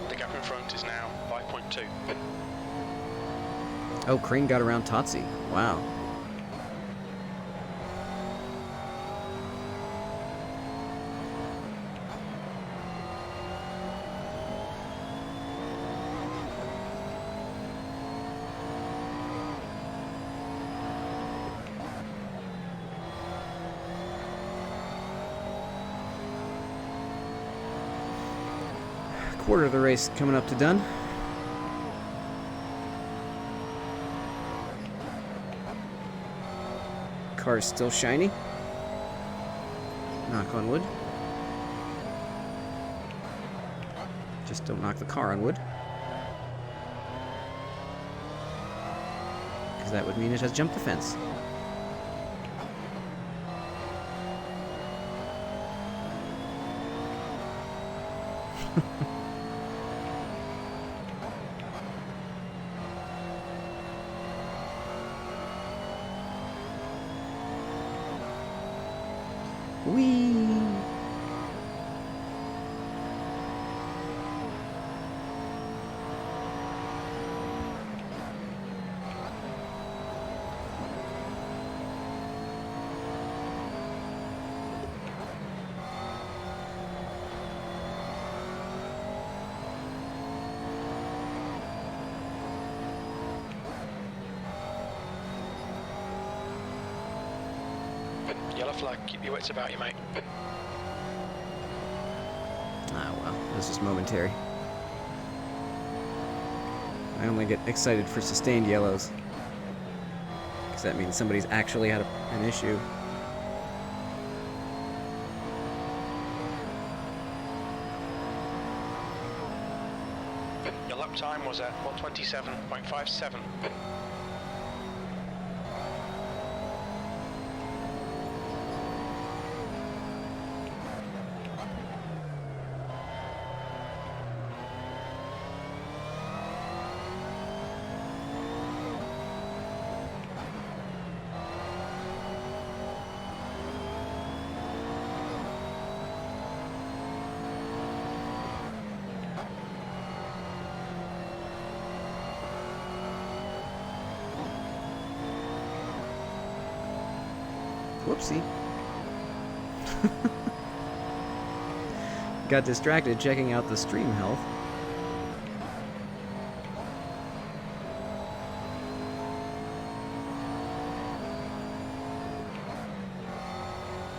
The gap in front is now 5.2. Oh, Crane got around Totsi. Wow. Quarter of the race coming up to done. Car's still shiny. Knock on wood. Just don't knock the car on wood. Because that would mean it has jumped the fence. yellow flag. Keep your wits about you, mate. Ah, well, it was just momentary. I only get excited for sustained yellows, because that means somebody's actually had an issue. Your lap time was at 127.57. Whoopsie. Got distracted checking out the stream health.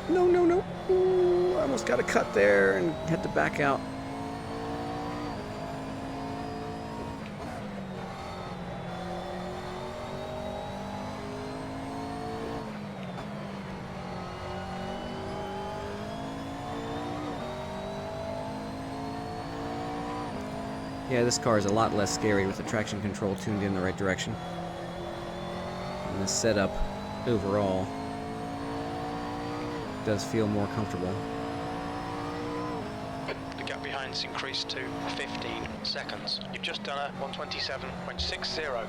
No, no, no. Ooh, I almost got a cut there and had to back out. Yeah, this car is a lot less scary with the traction control tuned in the right direction. And the setup overall does feel more comfortable. The gap behind's increased to 15 seconds. You've just done a 127.60.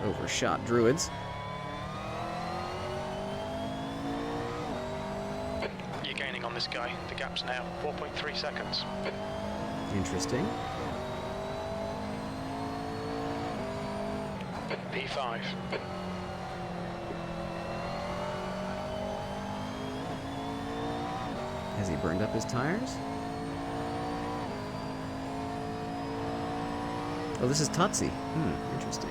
Overshot Druids. You're gaining on this guy. The gap's now 4.3 seconds. Interesting. P5. Has he burned up his tires? Oh, this is Totsi. Interesting.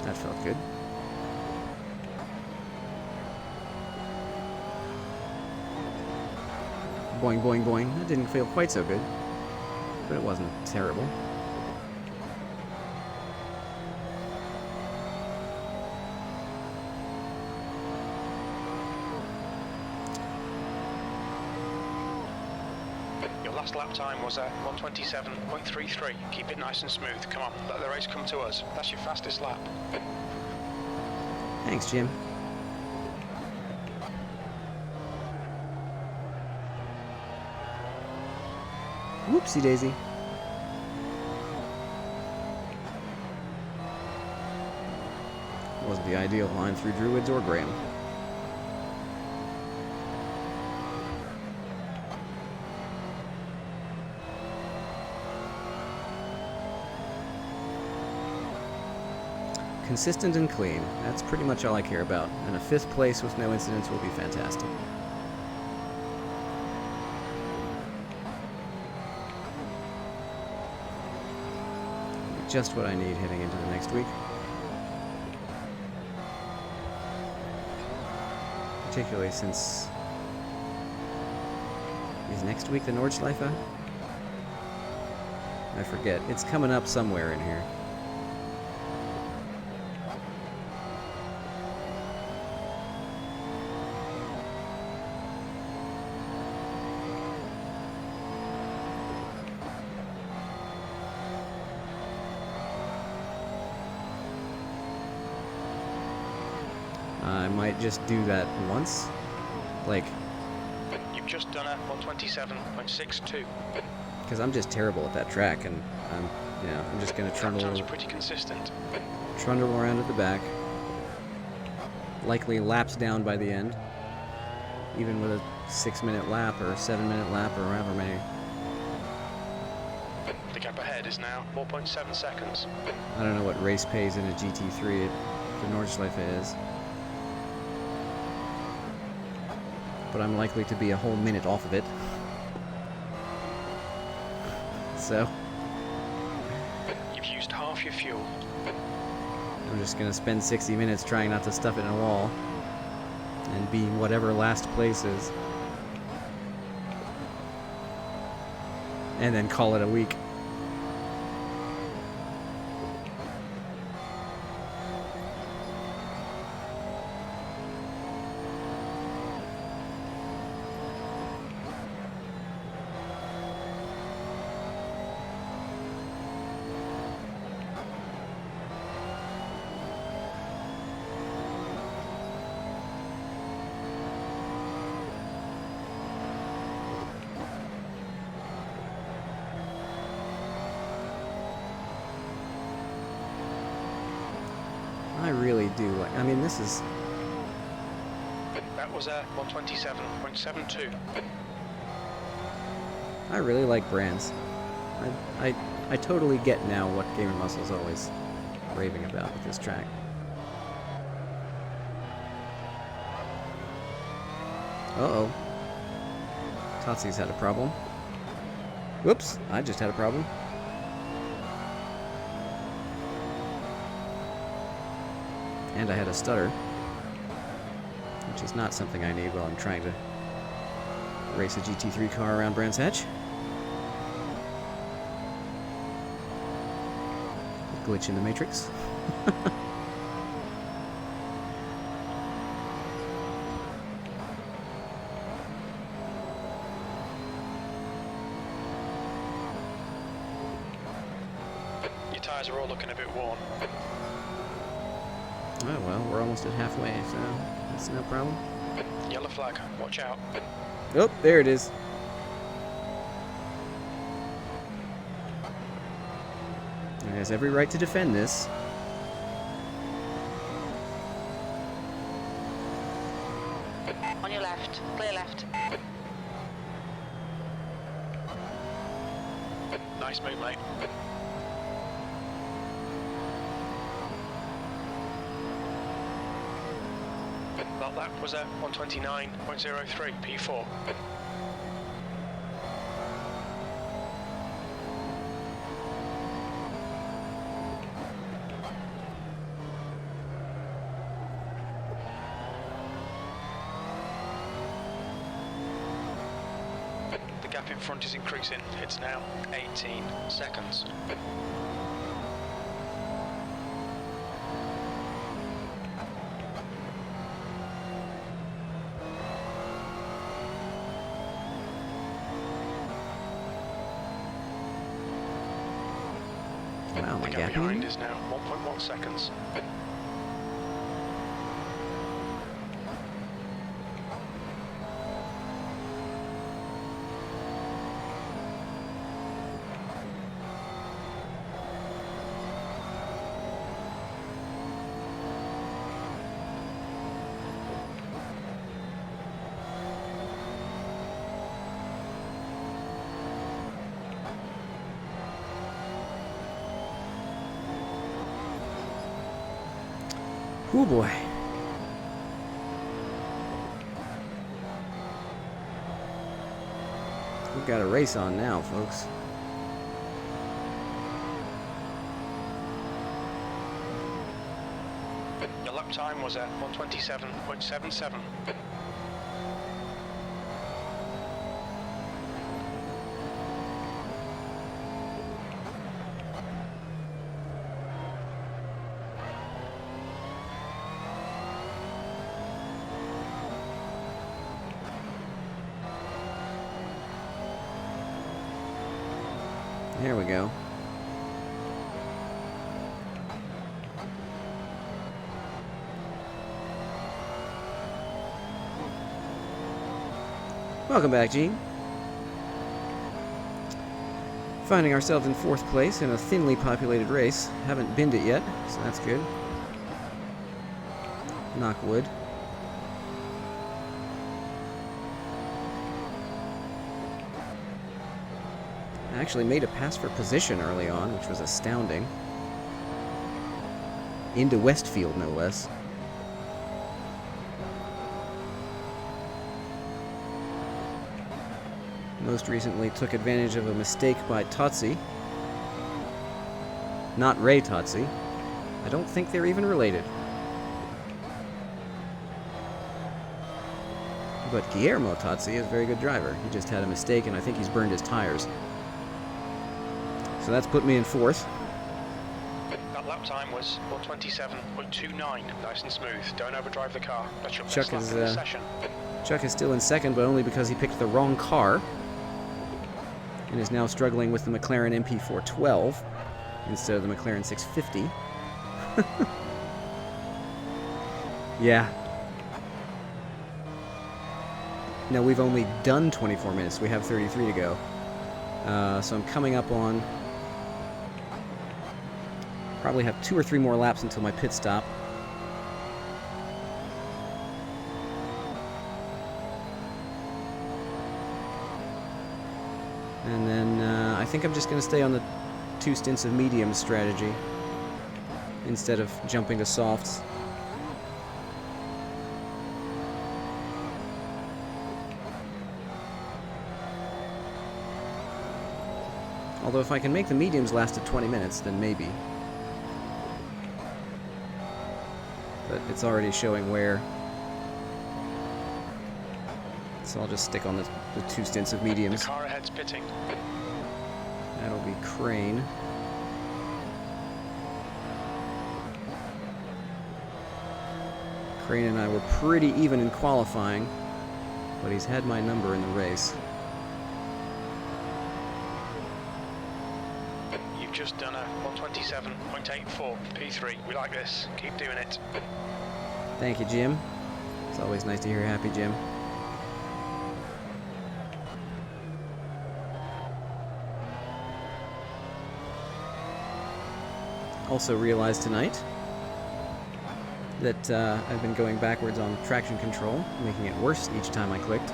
That felt good. Boing, boing, boing. That didn't feel quite so good, but it wasn't terrible. Your last lap time was at 127.33. Keep it nice and smooth. Come on, let the race come to us. That's your fastest lap. Thanks, Jim. Whoopsie daisy. Wasn't the ideal line through Druids or Graham. Consistent and clean. That's pretty much all I care about. And a 5th place with no incidents will be fantastic. Just what I need heading into the next week. Particularly since... Is next week the Nordschleife? I forget. It's coming up somewhere in here. I might just do that once. Like... You've just done a 127.62. Because I'm just terrible at that track, and I'm just gonna Time's trundle pretty consistent. around at the back. Likely laps down by the end, even with a 6-minute lap or 7-minute lap or however many. The gap ahead is now 4.7 seconds. I don't know what race pays in a GT3 at the Nordschleife is. But I'm likely to be a whole minute off of it. So, You've used half your fuel. I'm just gonna spend 60 minutes trying not to stuff it in a wall. And be whatever last place is. And then call it a week. I really do like, I mean, this is, That was a 127.72. I really like brands. I totally get now what Game & Muscle's always raving about with this track. Uh-oh. Totsy's had a problem. Whoops, I just had a problem. And I had a stutter, which is not something I need while I'm trying to race a GT3 car around Brands Hatch. Glitch in the Matrix. Your tyres are all looking a bit worn. Oh well, we're almost at halfway, so that's no problem. Yellow flag, watch out. Oh, there it is. He has every right to defend this. On your left. Clear left. Nice move, mate. Well, that was a 129.03 P4. The gap in front is increasing. It's now 18 seconds. Wow, my The gap gap behind is now 1.1 seconds. Oh boy. We've got a race on now, folks. Your lap time was at 127.77. There we go. Welcome back, Gene. Finding ourselves in 4th place in a thinly populated race. Haven't binned it yet, so that's good. Knock wood. I actually made a pass for position early on, which was astounding. Into Westfield, no less. Most recently took advantage of a mistake by Totsi. Not Ray Totsi. I don't think they're even related. But Guillermo Totsi is a very good driver. He just had a mistake, and I think he's burned his tires. So that's put me in 4th. That lap time was 127.29. Nice and smooth. Don't overdrive the car. That's your Chuck best lap in the is, session. Chuck is still in 2nd, but only because he picked the wrong car. And is now struggling with the McLaren MP412 instead of the McLaren 650. Yeah. No, we've only done 24 minutes. We have 33 to go. So I'm coming up on... Probably have 2 or 3 more laps until my pit stop. And then I think I'm just going to stay on the 2 stints of mediums strategy instead of jumping to softs. Although if I can make the mediums last at 20 minutes, then maybe. But it's already showing where. So I'll just stick on the 2 stints of mediums. The car ahead's pitting. That'll be Crane. Crane and I were pretty even in qualifying, but he's had my number in the race. You've just done a 127.84 P3. We like this. Keep doing it. Thank you, Jim. It's always nice to hear happy Jim. Also realized tonight that I've been going backwards on traction control, making it worse each time I clicked.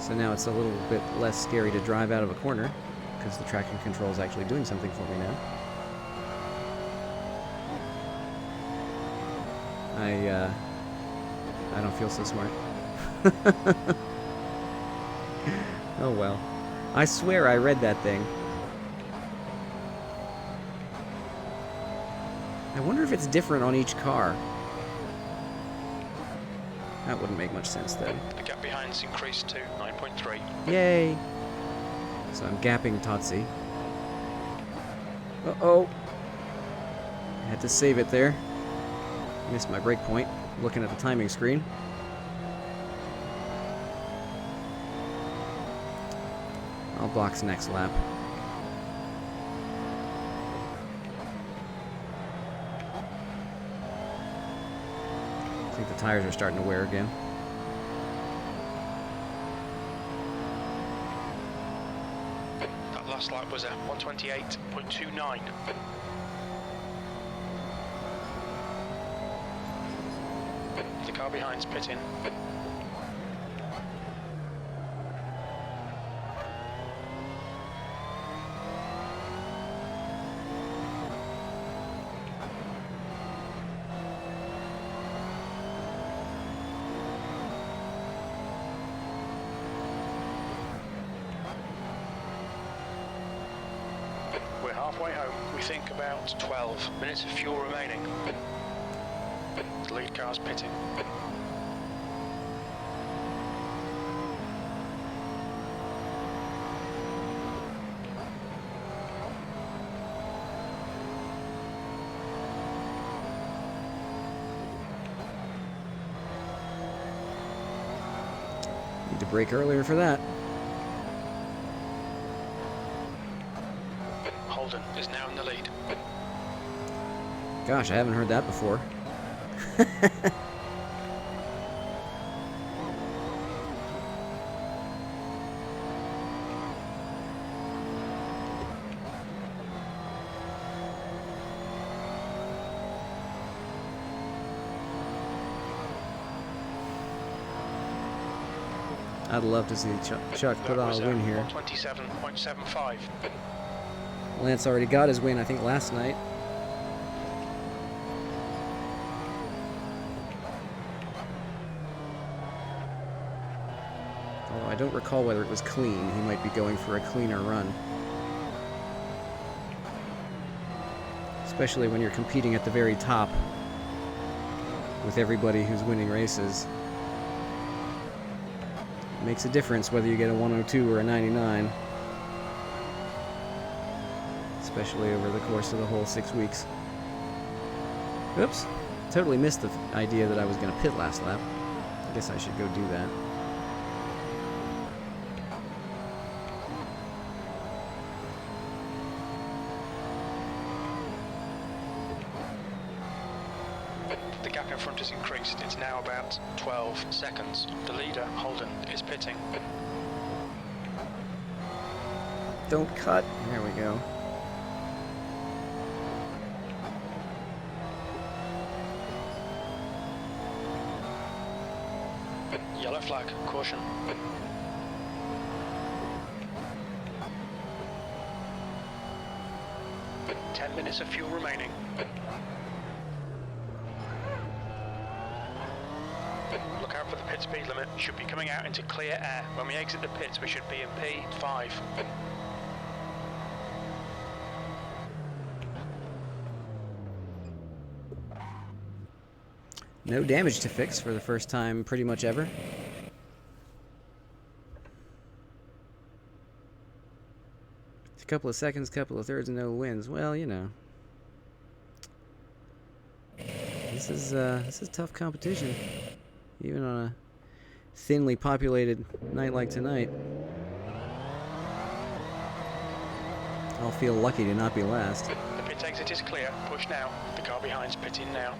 So now it's a little bit less scary to drive out of a corner, because the traction control is actually doing something for me now. I don't feel so smart. Oh well. I swear I read that thing. I wonder if it's different on each car. That wouldn't make much sense then. The gap behind's increased to 9.3. Yay! So I'm gapping Totsi. Uh-oh! I had to save it there. Missed my brake point, looking at the timing screen. I'll box next lap. I think the tires are starting to wear again. That last lap was a 128.29. The car behind's pitting. We're halfway home. We think about 12 minutes of fuel remaining. The lead car's pitting. Need to brake earlier for that. Holden is now in the lead. Gosh, I haven't heard that before. I'd love to see Chuck put That on was a win here. 127.75. Lance already got his win, I think, last night. Although I don't recall whether it was clean. He might be going for a cleaner run. Especially when you're competing at the very top with everybody who's winning races. It makes a difference whether you get a 102 or a 99. Especially over the course of the whole 6 weeks. Oops. Totally missed the idea that I was going to pit last lap. I guess I should go do that. The gap in front has increased. It's now about 12 seconds. The leader, Holden, is pitting. Don't cut. There we go. Yellow flag, caution. Ten minutes of fuel remaining. Look out for the pit speed limit. Should be coming out into clear air. When we exit the pits, we should be in P5. No damage to fix for the first time pretty much ever. It's a couple of seconds, couple of thirds, and no wins. Well, you know. This is tough competition. Even on a thinly populated night like tonight. I'll feel lucky to not be last. The pit exit is clear. Push now. The car behind's pitting now.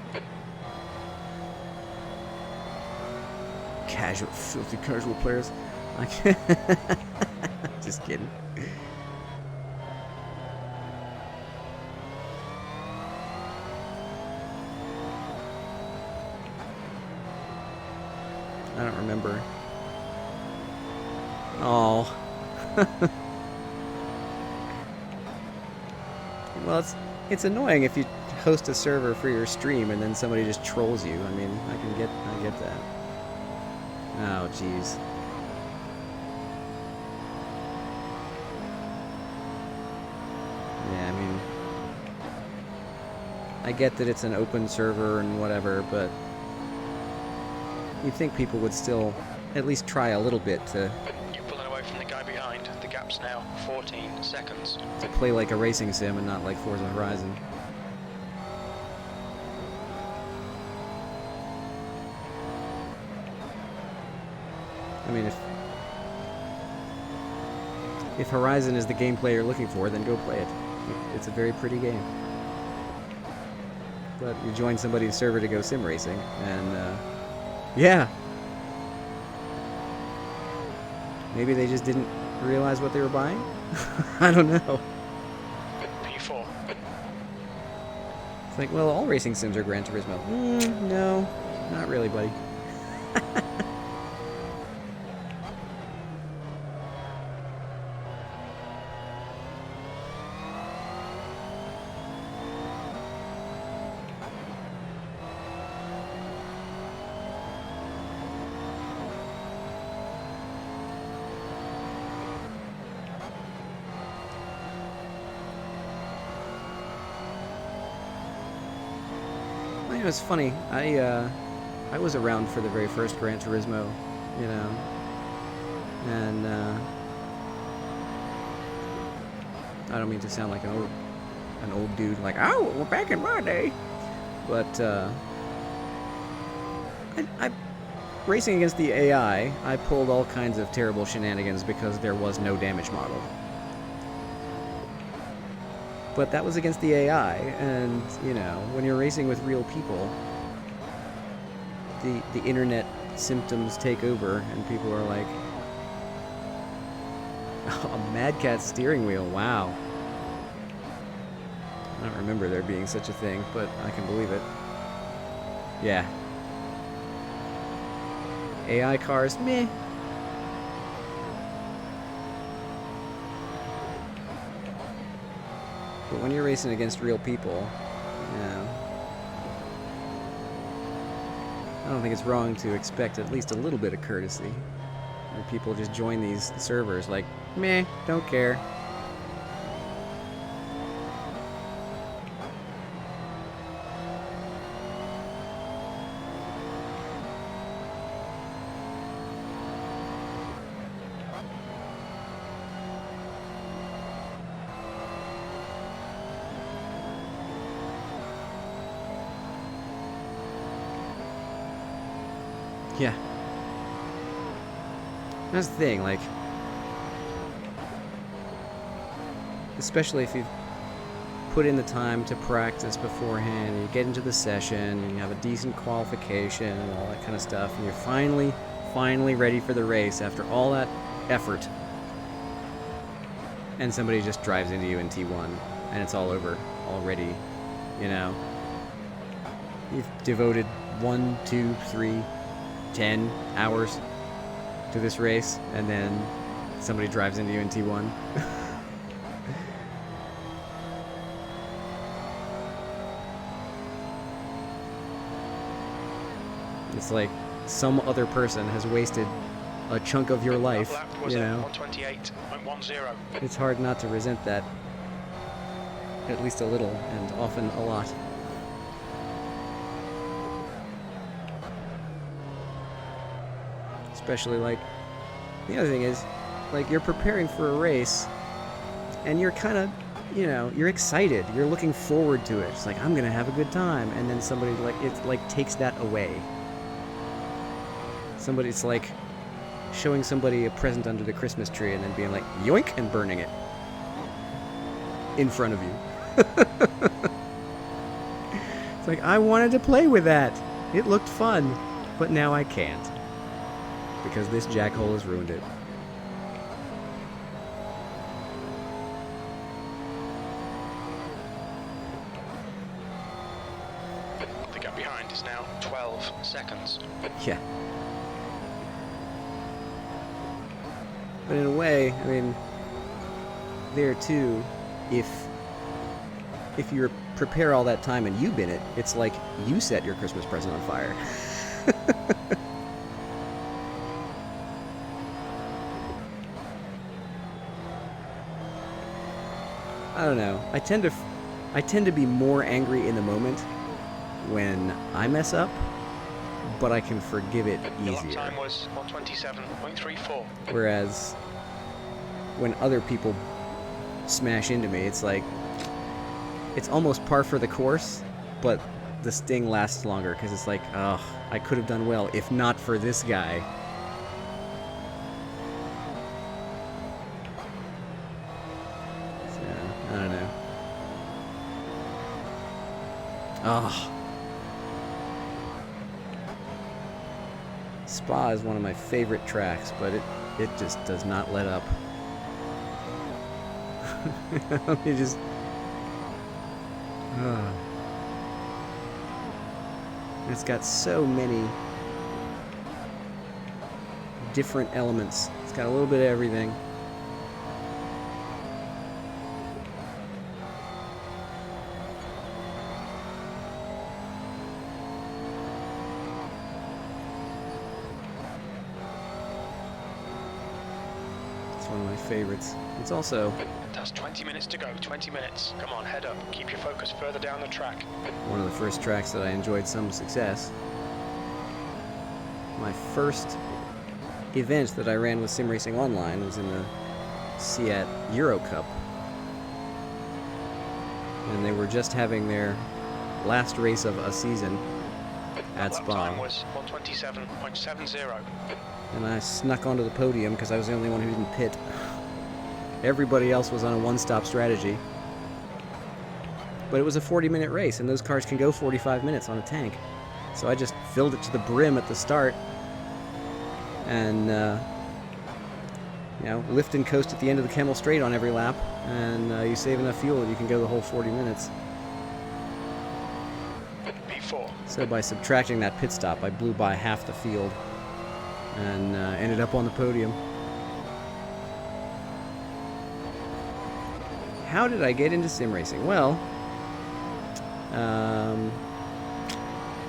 Casual, filthy casual players. Like, just kidding. I don't remember. Oh. Well, it's annoying if you host a server for your stream and then somebody just trolls you. I mean, I get that. Oh, jeez. Yeah, I mean, I get that it's an open server and whatever, but you'd think people would still at least try a little bit to You're pulling away from the guy behind. The gap's now 14 seconds. play like a racing sim and not like Forza Horizon. I mean, if Horizon is the gameplay you're looking for, then go play it. It's a very pretty game. But you join somebody's server to go sim racing, and yeah. Maybe they just didn't realize what they were buying? I don't know. P4. It's like, well, all racing sims are Gran Turismo. No, not really, buddy. You know, it's funny. I was around for the very first Gran Turismo, you know, and I don't mean to sound like an old dude, like, oh, well, back in my day, but I racing against the AI, I pulled all kinds of terrible shenanigans because there was no damage model. But that was against the AI, and, you know, when you're racing with real people, the internet symptoms take over, and people are like, oh, a Mad Cat steering wheel, wow. I don't remember there being such a thing, but I can believe it. Yeah. AI cars, meh. But when you're racing against real people, I don't think it's wrong to expect at least a little bit of courtesy. Where people just join these servers like, meh, don't care. Yeah. That's the thing, like, especially if you've put in the time to practice beforehand, you get into the session, and you have a decent qualification and all that kind of stuff, and you're finally ready for the race after all that effort, and somebody just drives into you in T1, and it's all over already, you know? You've devoted 1, 2, 3, 10 hours to this race, and then somebody drives into you in T1. It's like some other person has wasted a chunk of your life, you know? 128.10. It's hard not to resent that, at least a little, and often a lot. Especially, like, the other thing is, like, you're preparing for a race, and you're kind of, you know, you're excited. You're looking forward to it. It's like, I'm gonna have a good time. And then somebody, like, it, like, takes that away. It's like showing somebody a present under the Christmas tree and then being like, yoink, and burning it. In front of you. It's like, I wanted to play with that. It looked fun. But now I can't. Because this jackhole has ruined it. The gap behind is now 12 seconds. Yeah. But in a way, I mean, there too, if you prepare all that time and you bin it, it's like you set your Christmas present on fire. I don't know. I tend to be more angry in the moment when I mess up, but I can forgive it The lap easier. time was 127.34. Whereas when other people smash into me, it's like it's almost par for the course, but the sting lasts longer because it's like, oh, I could have done well if not for this guy. I don't know. Oh. Spa is one of my favorite tracks, but it just does not let up. It just... It's got so many different elements. It's got a little bit of everything. One of my favorites. It's also... That's 20 minutes to go, 20 minutes. Come on, head up. Keep your focus further down the track. one of the first tracks that I enjoyed some success. My first event that I ran with Sim Racing Online was in the Seat Euro Cup. And they were just having their last race of a season at Lap Spa. time was 127.70. And I snuck onto the podium because I was the only one who didn't pit. Everybody else was on a one-stop strategy. But it was a 40-minute race, and those cars can go 45 minutes on a tank. So I just filled it to the brim at the start. And, you know, lift and coast at the end of the Kemmel Straight on every lap. And you save enough fuel that you can go the whole 40 minutes. P4. So by subtracting that pit stop, I blew by half the field. And ended up on the podium. how did I get into sim racing? Well,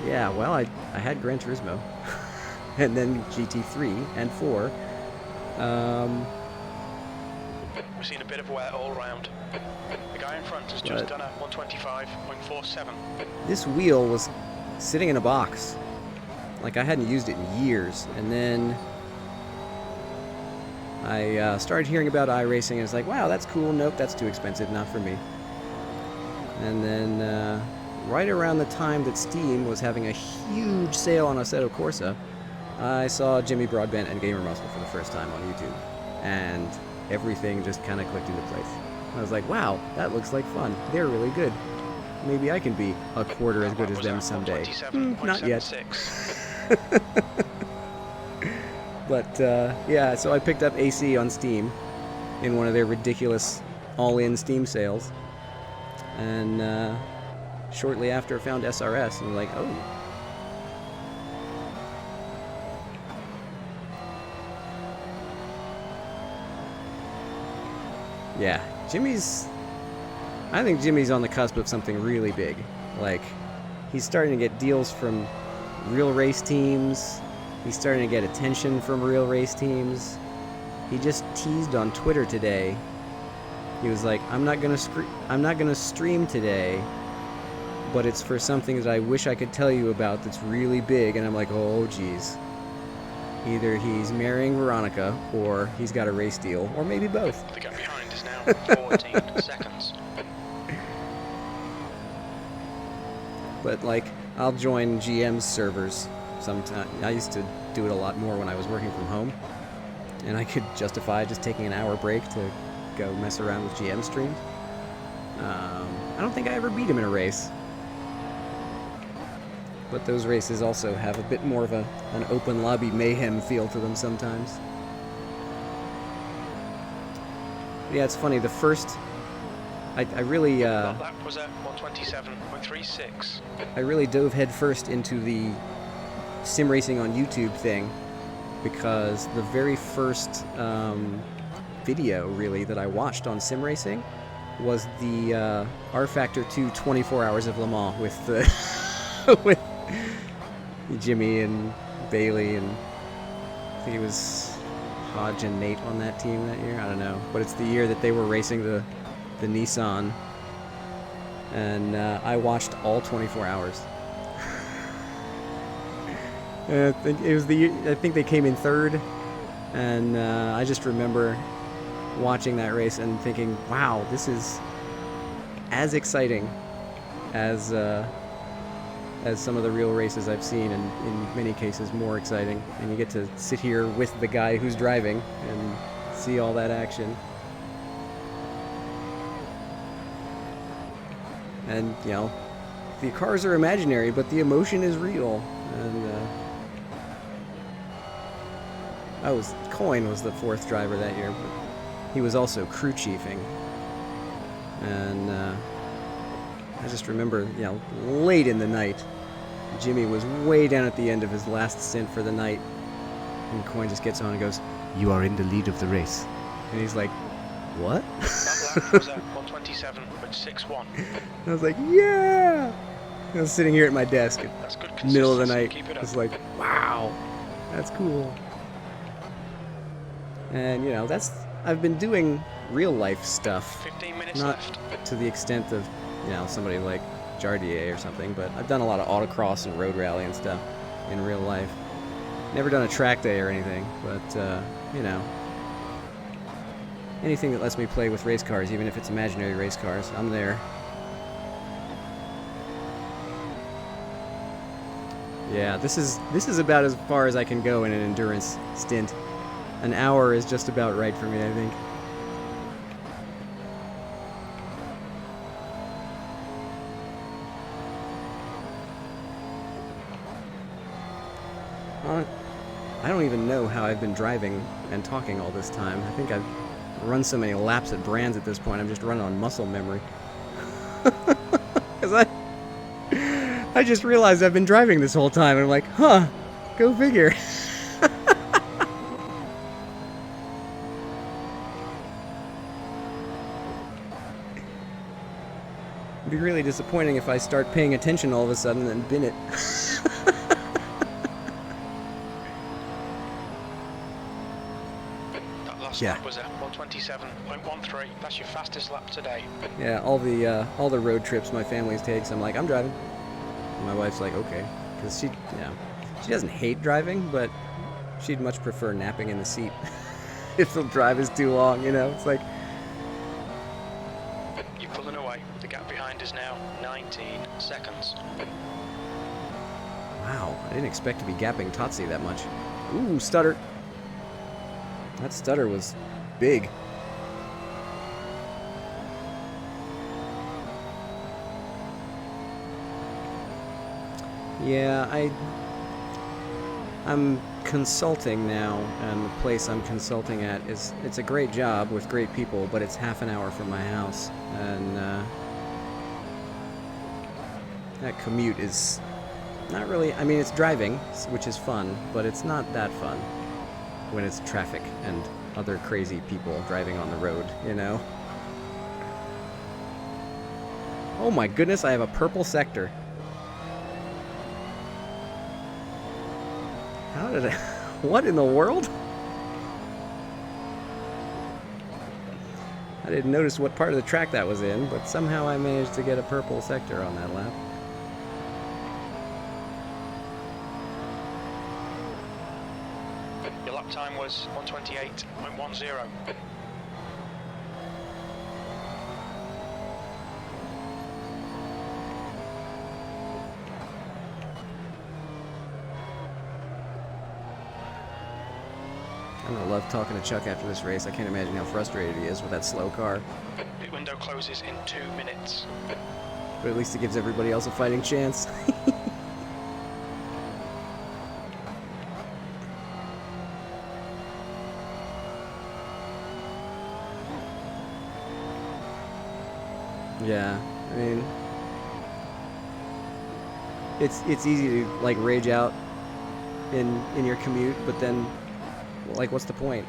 yeah, well, I had Gran Turismo, and then GT3 and 4. We've seen a bit of wear all round. The guy in front has just done a 125.47. This wheel was sitting in a box. Like, I hadn't used it in years, and then I started hearing about iRacing, and it's like, wow, that's cool. Nope, that's too expensive, not for me. And then right around the time that Steam was having a huge sale on Assetto Corsa, I saw Jimmy Broadbent and Gamer Muscle for the first time on YouTube, and everything just kind of clicked into place. I was like, wow, that looks like fun. They're really good. Maybe I can be a quarter as good as them someday. Not yet. But yeah, so I picked up AC on Steam in one of their ridiculous all-in Steam sales, and shortly after I found SRS, and I'm like, oh. Yeah, I think Jimmy's on the cusp of something really big. Like, he's starting to get deals from real race teams. He's starting to get attention from real race teams. He just teased on Twitter today. He was like, I'm not gonna stream today, but it's for something that I wish I could tell you about that's really big. And I'm like, oh geez. Either he's marrying Veronica, or he's got a race deal, or maybe both. The gap behind is now 14 seconds. But like, I'll join GM's servers sometime. I used to do it a lot more when I was working from home, and I could justify just taking an hour break to go mess around with GM streams. I don't think I ever beat him in a race, but those races also have a bit more of an open lobby mayhem feel to them sometimes. Yeah, it's funny, the first I really That lap was at 127.36. I really dove headfirst into the sim racing on YouTube thing, because the very first video really that I watched on sim racing was the R Factor 2 24 Hours of Le Mans with the with Jimmy and Bailey, and I think it was Hodge and Nate on that team that year. I don't know, but it's the year that they were racing the Nissan, and I watched all 24 hours. I think it was the year, I think they came in third, and I just remember watching that race and thinking, wow, this is as exciting as some of the real races I've seen, and in many cases more exciting. And you get to sit here with the guy who's driving and see all that action. And, you know, the cars are imaginary, but the emotion is real. And Coyne was the fourth driver that year, but he was also crew chiefing. And I just remember, you know, late in the night, Jimmy was way down at the end of his last stint for the night, and Coyne just gets on and goes, "You are in the lead of the race." And he's like, "What?" That lap was at 127.61. I was like, "Yeah!" I was sitting here at my desk at That's good middle of the consistency. night. Keep it up. It's like, wow, that's cool. And, you know, I've been doing real life stuff. 15 minutes Not left. to the extent of, you know, somebody like Jardier or something, but I've done a lot of autocross and road rally and stuff in real life. Never done a track day or anything, but, you know, anything that lets me play with race cars, even if it's imaginary race cars, I'm there. Yeah, this is about as far as I can go in an endurance stint. An hour is just about right for me, I think. I don't even know how I've been driving and talking all this time. I think I've run so many laps at Brands at this point, I'm just running on muscle memory. Because I just realized I've been driving this whole time, and I'm like, huh, go figure. disappointing if I start paying attention all of a sudden and bin it. That last Yeah. lap was a 127.13. That's your fastest lap today. Yeah, all the road trips my family's takes, I'm like, I'm driving. And my wife's like, okay, because she doesn't hate driving, but she'd much prefer napping in the seat if the drive is too long. It's like, You're pulling away. The gap behind is now 19 seconds. wow, I didn't expect to be gapping Totsi that much. Ooh, stutter. That stutter was big. Yeah, I'm consulting now, and the place I'm consulting at it's a great job with great people, but it's half an hour from my house, and that commute is not really. I mean, it's driving, which is fun, but it's not that fun when it's traffic and other crazy people driving on the road, Oh my goodness, I have a purple sector. How did I... What in the world? I didn't notice what part of the track that was in, but somehow I managed to get a purple sector on that lap. Your lap time was 128.10. I'm gonna love talking to Chuck after this race. I can't imagine how frustrated he is with that slow car. Pit window closes in 2 minutes. But at least it gives everybody else a fighting chance. Yeah, I mean, it's easy to like rage out in your commute, but then like what's the point?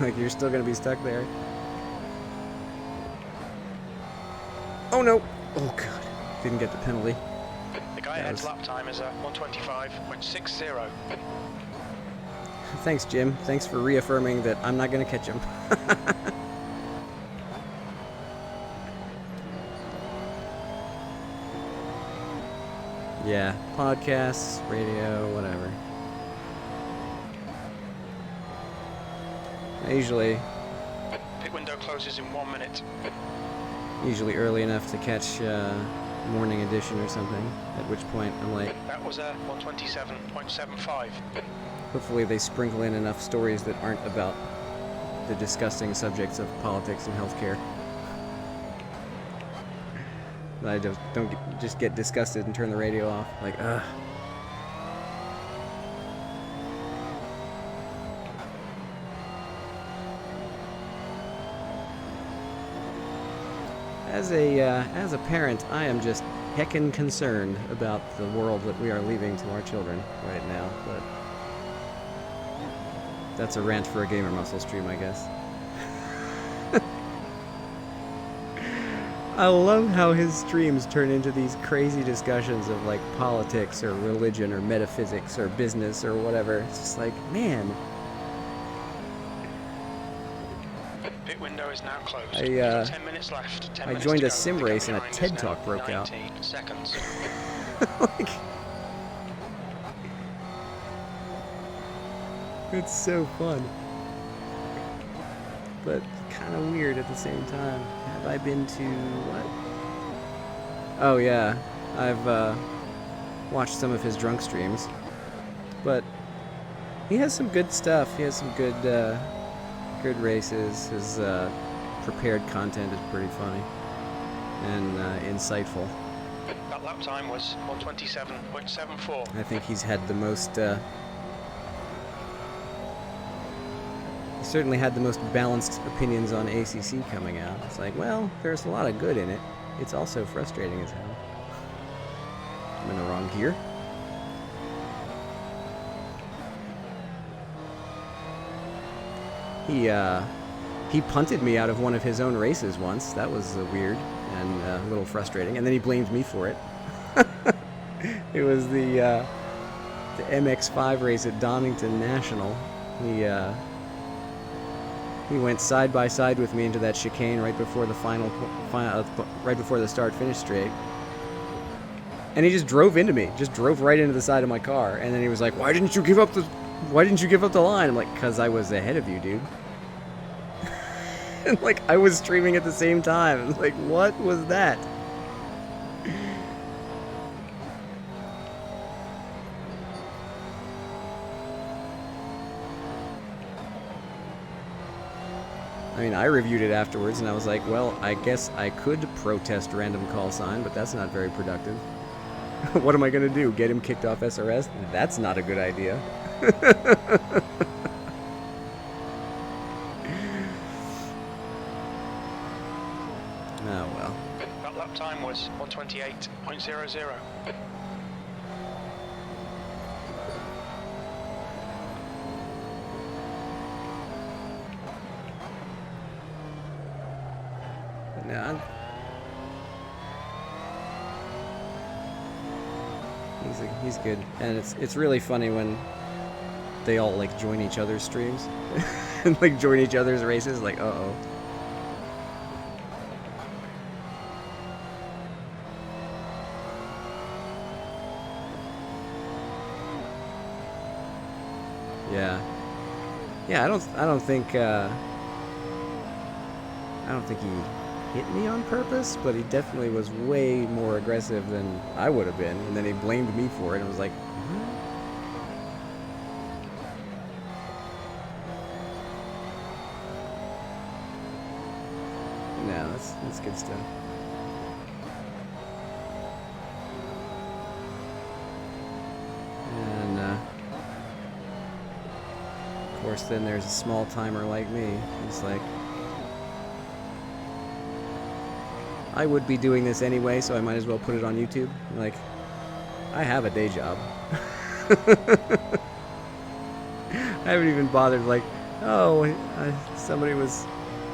Like you're still gonna be stuck there. Oh no! Oh god, didn't get the penalty. The guy ahead's lap time is a 125.60. Thanks, Jim. Thanks for reaffirming that I'm not gonna catch him. Yeah, podcasts, radio, whatever. I Pit window closes in 1 minute. usually early enough to catch morning edition or something, at which point I'm like, That was a 127.75. hopefully they sprinkle in enough stories that aren't about the disgusting subjects of politics and healthcare. That I don't just get disgusted and turn the radio off. Like, ugh. As a parent, I am just heckin' concerned about the world that we are leaving to our children right now, but that's a rant for a Gamer Muscle stream, I guess. I love how his streams turn into these crazy discussions of like politics or religion or metaphysics or business or whatever. It's just like, man. Pit window is now closed. 10 minutes left. 10 I minutes joined to a go. sim The gap race and a behind is TED now Talk broke out. 19 seconds. Like, it's so fun. But kind of weird at the same time. Have I been to what? Oh yeah, I've watched some of his drunk streams. But he has some good stuff. He has some good good races. His prepared content is pretty funny and insightful. That lap time was 127.74. I think he's had the most he certainly had the most balanced opinions on ACC coming out. It's like, well, there's a lot of good in it. It's also frustrating as hell. I'm in the wrong gear. He punted me out of one of his own races once. That was weird and a little frustrating. And then he blamed me for it. It was the MX-5 race at Donington National. He went side by side with me into that chicane right before the right before the start-finish straight. And he just drove into me, just drove right into the side of my car. And then he was like, "Why didn't you give up the line?" I'm like, "'Cause I was ahead of you, dude." And like I was streaming at the same time. Like, what was that? I mean, I reviewed it afterwards, and I was like, well, I guess I could protest random call sign, but that's not very productive. What am I going to do? Get him kicked off SRS? That's not a good idea. Oh, well. That lap time was 128.00. No, he's good, and it's really funny when they all like join each other's streams and like join each other's races. Like, uh-oh. Yeah. Yeah, I don't think he hit me on purpose, but he definitely was way more aggressive than I would have been, and then he blamed me for it, and I was like, what? No, that's good stuff. And of course then there's a small timer like me. It's like, I would be doing this anyway, so I might as well put it on YouTube. Like, I have a day job. I haven't even bothered, like, somebody was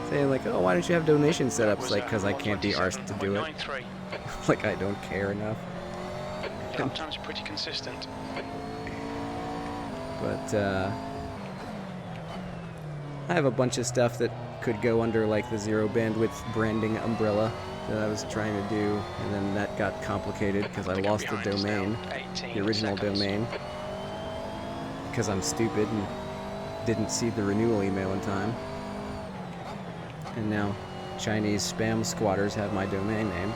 saying, like, oh, why don't you have donation setups? Like, because I can't be arsed to do it. Like, I don't care enough. Lap time's pretty consistent. But, I have a bunch of stuff that could go under, like, the zero bandwidth branding umbrella that I was trying to do, and then that got complicated because I lost the domain, the original domain, because I'm stupid and didn't see the renewal email in time. And now Chinese spam squatters have my domain name.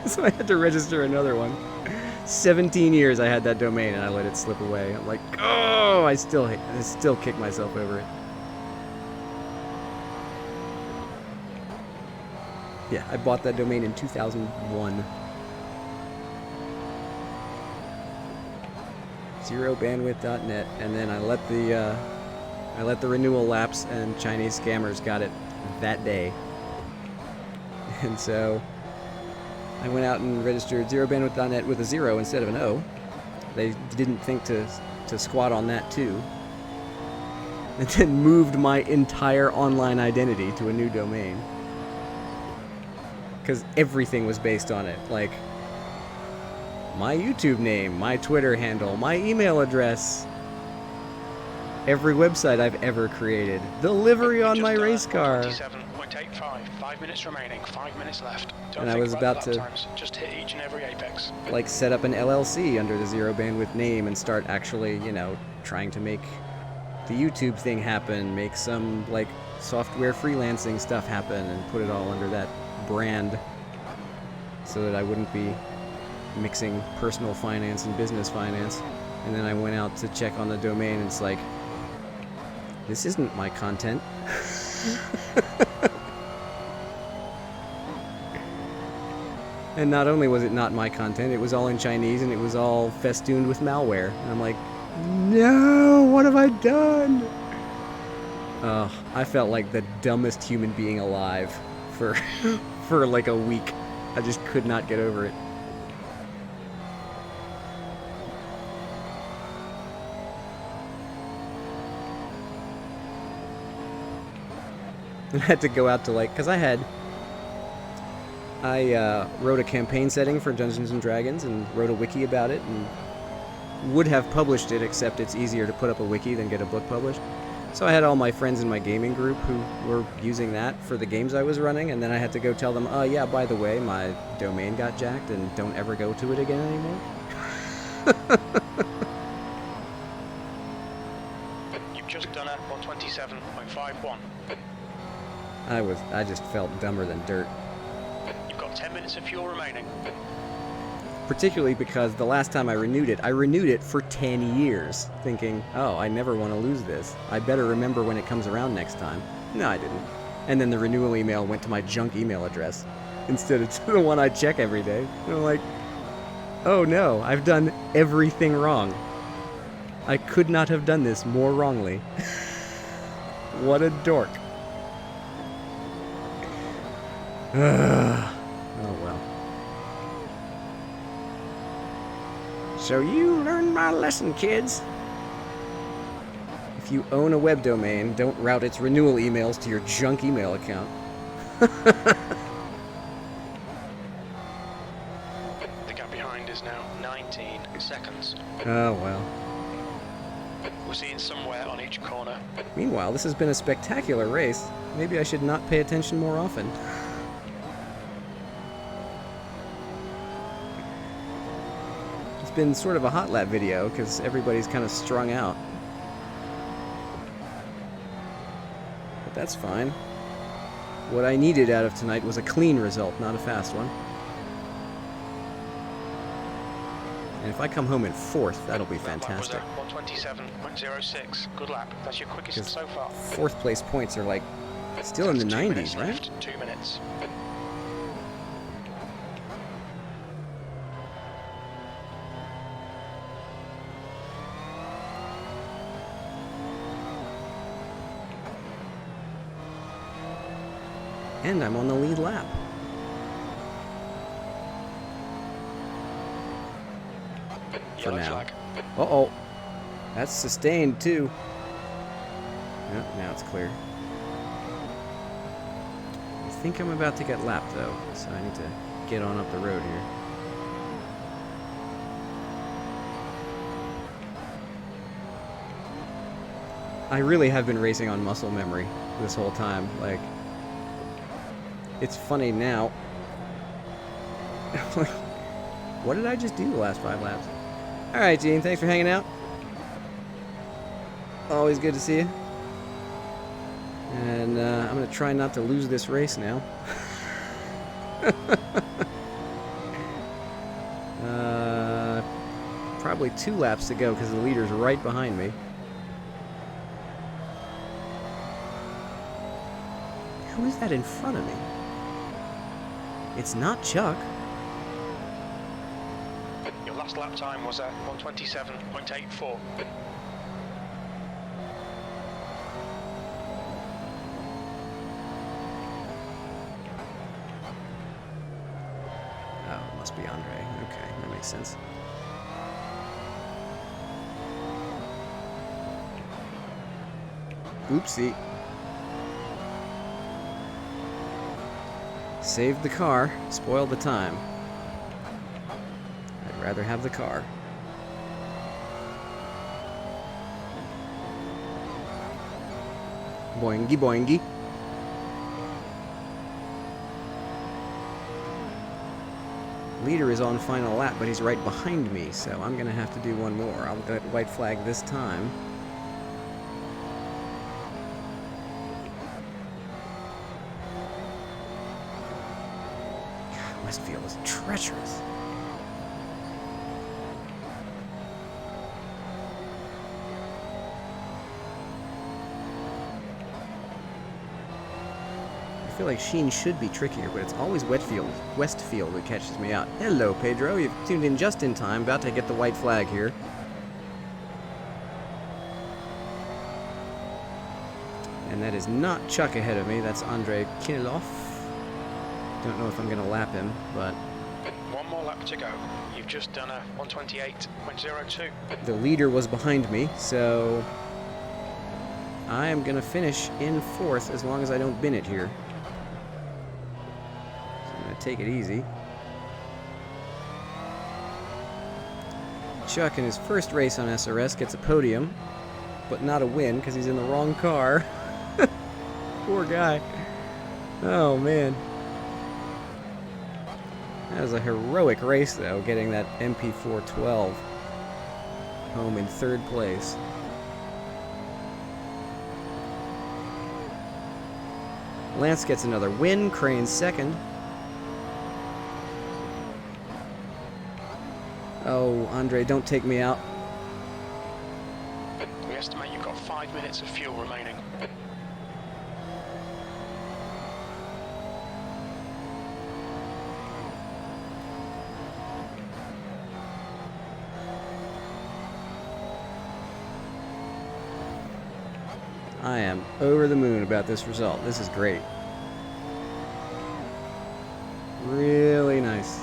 So I had to register another one. 17 years I had that domain and I let it slip away. I'm like, oh, I still kick myself over it. Yeah, I bought that domain in 2001. Zerobandwidth.net, and then I let the renewal lapse, and Chinese scammers got it that day. And so I went out and registered zerobandwidth.net with a 0 instead of an O. They didn't think to squat on that too. And then moved my entire online identity to a new domain. Because everything was based on it. Like, my YouTube name, my Twitter handle, my email address, every website I've ever created, the livery on my race car. 27.85, 5 minutes remaining, 5 minutes left. And I was about to just hit each and every apex. Like, set up an LLC under the Zero Bandwidth name and start actually, you know, trying to make the YouTube thing happen, make some, like, software freelancing stuff happen, and put it all under that brand so that I wouldn't be mixing personal finance and business finance. And then I went out to check on the domain, and it's like, this isn't my content. And not only was it not my content, it was all in Chinese and it was all festooned with malware. And I'm like, no, what have I done? I felt like the dumbest human being alive for like a week. I just could not get over it. And I had to go out to, like, because I wrote a campaign setting for Dungeons & Dragons and wrote a wiki about it and would have published it, except it's easier to put up a wiki than get a book published. So I had all my friends in my gaming group who were using that for the games I was running, and then I had to go tell them, yeah, by the way, my domain got jacked and don't ever go to it again anymore. You've just done a 127.51. I just felt dumber than dirt. You've got 10 minutes of fuel remaining. Particularly because the last time I renewed it for 10 years, thinking, oh, I never want to lose this. I better remember when it comes around next time. No, I didn't. And then the renewal email went to my junk email address instead of to the one I check every day. And I'm like, oh no, I've done everything wrong. I could not have done this more wrongly. What a dork. Oh well. So you learned my lesson, kids. If you own a web domain, don't route its renewal emails to your junk email account. The gap behind is now 19 seconds. Oh well. We're seeing somewhere on each corner. Meanwhile, this has been a spectacular race. Maybe I should not pay attention more often. It's been sort of a hot lap video because everybody's kind of strung out. But that's fine. What I needed out of tonight was a clean result, not a fast one. And if I come home in 4th, that'll be fantastic. 127.06. Good lap. That's your quickest so far. 4th place points are like still in the 90s, right? Left. 2 minutes. And I'm on the lead lap. For Yellow now. flag. Uh-oh. That's sustained, too. Yep, now it's clear. I think I'm about to get lapped, though, so I need to get on up the road here. I really have been racing on muscle memory this whole time. Like, it's funny now. What did I just do the last 5 laps? Alright, Gene, thanks for hanging out. Always good to see you. And I'm going to try not to lose this race now. Probably 2 laps to go because the leader's right behind me. Who is that in front of me? It's not Chuck. Your last lap time was at 127.84. Oh, it must be Andre. Okay, that makes sense. Oopsie. Saved the car, spoiled the time. I'd rather have the car. Boingy boingy. Leader is on final lap, but he's right behind me, so I'm gonna have to do one more. I'll get white flag this time. Westfield is treacherous. I feel like Sheen should be trickier, but it's always Westfield that catches me out. Hello, Pedro. You've tuned in just in time. About to get the white flag here. And that is not Chuck ahead of me. That's Andrei Kinilov. Don't know if I'm going to lap him, but... One more lap to go. You've just done a 128.02. The leader was behind me, so... I am going to finish in 4th as long as I don't bin it here. So I'm going to take it easy. Chuck in his first race on SRS gets a podium, but not a win because he's in the wrong car. Poor guy. Oh, man. That was a heroic race, though, getting that MP412 home in 3rd place. Lance gets another win. Crane's 2nd. Oh, Andre, don't take me out. We estimate you've got 5 minutes of fuel remaining. I am over the moon about this result. This is great. Really nice.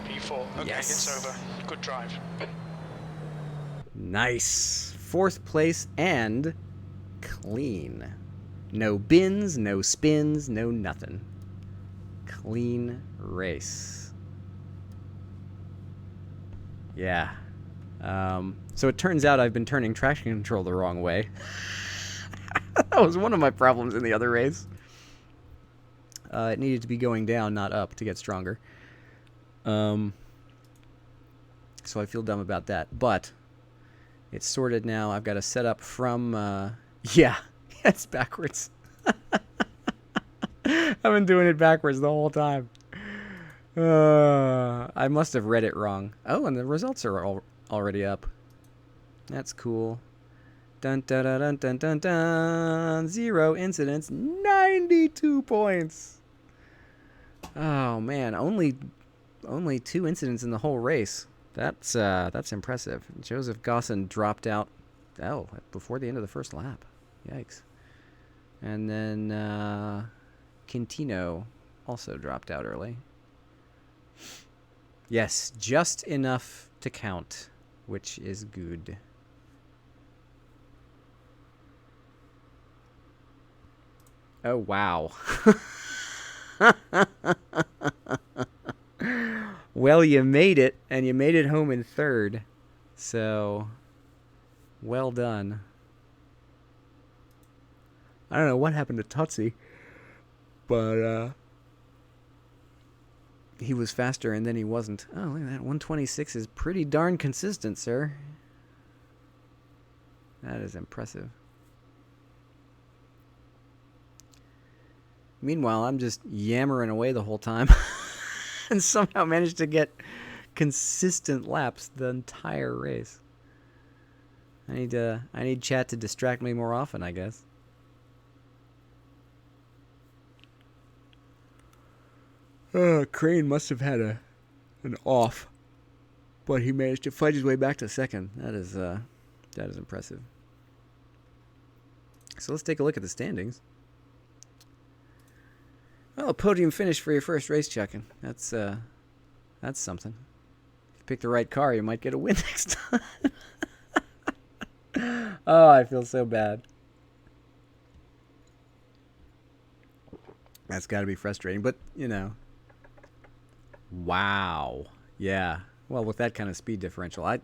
P4. Okay, Yes. it's over. Good drive. Nice. 4th place and clean. No bins, no spins, no nothing. Clean race. Yeah. So it turns out I've been turning traction control the wrong way. That was one of my problems in the other race. It needed to be going down, not up, to get stronger. So I feel dumb about that. But it's sorted now. I've got to set up from... yeah, it's backwards. I've been doing it backwards the whole time. I must have read it wrong. Oh, and the results are already up. That's cool. Dun dun dun dun dun dun dun. 0 incidents, 92 points. Oh man, only 2 incidents in the whole race. That's impressive. Joseph Gosson dropped out. Oh, before the end of the first lap. Yikes. And then Quintino also dropped out early. Yes, just enough to count, which is good. Oh, wow. Well, you made it, and you made it home in 3rd. So, well done. I don't know what happened to Tutsi, but he was faster and then he wasn't. Oh, look at that. 126 is pretty darn consistent, sir. That is impressive. Meanwhile, I'm just yammering away the whole time and somehow managed to get consistent laps the entire race. I need chat to distract me more often, I guess. Crane must have had an off, but he managed to fight his way back to 2nd. That is impressive. So let's take a look at the standings. Well, a podium finish for your first race, Chuckin. That's something. If you pick the right car, you might get a win next time. Oh, I feel so bad. That's got to be frustrating, but you know. Wow. Yeah. Well, with that kind of speed differential, I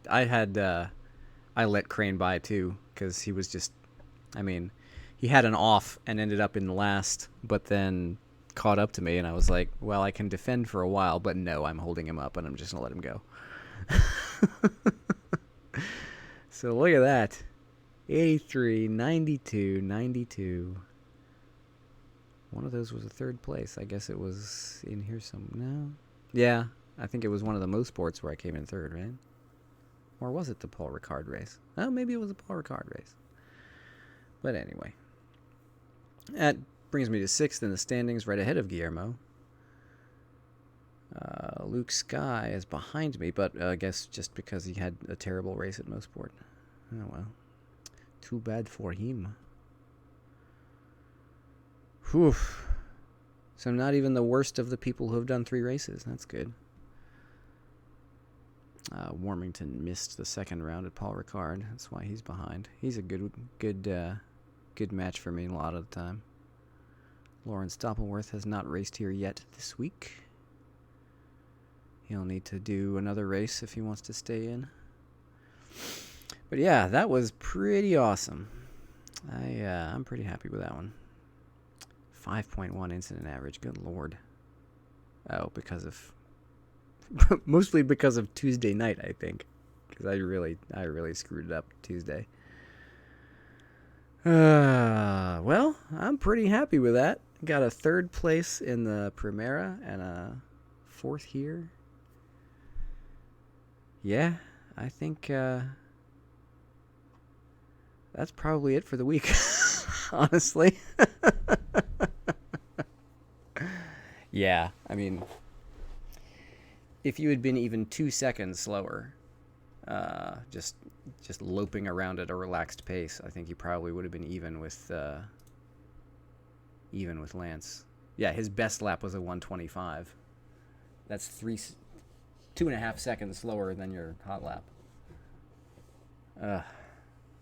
let Crane by too, because he was just, I mean, he had an off and ended up in last, but then caught up to me, and I was like, well, I can defend for a while, but no, I'm holding him up, and I'm just gonna let him go. So look at that. 83, 92, 92. One of those was a 3rd place. I guess it was in here some. No. Yeah, I think it was one of the most sports where I came in 3rd, right? Or was it the Paul Ricard race? Oh, maybe it was the Paul Ricard race. But anyway. That brings me to 6th in the standings, right ahead of Guillermo. Luke Sky is behind me, but I guess just because he had a terrible race at Mosport. Oh, well. Too bad for him. Whew. So I'm not even the worst of the people who have done 3 races. That's good. Warmington missed the second round at Paul Ricard. That's why he's behind. He's a good match for me a lot of the time. Lawrence Doppelworth has not raced here yet this week. He'll need to do another race if he wants to stay in. But yeah, that was pretty awesome. I'm pretty happy with that one. 5.1 incident average. Good lord. Oh, because of mostly because of Tuesday night, I think, because I really screwed it up Tuesday. Well, I'm pretty happy with that. Got a 3rd place in the Primera and a 4th here. Yeah, I think that's probably it for the week, honestly. Yeah, I mean, if you had been even 2 seconds slower, just loping around at a relaxed pace, I think you probably would have been even with Lance. Yeah, his best lap was a 1:25. That's 2.5 seconds slower than your hot lap.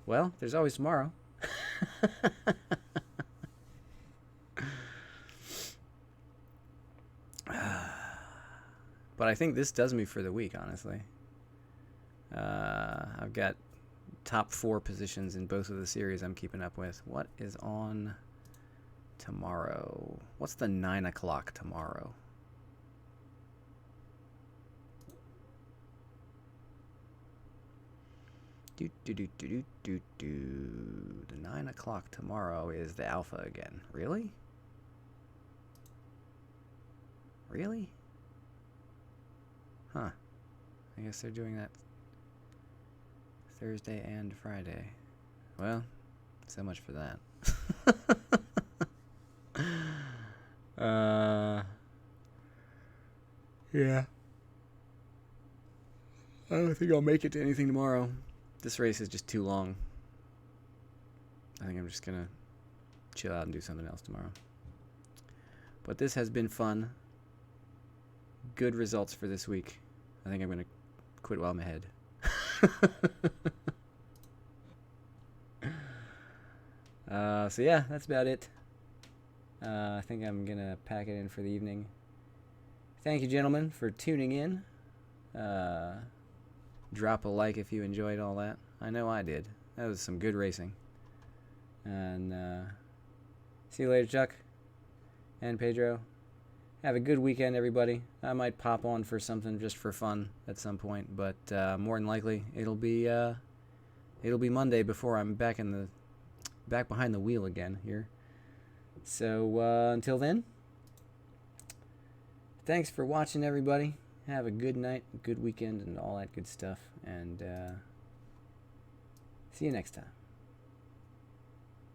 Well, there's always tomorrow. But I think this does me for the week, honestly. I've got top 4 positions in both of the series I'm keeping up with. What is on tomorrow? What's the 9 o'clock tomorrow? The 9 o'clock tomorrow is the Alpha again. Really? Really? Huh. I guess they're doing that Thursday and Friday. Well, so much for that. Yeah. I don't think I'll make it to anything tomorrow. This race is just too long. I think I'm just gonna chill out and do something else tomorrow. But this has been fun. Good results for this week. I think I'm gonna quit while I'm ahead. So yeah, that's about it. I think I'm gonna pack it in for the evening. Thank you, gentlemen, for tuning in. Drop a like if you enjoyed all that. I know I did. That was some good racing. And see you later, Chuck and Pedro. Have a good weekend, everybody. I might pop on for something just for fun at some point, but more than likely it'll be Monday before I'm back behind the wheel again here. So until then, thanks for watching, everybody. Have a good night, good weekend, and all that good stuff. And see you next time.